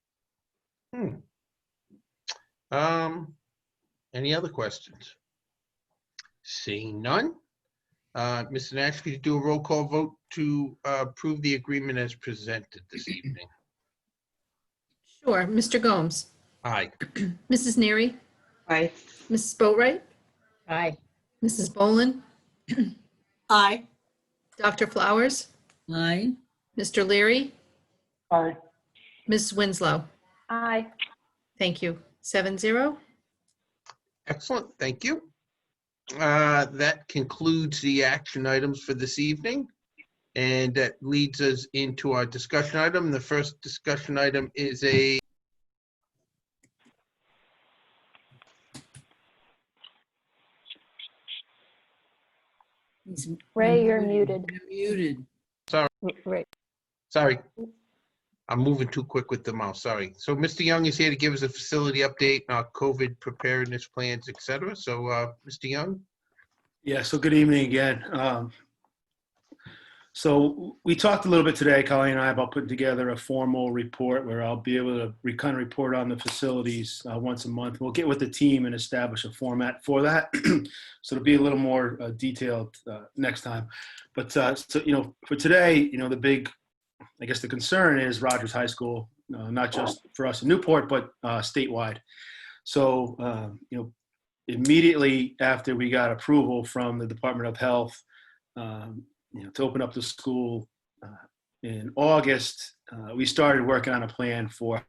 Any other questions? Seeing none. Mr. Nash, could you do a roll call vote to approve the agreement as presented this evening? Sure. Mr. Gomes? Aye. Mrs. Neary? Aye. Mrs. Boatright? Aye. Mrs. Boland? Aye. Dr. Flowers? Aye. Mr. Leary? Aye. Ms. Winslow? Aye. Thank you. 7-0. Excellent. Thank you. That concludes the action items for this evening. And that leads us into our discussion item. The first discussion item is a Ray, you're muted. You're muted. Sorry. Right. Sorry. I'm moving too quick with the mouse. Sorry. So Mr. Young is here to give us a facility update on our COVID preparedness plans, et cetera. So Mr. Young. Yeah, so good evening again. So we talked a little bit today, Colleen and I, about putting together a formal report where I'll be able to kind of report on the facilities once a month. We'll get with the team and establish a format for that. So it'll be a little more detailed next time. But so, for today, the big I guess the concern is Rogers High School, not just for us in Newport, but statewide. So, immediately after we got approval from the Department of Health, to open up the school in August, we started working on a plan for.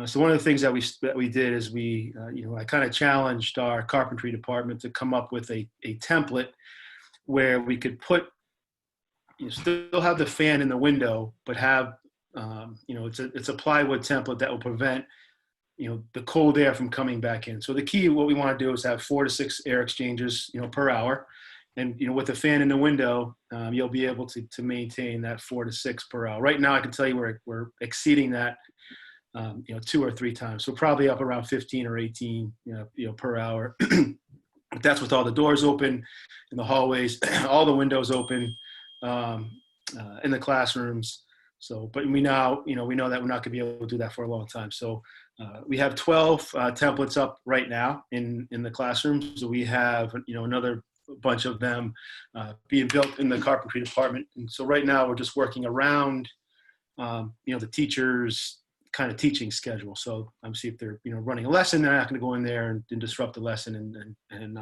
So one of the things that we did is I kind of challenged our carpentry department to come up with a template where we could still have the fan in the window, but have it's a plywood template that will prevent the cold air from coming back in. So the key, what we want to do is have 4 to 6 air exchanges, per hour. And, with the fan in the window, you'll be able to maintain that 4 to 6 per hour. Right now, I can tell you we're exceeding that, 2 or 3 times. So probably up around 15 or 18, per hour. But that's with all the doors open in the hallways, all the windows open in the classrooms. So, but we know that we're not going to be able to do that for a long time. So we have 12 templates up right now in the classrooms. So we have, another bunch of them being built in the carpentry department. And so right now we're just working around, the teachers' kind of teaching schedule. So I'm see if they're, running a lesson, they're not going to go in there and disrupt the lesson and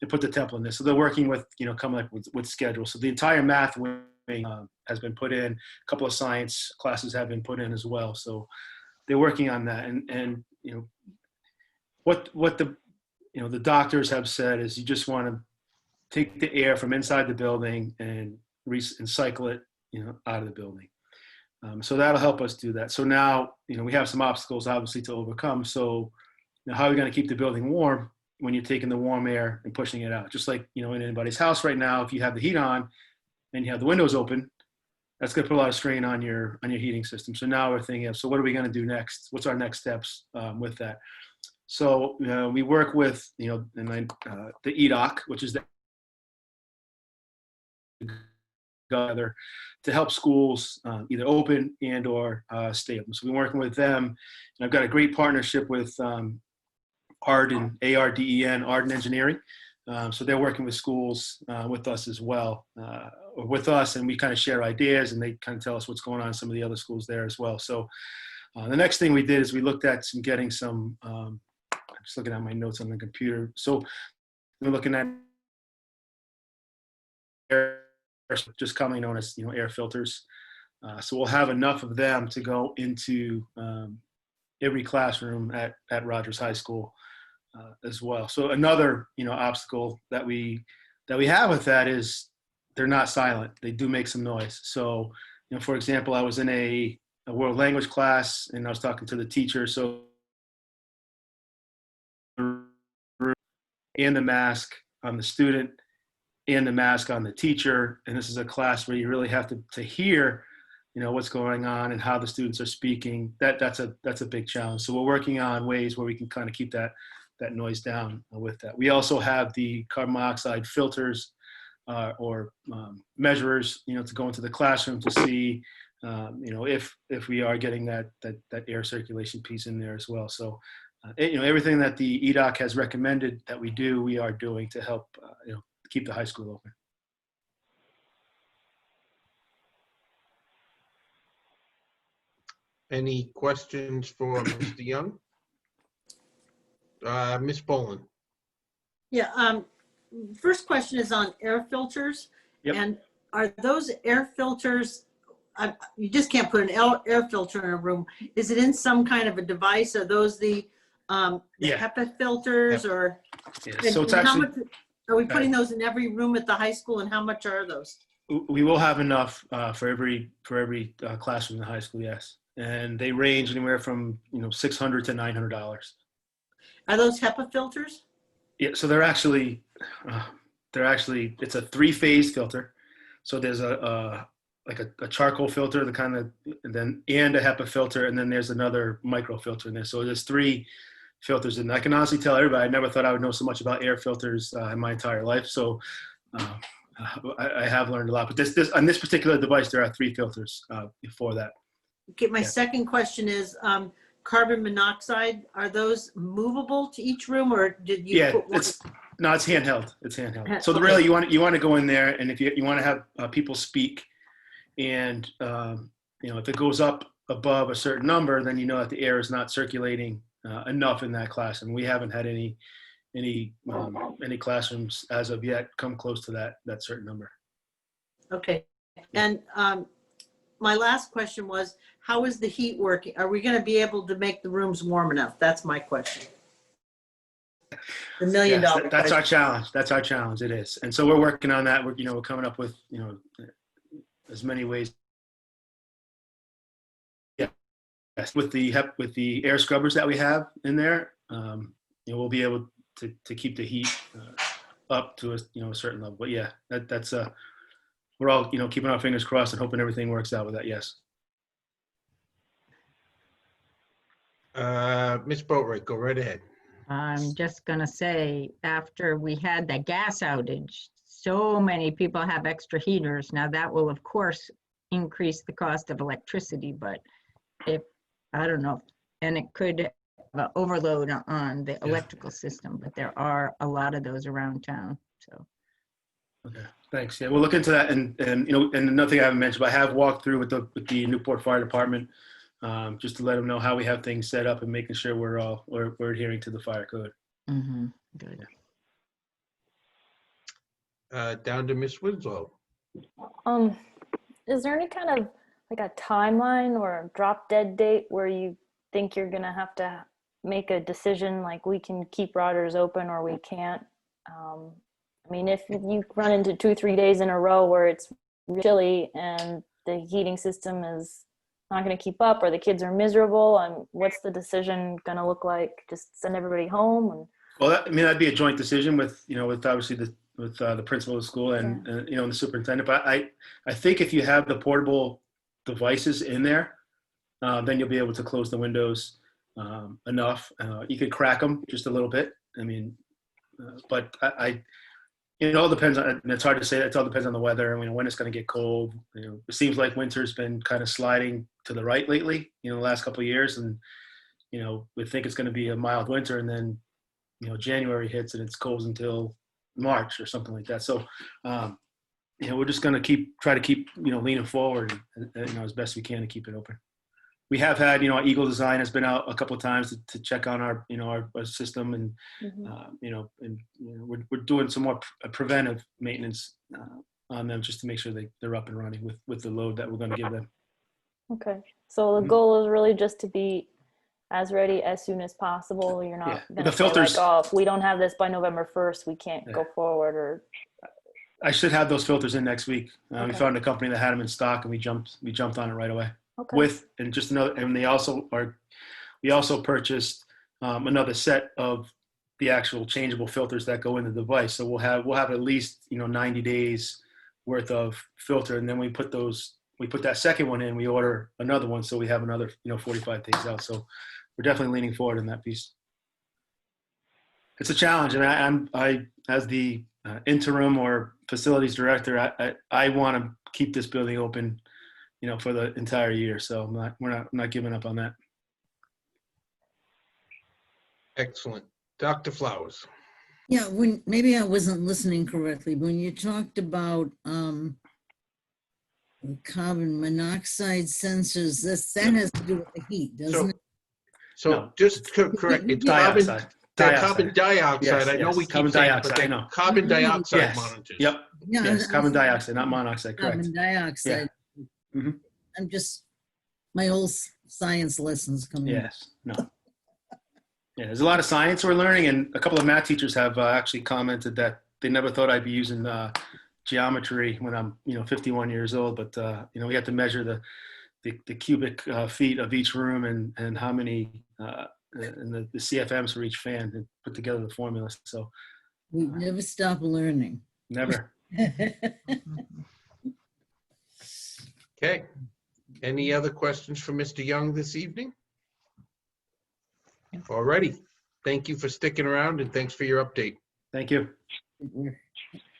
put the template in there. So they're working with, coming up with schedule. So the entire math wing has been put in. A couple of science classes have been put in as well. So they're working on that. And what the doctors have said is you just want to take the air from inside the building and cycle it, out of the building. So that'll help us do that. So now, we have some obstacles obviously to overcome. So now how are we going to keep the building warm when you're taking the warm air and pushing it out? Just like, in anybody's house right now, if you have the heat on and you have the windows open, that's going to put a lot of strain on your heating system. So now we're thinking of, so what are we going to do next? What's our next steps with that? So we work with, the EDOC, which is the together to help schools either open and or stay open. So we're working with them. And I've got a great partnership with Arden, ARDEN, Arden Engineering. So they're working with schools with us as well, or with us, and we kind of share ideas, and they kind of tell us what's going on in some of the other schools there as well. So the next thing we did is we looked at getting some, I'm just looking at my notes on the computer. So we're looking at air, just commonly known as air filters. So we'll have enough of them to go into every classroom at Rogers High School as well. So another obstacle that we have with that is they're not silent. They do make some noise. So for example, I was in a world language class and I was talking to the teacher. So and the mask on the student and the mask on the teacher. And this is a class where you really have to hear, what's going on and how the students are speaking. That's a big challenge. So we're working on ways where we can kind of keep that noise down with that. We also have the carbon monoxide filters or measurers, to go into the classroom to see, if we are getting that air circulation piece in there as well. So, everything that the EDOC has recommended that we do, we are doing to help, keep the high school open. Any questions for Mr. Young? Ms. Boland. Yeah, first question is on air filters. Yep. And are those air filters, you just can't put an air filter in a room. Is it in some kind of a device? Are those the Yeah. HEPA filters Yep. or? Yeah, so it's and how actually, much, are we putting those in every room at the high school, and how much are those? we will have enough for every classroom in the high school, yes. And they range anywhere from $600 to $900. Are those HEPA filters? Yeah, so they're actually it's a 3-phase filter. So there's a charcoal filter, the kind of, and a HEPA filter, and then there's another micro filter in there. So there's 3 filters, and I can honestly tell everybody, I never thought I would know so much about air filters in my entire life. So I have learned a lot. But this on this particular device, there are 3 filters for that. Okay, my second question is carbon monoxide. Are those movable to each room, or did you? Yeah, put one? it's handheld. It's handheld. So Okay. really, you want to go in there, and if you want to have people speak, And, if it goes up above a certain number, then you know that the air is not circulating enough in that class. And we haven't had any classrooms as of yet come close to that certain number. Okay. And my last question was, how is the heat working? Are we going to be able to make the rooms warm enough? That's my question. The $1 million Yes, that's question. our challenge. That's our challenge. It is. And so we're working on that. We're coming up with, as many ways. Yeah. Yes. With the air scrubbers that we have in there, we'll be able to keep the heat up to a certain level. But yeah, that's we're all, keeping our fingers crossed and hoping everything works out with that. Yes. Ms. Boatright, go right ahead. I'm just gonna say, after we had the gas outage, so many people have extra heaters. Now that will, of course, increase the cost of electricity, but I don't know, and it could have an overload on the electrical system, but there are a lot of those around town, so. Okay, thanks. Yeah, we'll look into that. And another thing I haven't mentioned, but I have walked through with the Newport Fire Department, just to let them know how we have things set up and making sure we're adhering to the fire code. Mm-hmm. Good. Down to Ms. Winslow. Is there any kind of like a timeline or a drop dead date where you think you're gonna have to make a decision, like we can keep Rogers open or we can't? I mean, if you run into 2-3 days in a row where it's chilly and the heating system is not going to keep up, or the kids are miserable, and what's the decision going to look like? Just send everybody home? Well, that'd be a joint decision with obviously the principal of the school and the superintendent. But I think if you have the portable devices in there, then you'll be able to close the windows enough. You could crack them just a little bit. I mean, but it all depends on, and it's hard to say, it all depends on the weather. I mean, when it's going to get cold. It seems like winter's been kind of sliding to the right lately, the last couple of years. And, we think it's going to be a mild winter, and then, January hits and it's cold until March or something like that. So, we're just going to try to keep leaning forward, as best we can to keep it open. We have had, our Eagle Design has been out a couple of times to check on our system, and we're doing some more preventive maintenance on them just to make sure they're up and running with the load that we're going to give them. Okay, so the goal is really just to be as ready as soon as possible. You're not going to say like, oh, if we don't have this by November 1st, we can't go forward. Or I should have those filters in next week. We found a company that had them in stock, and we jumped on it right away. Okay. We also purchased another set of the actual changeable filters that go in the device. So we'll have at least 90 days worth of filter, and then we put that second one in. We order another one, so we have another 45 days out. So we're definitely leaning forward in that piece. It's a challenge, and I as the interim or facilities director, I want to keep this building open, for the entire year. So we're not giving up on that. Excellent. Dr. Flowers. Yeah, maybe I wasn't listening correctly. When you talked about carbon monoxide sensors, that has to do with the heat, doesn't it? So No. Just correct, it's Dioxide. Carbon dioxide. I know we keep saying, but they're carbon dioxide monitors. Yep. Yeah, Yes, carbon dioxide, not monoxide. Correct. Carbon dioxide. Yeah. Mm-hmm. I'm just, my old science lessons coming. Yes. No. Yeah, there's a lot of science we're learning, and a couple of math teachers have actually commented that they never thought I'd be using geometry when I'm 51 years old. But we have to measure the cubic feet of each room and how many and the CFMs for each fan, and put together the formula. So we never stop learning. Never. Okay. Any other questions for Mr. Young this evening? Alrighty. Thank you for sticking around, and thanks for your update. Thank you.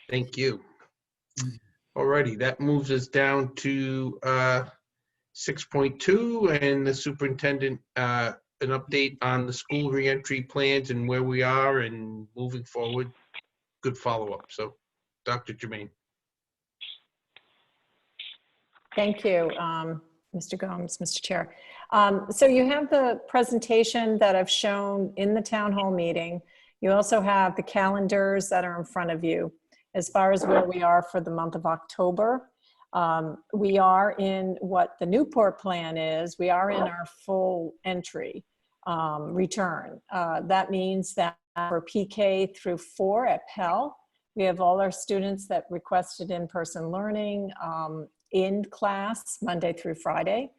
Thank you. Alrighty, that moves us down to 6.2, and the superintendent, an update on the school reentry plans and where we are and moving forward. Good follow-up. So, Dr. Jermaine. Thank you, Mr. Gomes, Mr. Chair. So you have the presentation that I've shown in the town hall meeting. You also have the calendars that are in front of you as far as where we are for the month of October. We are in what the Newport plan is. We are in our full entry return. That means that for PK through 4 at Pell, we have all our students that requested in-person learning in class Monday through Friday.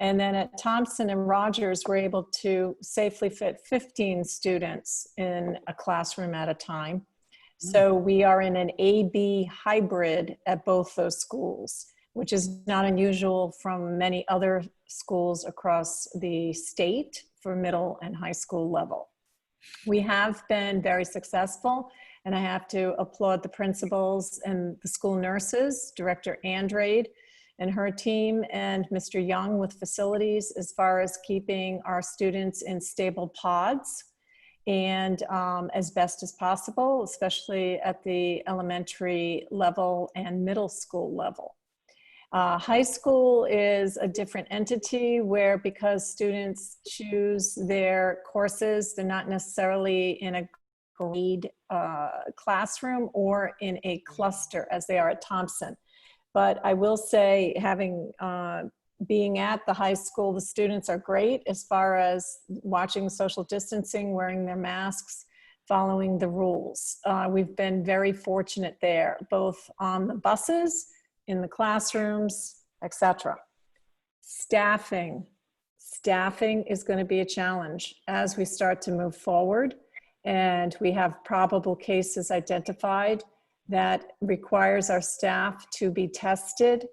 And then at Thompson and Rogers, we're able to safely fit 15 students in a classroom at a time. So we are in an A-B hybrid at both those schools, which is not unusual from many other schools across the state for middle and high school level. We have been very successful, and I have to applaud the principals and the school nurses, Director Andrade and her team, and Mr. Young with facilities, as far as keeping our students in stable pods and as best as possible, especially at the elementary level and middle school level. High school is a different entity where, because students choose their courses, they're not necessarily in a grade classroom or in a cluster as they are at Thompson. But I will say, having being at the high school, the students are great as far as watching social distancing, wearing their masks, following the rules. We've been very fortunate there, both on the buses, in the classrooms, etc. Staffing is going to be a challenge as we start to move forward, and we have probable cases identified that requires our staff to be tested,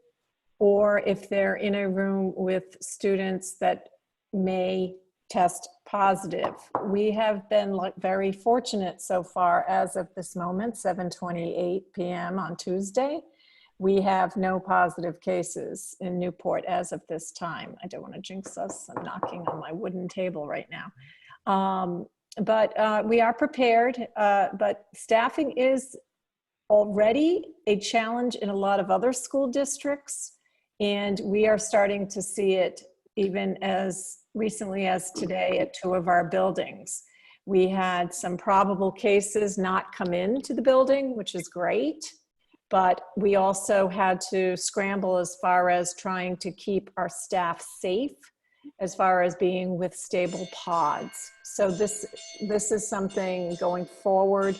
or if they're in a room with students that may test positive. We have been very fortunate so far as of this moment, 7:28 p.m. on Tuesday. We have no positive cases in Newport as of this time. I don't want to jinx us. I'm knocking on my wooden table right now. But we are prepared, but staffing is already a challenge in a lot of other school districts, and we are starting to see it even as recently as today at 2 of our buildings. We had some probable cases not come into the building, which is great, but we also had to scramble as far as trying to keep our staff safe, as far as being with stable pods. So this is something going forward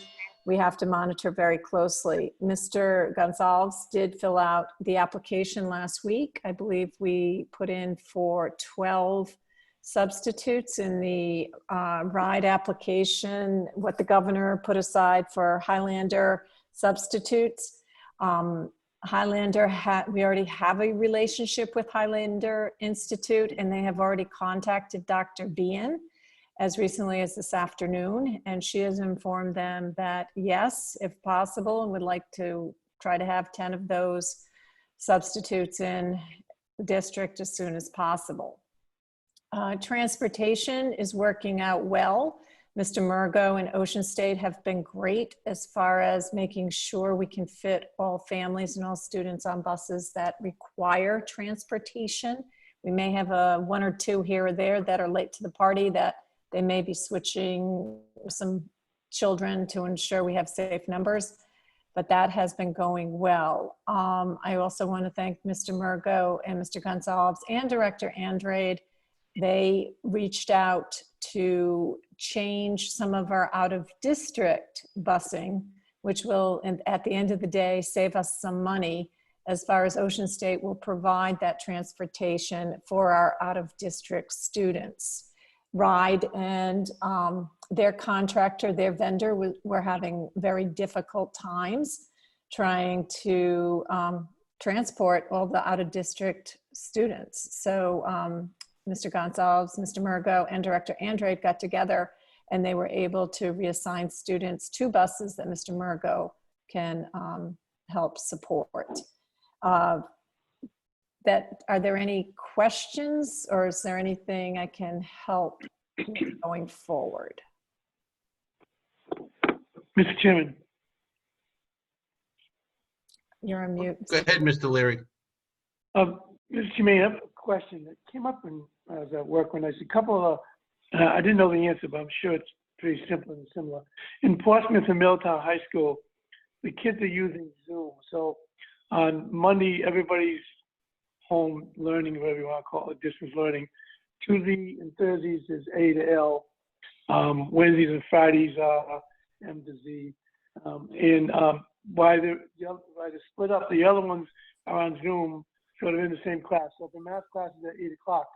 we have to monitor very closely. Mr. Gonzalez did fill out the application last week. I believe we put in for 12 substitutes in the RIDE application, what the governor put aside for Highlander substitutes. Highlander, we already have a relationship with Highlander Institute, and they have already contacted Dr. Bien as recently as this afternoon, and she has informed them that yes, if possible, and would like to try to have 10 of those substitutes in the district as soon as possible. Transportation is working out well. Mr. Murgo and Ocean State have been great as far as making sure we can fit all families and all students on buses that require transportation. We may have 1 or 2 here or there that are late to the party that they may be switching some children to ensure we have safe numbers, but that has been going well. I also want to thank Mr. Murgo and Mr. Gonzalez and Director Andrade. They reached out to change some of our out-of-district busing, which will, at the end of the day, save us some money, as far as Ocean State will provide that transportation for our out-of-district students. RIDE and their contractor, their vendor, were having very difficult times trying to transport all the out-of-district students. So Mr. Gonzalez, Mr. Murgo, and Director Andrade got together, and they were able to reassign students to buses that Mr. Murgo can help support. Are there any questions, or is there anything I can help with going forward? Mr. Chairman. You're on mute. Go ahead, Mr. Leary. Mr. Jermaine, I have a question that came up when I was at work when I see a couple of, I didn't know the answer, but I'm sure it's pretty simple and similar. In Portsmouth and Middletown High School, the kids are using Zoom. So on Monday, everybody's home learning, whatever you want to call it, distance learning. Tuesday and Thursdays is A to L. Wednesdays and Fridays are M to Z. Why they're split up, the other ones are on Zoom, so they're in the same class. So if the math class is at 8 o'clock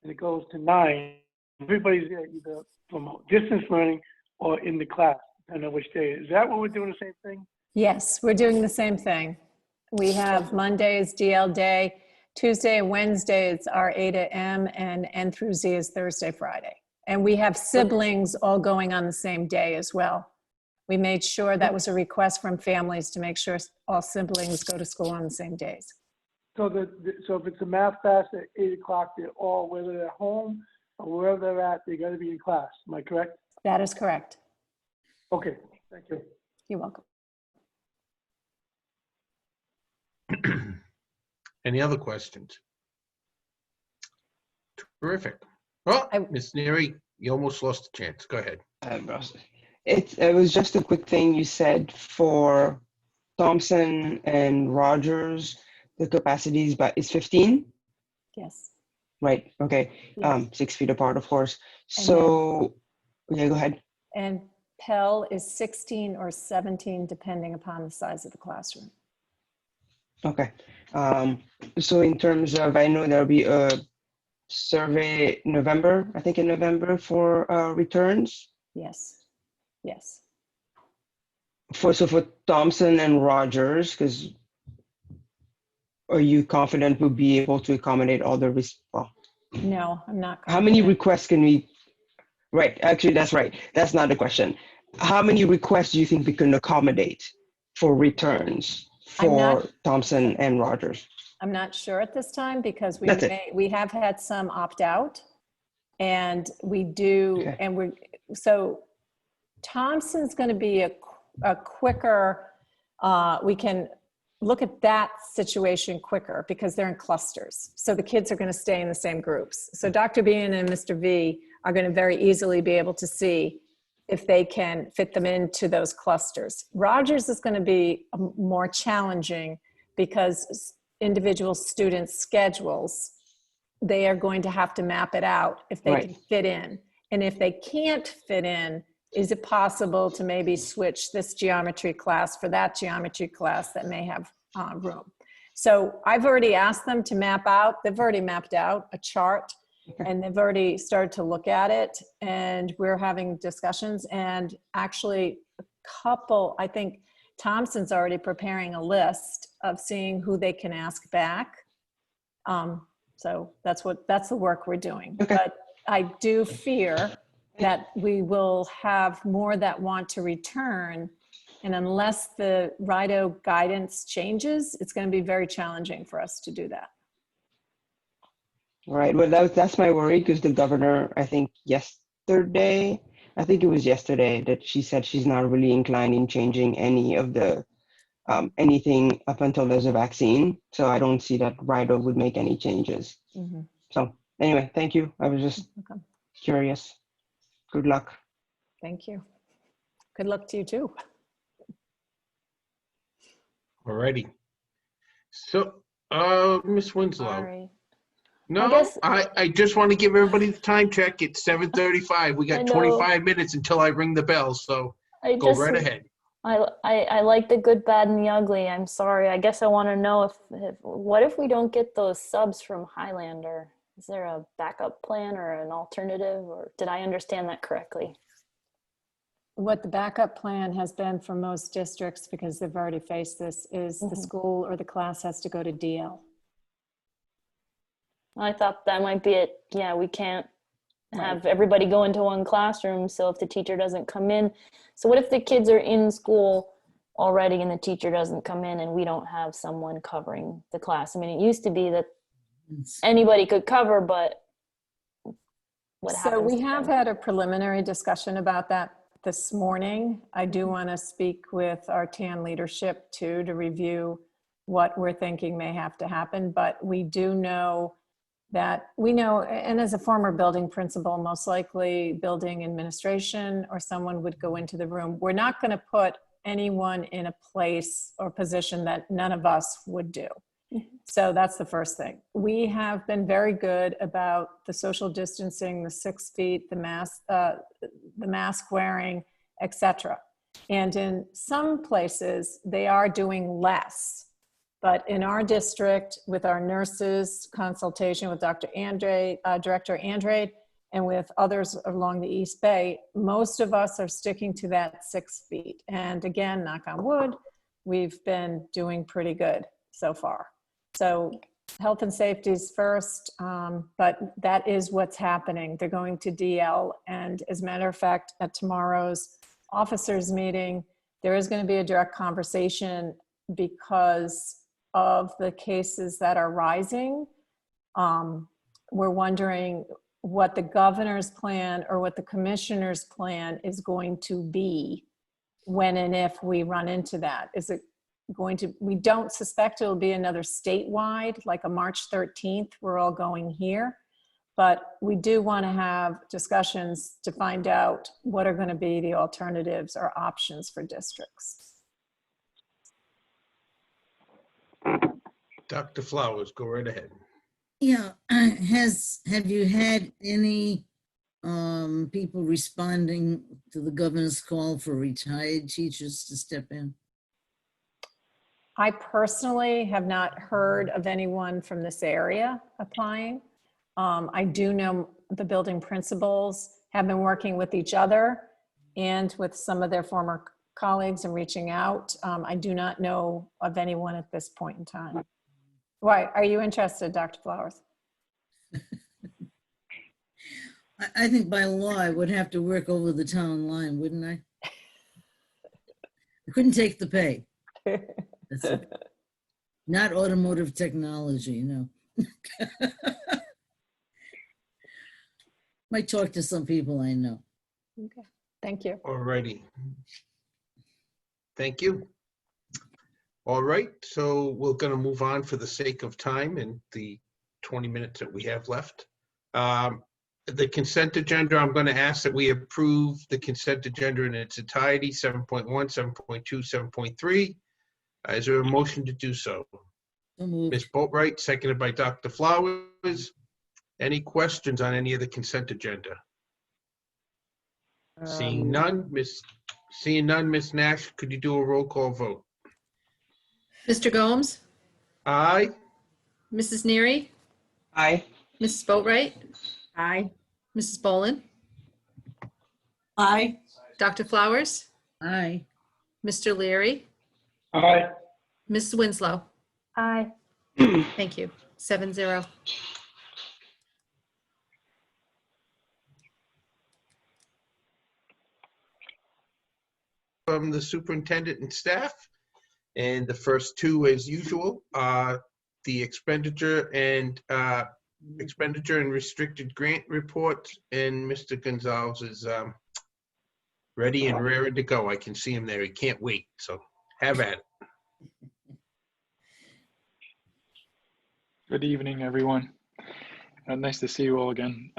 and it goes to 9, everybody's there either from distance learning or in the class, depending on which day. Is that what we're doing, the same thing? Yes, we're doing the same thing. We have Mondays DL day, Tuesday and Wednesdays are A to M, and N through Z is Thursday, Friday. And we have siblings all going on the same day as well. We made sure that was a request from families to make sure all siblings go to school on the same days. So so if it's a math class at 8 o'clock, they're all, whether they're home or wherever they're at, they got to be in class. Am I correct? That is correct. Okay, thank you. You're welcome. Any other questions? Terrific. Well, Ms. Neary, you almost lost the chance. Go ahead. It was just a quick thing you said for Thompson and Rogers, the capacity is 15? Yes. Right, okay. Yes. 6 feet apart, of course. So, yeah, go ahead. And Pell is 16 or 17, depending upon the size of the classroom. Okay. So in terms of, I know there'll be a survey November, I think in November for returns. Yes. Yes. So for Thompson and Rogers, because are you confident we'll be able to accommodate all the No, I'm not. How many requests can we? Right, actually, that's right. That's not the question. How many requests do you think we can accommodate for returns for Thompson and Rogers? I'm not sure at this time because we have had some opt out, and we do, and so Thompson's going to be a quicker. We can look at that situation quicker because they're in clusters. So the kids are going to stay in the same groups. So Dr. Bean and Mr. V are going to very easily be able to see if they can fit them into those clusters. Rogers is going to be more challenging because individual students' schedules, they are going to have to map it out if they can fit in. And if they can't fit in, is it possible to maybe switch this geometry class for that geometry class that may have room? So I've already asked them to map out, they've already mapped out a chart and they've already started to look at it, and we're having discussions, and actually a couple, I think Thompson's already preparing a list of seeing who they can ask back. So that's the work we're doing. But I do fear that we will have more that want to return, and unless the RIDO guidance changes, it's going to be very challenging for us to do that. Right, well, that's my worry because the governor, I think yesterday, that she said she's not really inclined in changing any of the, anything up until there's a vaccine. So I don't see that RIDO would make any changes. Mm-hmm. So anyway, thank you. I was just curious. Good luck. Thank you. Good luck to you too. All righty. So, Ms. Winslow. Sorry. No, I just want to give everybody the time check. It's 7:35. We got 25 minutes until I ring the bell, so go right ahead. I like the good, bad, and the ugly. I'm sorry. I guess I want to know what if we don't get those subs from Highlander? Is there a backup plan or an alternative, or did I understand that correctly? What the backup plan has been for most districts, because they've already faced this, is the school or the class has to go to DL. I thought that might be it. Yeah, we can't have everybody go into one classroom. So if the teacher doesn't come in, so what if the kids are in school already and the teacher doesn't come in and we don't have someone covering the class? I mean, it used to be that anybody could cover, but what happens? So we have had a preliminary discussion about that this morning. I do want to speak with our TAN leadership too, to review what we're thinking may have to happen, but we do know that and as a former building principal, most likely building administration or someone would go into the room. We're not going to put anyone in a place or position that none of us would do. So that's the first thing. We have been very good about the social distancing, the 6 feet, the mask wearing, etc. And in some places, they are doing less. But in our district, with our nurses, consultation with Dr. Andrade, Director Andrade, and with others along the East Bay, most of us are sticking to that 6 feet. And again, knock on wood, we've been doing pretty good so far. So health and safety is first, but that is what's happening. They're going to DL. And as a matter of fact, at tomorrow's officers meeting, there is going to be a direct conversation because of the cases that are rising. We're wondering what the governor's plan or what the commissioner's plan is going to be when and if we run into that. Is it going to, we don't suspect it'll be another statewide, like a March 13th, we're all going here. But we do want to have discussions to find out what are going to be the alternatives or options for districts. Dr. Flowers, go right ahead. Yeah, have you had any people responding to the governor's call for retired teachers to step in? I personally have not heard of anyone from this area applying. I do know the building principals have been working with each other and with some of their former colleagues and reaching out. I do not know of anyone at this point in time. Why, are you interested, Dr. Flowers? I think by law, I would have to work over the town line, wouldn't I? I couldn't take the pay. That's it. Not automotive technology, no. Might talk to some people I know. Okay, thank you. All righty. Thank you. All right, so we're going to move on for the sake of time and the 20 minutes that we have left. The consent agenda, I'm going to ask that we approve the consent agenda in its entirety, 7.1, 7.2, 7.3. Is there a motion to do so? Ms. Boatwright, seconded by Dr. Flowers. Any questions on any of the consent agenda? Seeing none, Ms. Nash, could you do a roll call vote? Mr. Gomes? Aye. Mrs. Neary? Aye. Mrs. Boatwright? Aye. Mrs. Boland? Aye. Dr. Flowers? Aye. Mr. Leary? Aye. Mrs. Winslow? Aye. Thank you. 7-0. From the superintendent and staff. And the first two, as usual, are the expenditure and restricted grant report. And Mr. Gonzalez is ready and raring to go. I can see him there. He can't wait. So have at it. Good evening, everyone. Nice to see you all again.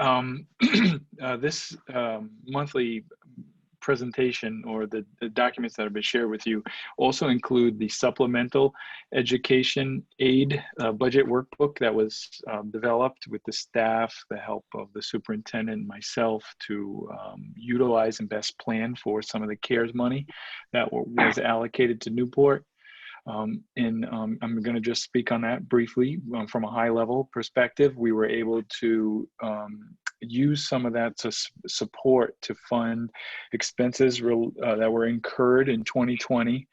This monthly presentation, or the documents that have been shared with you, also include the supplemental education aid budget workbook that was developed with the staff, the help of the superintendent and myself, to utilize and best plan for some of the CARES money that was allocated to Newport. I'm going to just speak on that briefly. From a high level perspective, we were able to use some of that to support, to fund expenses that were incurred in 2020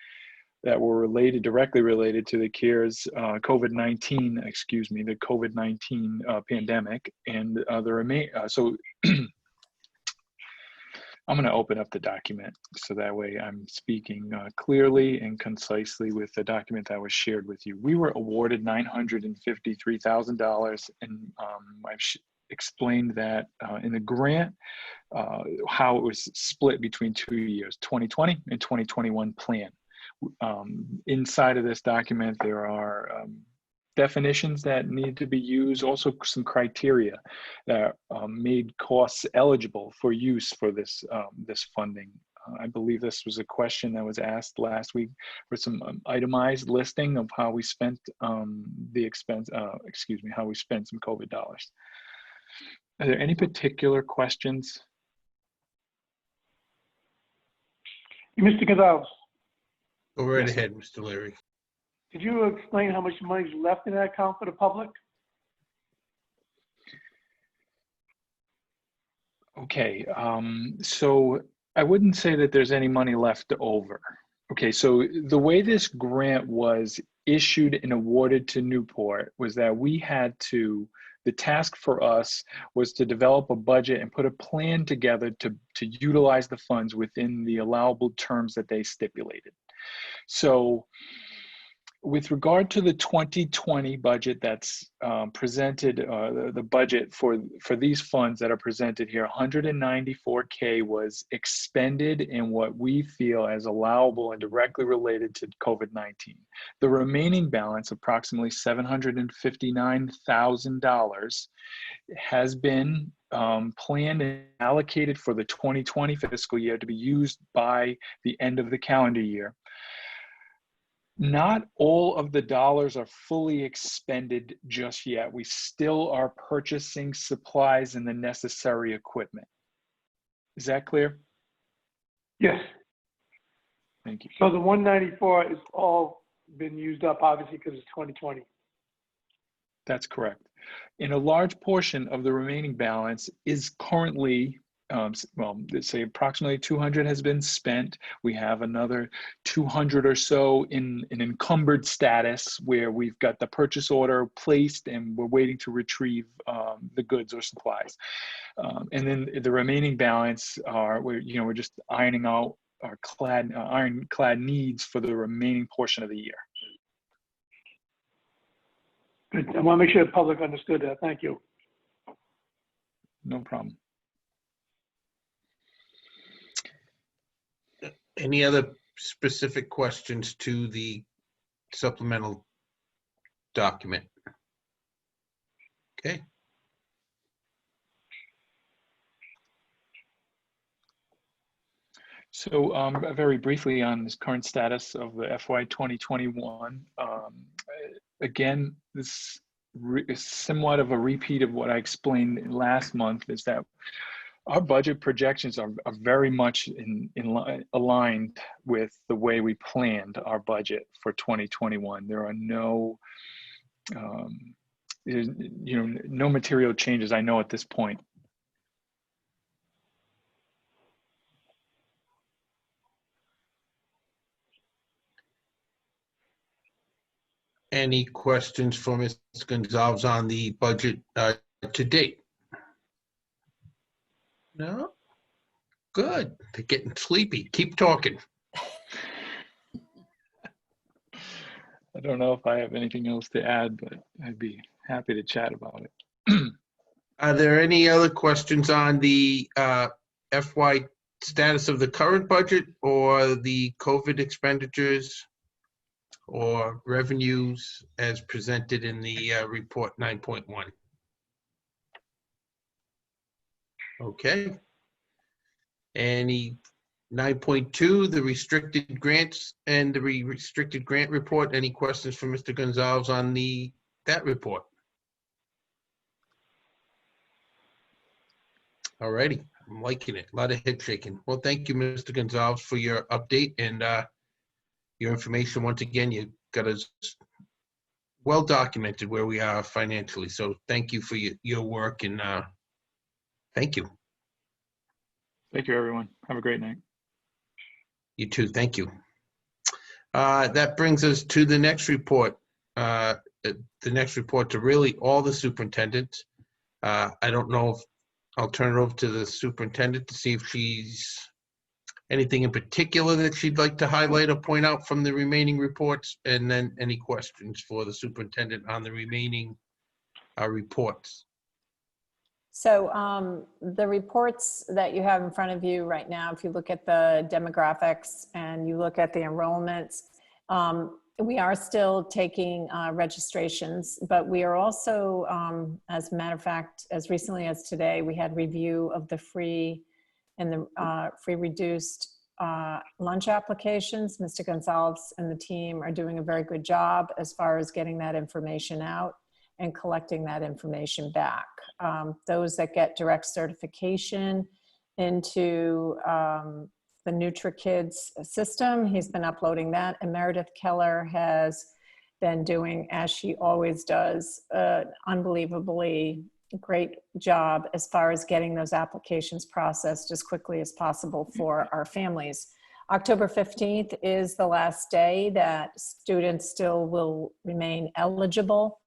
that were directly related to the CARES COVID-19 pandemic, and so I'm going to open up the document so that way I'm speaking clearly and concisely with the document that was shared with you. We were awarded $953,000, and I've explained that in the grant, how it was split between 2 years, 2020 and 2021 plan. Inside of this document, there are definitions that need to be used, also some criteria that made costs eligible for use for this, this funding. I believe this was a question that was asked last week for some itemized listing of how we spent the expense, excuse me, how we spent some COVID dollars. Are there any particular questions? Mr. Gonzalez, Go right Yes, sir. ahead, Mr. Leary. could you explain how much money is left in that account for the public? Okay, so I wouldn't say that there's any money left over. Okay, so the way this grant was issued and awarded to Newport was that we had to, the task for us was to develop a budget and put a plan together to utilize the funds within the allowable terms that they stipulated. So with regard to the 2020 budget that's presented, the budget for these funds that are presented here, 194K was expended in what we feel as allowable and directly related to COVID-19. The remaining balance, approximately $759,000, has been planned and allocated for the 2020 fiscal year to be used by the end of the calendar year. Not all of the dollars are fully expended just yet. We still are purchasing supplies and the necessary equipment. Is that clear? Yes. Thank you. So the 194 is all been used up, obviously, because it's 2020. That's correct. And a large portion of the remaining balance is currently, well, let's say approximately 200 has been spent. We have another 200 or so in an encumbered status where we've got the purchase order placed and we're waiting to retrieve the goods or supplies. And then the remaining balance are, we're just ironing out our ironclad needs for the remaining portion of the year. Good. I want to make sure the public understood that. Thank you. No problem. Any other specific questions to the supplemental document? Okay. So very briefly on this current status of the FY 2021, again, this is somewhat of a repeat of what I explained last month, is that our budget projections are very much aligned with the way we planned our budget for 2021. There are no, no material changes I know at this point. Any questions for Ms. Gonzalez on the budget to date? No? Good. They're getting sleepy. Keep talking. I don't know if I have anything else to add, but I'd be happy to chat about it. Are there any other questions on the FY status of the current budget or the COVID expenditures or revenues as presented in the report 9.1? Okay. Any 9.2, the restricted grants and the restricted grant report. Any questions for Mr. Gonzalez on that report? All righty, I'm liking it. A lot of head shaking. Well, thank you, Mr. Gonzalez, for your update and your information. Once again, you got us well documented where we are financially. So thank you for your work and thank you. Thank you, everyone. Have a great night. You too. Thank you. That brings us to the next report. The next report to really all the superintendents. I don't know if I'll turn it over to the superintendent to see if she's anything in particular that she'd like to highlight or point out from the remaining reports, and then any questions for the superintendent on the remaining reports. So the reports that you have in front of you right now, if you look at the demographics and you look at the enrollments, we are still taking registrations, but we are also, as a matter of fact, as recently as today, we had review of the free and the free reduced lunch applications. Mr. Gonzalez and the team are doing a very good job as far as getting that information out and collecting that information back. Those that get direct certification into the NutriKids system, he's been uploading that. And Meredith Keller has been doing, as she always does, unbelievably great job as far as getting those applications processed as quickly as possible for our families. October 15th is the last day that students still will remain eligible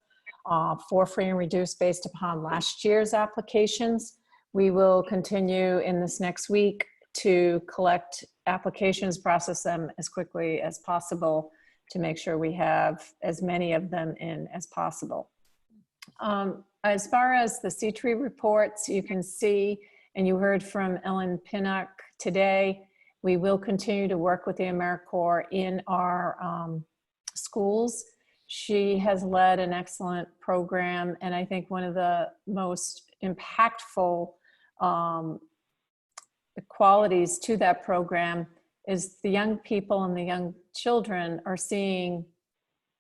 for free and reduced based upon last year's applications. We will continue in this next week to collect applications, process them as quickly as possible to make sure we have as many of them in as possible. As far as the C-Tree reports, you can see, and you heard from Ellen Pinnock today, we will continue to work with the AmeriCorps in our schools. She has led an excellent program, and I think one of the most impactful qualities to that program is the young people and the young children are seeing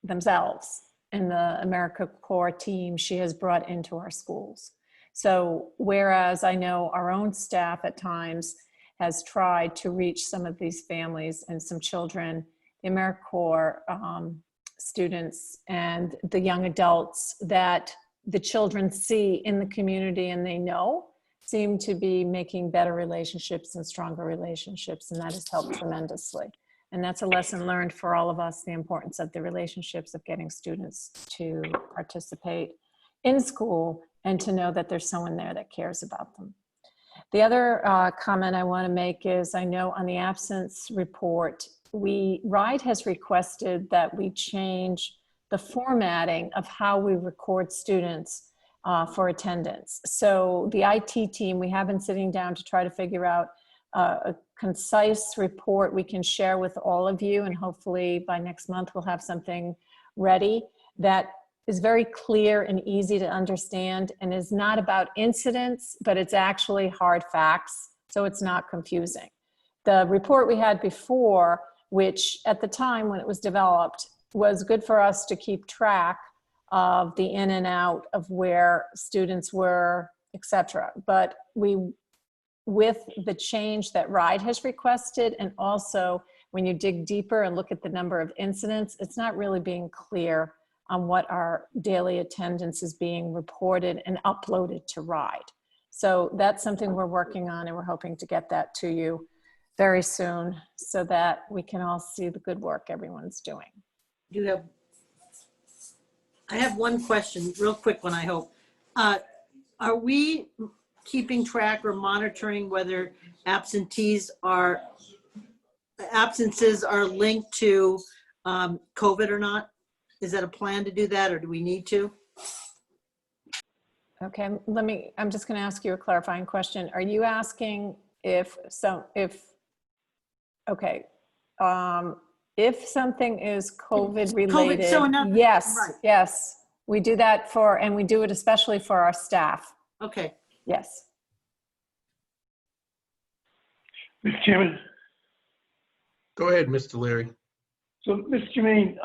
themselves in the AmeriCorps team she has brought into our schools. So whereas I know our own staff at times has tried to reach some of these families and some children, the AmeriCorps students and the young adults that the children see in the community and they know seem to be making better relationships and stronger relationships, and that has helped tremendously. And that's a lesson learned for all of us, the importance of the relationships of getting students to participate in school and to know that there's someone there that cares about them. The other comment I want to make is I know on the absence report, RIDE has requested that we change the formatting of how we record students for attendance. So the IT team, we have been sitting down to try to figure out a concise report we can share with all of you, and hopefully by next month we'll have something ready that is very clear and easy to understand and is not about incidents, but it's actually hard facts, so it's not confusing. The report we had before, which at the time when it was developed, was good for us to keep track of the in and out of where students were, etc. But with the change that RIDE has requested, and also when you dig deeper and look at the number of incidents, it's not really being clear on what our daily attendance is being reported and uploaded to RIDE. So that's something we're working on, and we're hoping to get that to you very soon so that we can all see the good work everyone's doing. I have one question, real quick one, I hope. Are we keeping track or monitoring whether absences are linked to COVID or not? Is that a plan to do that, or do we need to? Okay, I'm just gonna ask you a clarifying question. Are you asking if something is COVID related? Yes, right. Yes, we do that and we do it especially for our staff. Okay. Yes. Mr. Chairman. Go ahead, Mr. Leary. So, Mr. Jermaine,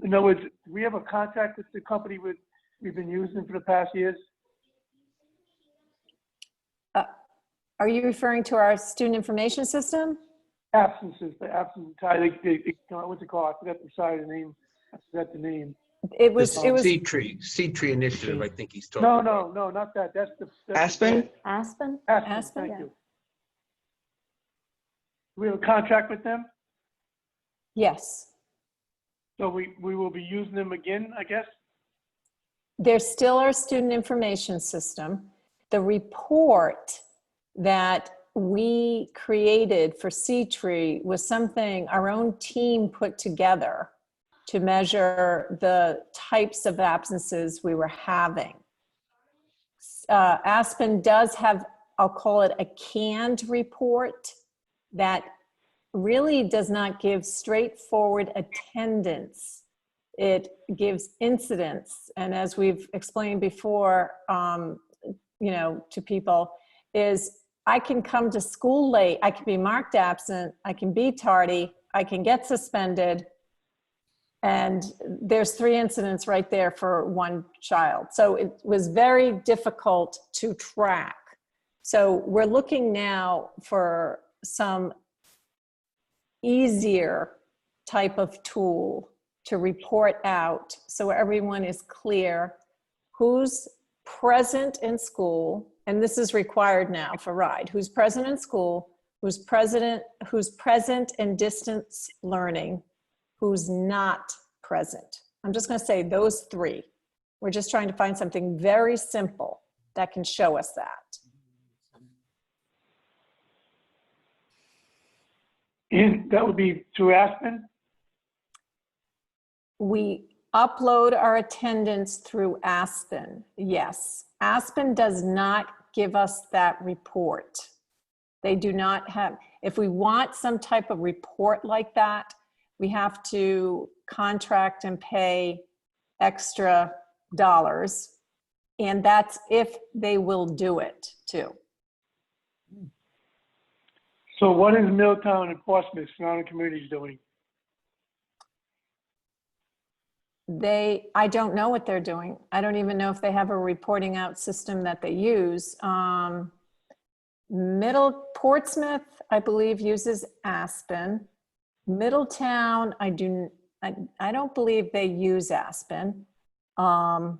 in other words, we have a contract with the company we've been using for the past years? Are you referring to our student information system? Absences, the absence tie. What's it called? I forgot the side of the name. I forgot the name. It was C-Tree initiative. I think he's talking. No, not that. That's Aspen. Aspen. Aspen. Thank you. We have a contract with them. Yes. So we will be using them again, I guess. There's still our student information system. The report that we created for C-Tree was something our own team put together to measure the types of absences we were having. Aspen does have, I'll call it a canned report that really does not give straightforward attendance. It gives incidents. And as we've explained before, you know, to people, is I can come to school late, I can be marked absent, I can be tardy, I can get suspended, and there's 3 incidents right there for one child. So it was very difficult to track. So we're looking now for some easier type of tool to report out so everyone is clear who's present in school, and this is required now for RIDE, who's present in school, who's present in distance learning, who's not present. I'm just going to say those 3. We're just trying to find something very simple that can show us that. And that would be through Aspen? We upload our attendance through Aspen, yes. Aspen does not give us that report. They do not have, if we want some type of report like that, we have to contract and pay extra dollars, and that's if they will do it too. So what is Middletown and Portsmouth surrounding communities doing? I don't know what they're doing. I don't even know if they have a reporting out system that they use. Portsmouth, I believe, uses Aspen. Middletown, I don't believe they use Aspen. And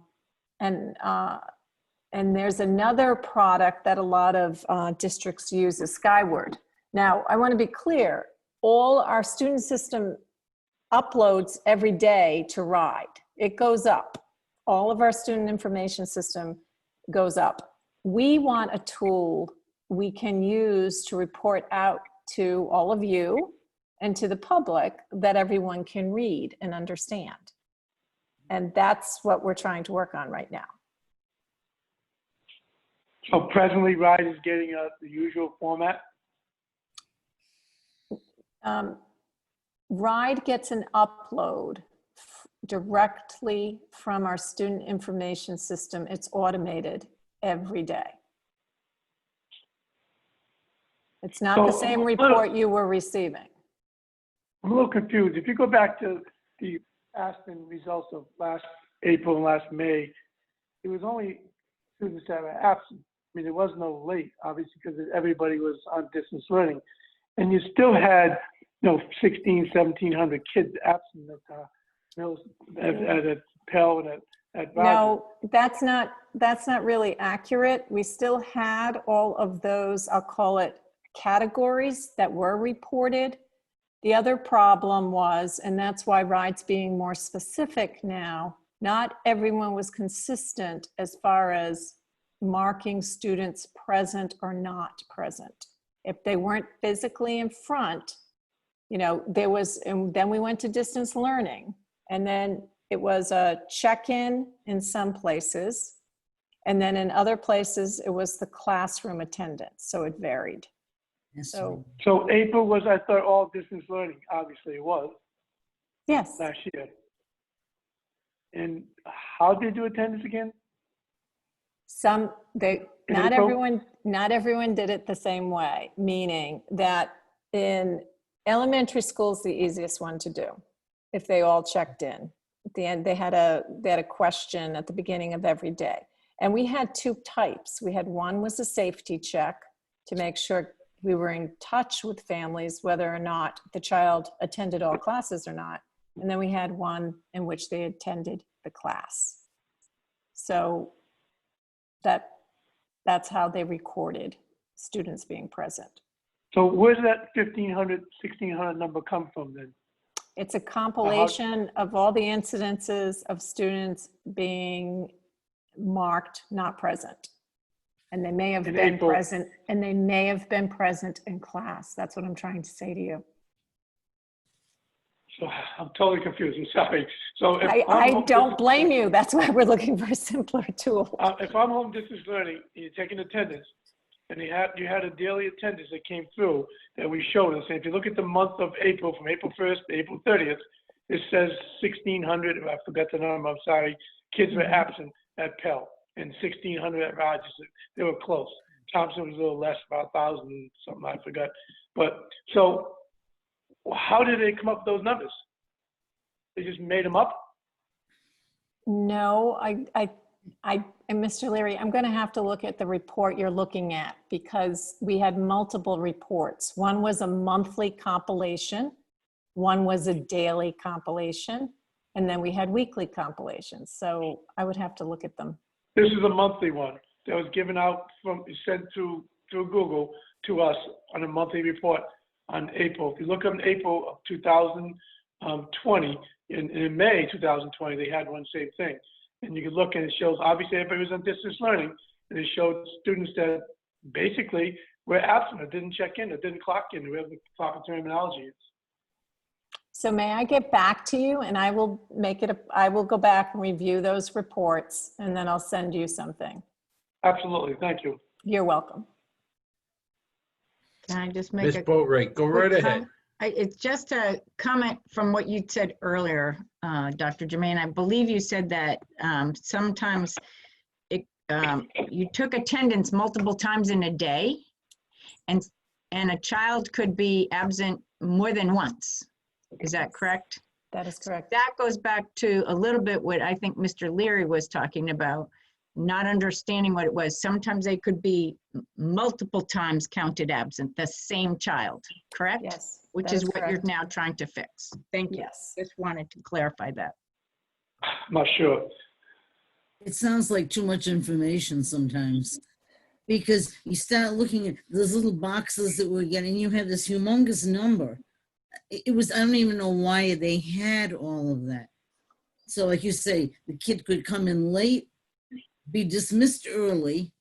there's another product that a lot of districts use is Skyward. Now, I want to be clear, all our student system uploads every day to RIDE. It goes up. All of our student information system goes up. We want a tool we can use to report out to all of you and to the public that everyone can read and understand. And that's what we're trying to work on right now. So presently RIDE is getting the usual format? RIDE gets an upload directly from our student information system. It's automated every day. It's not the same report you were receiving. I'm a little confused. If you go back to the Aspen results of last April and last May, it was only students that were absent. I mean, there was no late, obviously, because everybody was on distance learning. And you still had, 1,700 kids absent at Pell and at Rogers. No, that's not really accurate. We still had all of those, I'll call it categories that were reported. The other problem was, and that's why RIDE's being more specific now, not everyone was consistent as far as marking students present or not present. If they weren't physically in front, there was, and then we went to distance learning, and then it was a check-in in some places, and then in other places it was the classroom attendance, so it varied. So April was, I thought, all distance learning. Obviously it was. Yes. Last year. And how did they do attendance again? Not everyone did it the same way, meaning that in elementary schools, the easiest one to do, if they all checked in. At the end, they had a question at the beginning of every day. And we had 2 types. We had one was a safety check to make sure we were in touch with families, whether or not the child attended all classes or not. And then we had one in which they attended the class. So that's how they recorded students being present. So where's that 1,500, 1,600 number come from then? It's a compilation of all the incidences of students being marked not present. And they may have been present, and they may have been present in class. That's what I'm trying to say to you. So I'm totally confused. I'm sorry. So if I'm I home don't distance blame learning, you. That's why we're looking for a simpler tool. if I'm home distance learning, and you're taking attendance, and you had a daily attendance that came through that we showed us. And if you look at the month of April, from April 1st to April 30th, it says 1,600. I forgot the number. I'm sorry. Kids were absent at Pell, and 1,600 at Rogers. They were close. Thompson was a little less, about 1,000 something. I forgot. But so, how did they come up with those numbers? They just made them up. No, and Mr. Leary, I'm going to have to look at the report you're looking at because we had multiple reports. One was a monthly compilation, one was a daily compilation, and then we had weekly compilations. So I would have to look at them. This is a monthly one that was given out sent through Google to us on a monthly report on April. If you look up in April of 2020, in May 2020, they had one same thing. And you can look and it shows, obviously everybody was on distance learning, and it showed students that basically were absent or didn't check in or didn't clock in, whatever the proper terminology is. So may I get back to you and I will I will go back and review those reports and then I'll send you something. Absolutely, thank you. You're welcome. Can I just make Ms. a Boatright, go right quick ahead. It's just a comment from what you said earlier, Dr. Jermaine. I believe you said that sometimes you took attendance multiple times in a day, and a child could be absent more than once. Is that correct? That is correct. That goes back to a little bit what I think Mr. Leary was talking about, not understanding what it was. Sometimes they could be multiple times counted absent, the same child, correct? Yes. Which is what you're now trying to fix. Thank you. Yes. Just wanted to clarify that. I'm not sure. It sounds like too much information sometimes, because you start looking at those little boxes that we're getting, you have this humongous number. It was, I don't even know why they had all of that. So like you say, the kid could come in late, be dismissed early,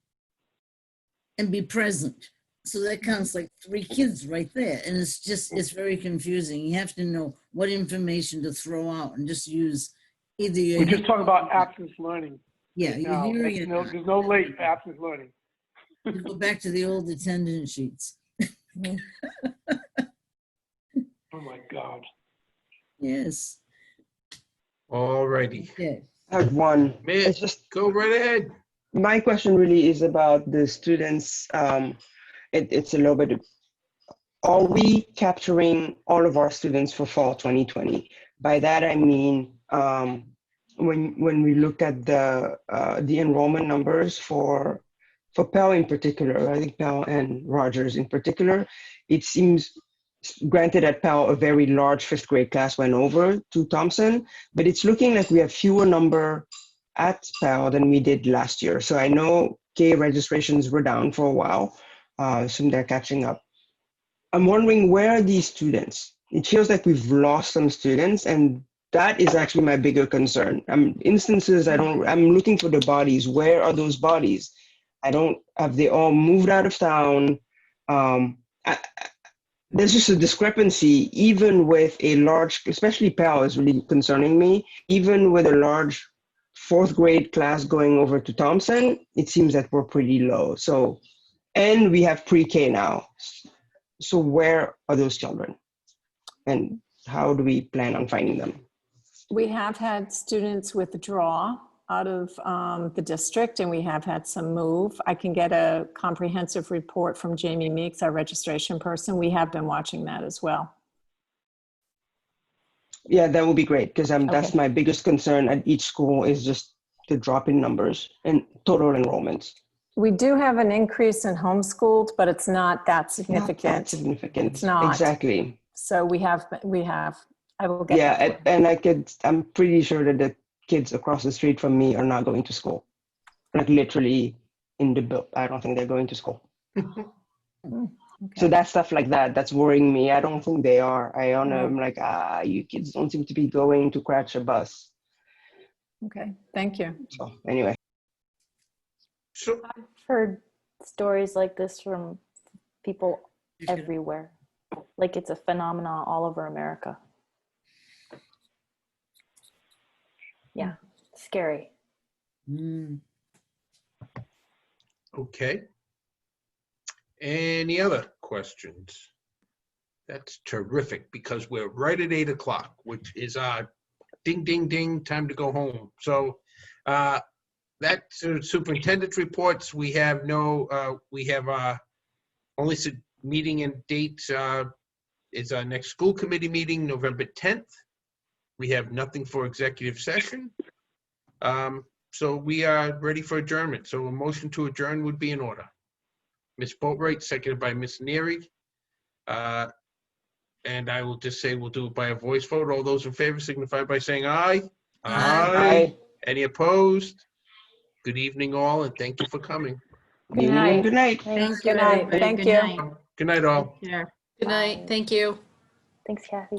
and be present. So that counts like 3 kids right there. And it's very confusing. You have to know what information to throw out and just use either your... We're just talking about absence learning. Yeah, right now. you're There's no late for absence learning. You go back to the old attendance sheets. Oh my God. Yes. All righty. Okay. I have one. It's just go right ahead. My question really is about the students. It's a little bit, are we capturing all of our students for fall 2020? By that, I mean, when we look at the enrollment numbers for Pell in particular, I think Pell and Rogers in particular, it seems, granted at Pell, a very large 5th grade class went over to Thompson, but it's looking like we have fewer number at Pell than we did last year. So I know K registrations were down for a while. Assume they're catching up. I'm wondering, where are these students? It feels like we've lost some students, and that is actually my bigger concern. I'm looking for the bodies. Where are those bodies? Have they all moved out of town? There's just a discrepancy, even with a large, especially Pell is really concerning me, even with a large 4th grade class going over to Thompson, it seems that we're pretty low. So, and we have pre-K now. So where are those children? And how do we plan on finding them? We have had students withdraw out of the district, and we have had some move. I can get a comprehensive report from Jamie Meeks, our registration person. We have been watching that as well. Yeah, that would be great, because that's my biggest concern at each school is just the drop in numbers and total enrollments. We do have an increase in homeschooled, but it's not that significant. Not that significant. It's not. Exactly. So we have, I will get that. Yeah, and I'm pretty sure that the kids across the street from me are not going to school. Like literally in the book. I don't think they're going to school. So that's stuff like that, that's worrying me. I don't think they are. I'm like, you kids don't seem to be going to catch a bus. Okay, thank you. So anyway. I've heard stories like this from people everywhere. Like it's a phenomenon all over America. Yeah, scary. Okay. Any other questions? That's terrific because we're right at 8 o'clock, which is our ding, ding, ding, time to go home. So that's superintendent's reports. We have no, we have only meeting and dates is our next school committee meeting, November 10th. We have nothing for executive session. So we are ready for adjournment. So a motion to adjourn would be in order. Ms. Boatright, seconded by Ms. Neary. And I will just say we'll do it by a voice vote. All those in favor signify by saying aye. Aye. Any opposed? Good evening all, and thank you for coming. Good evening and good night. Thank Good you, night. everybody. Thank Good you. night. Good night all. Take care. Good night. Thank you. Thanks, Kathy.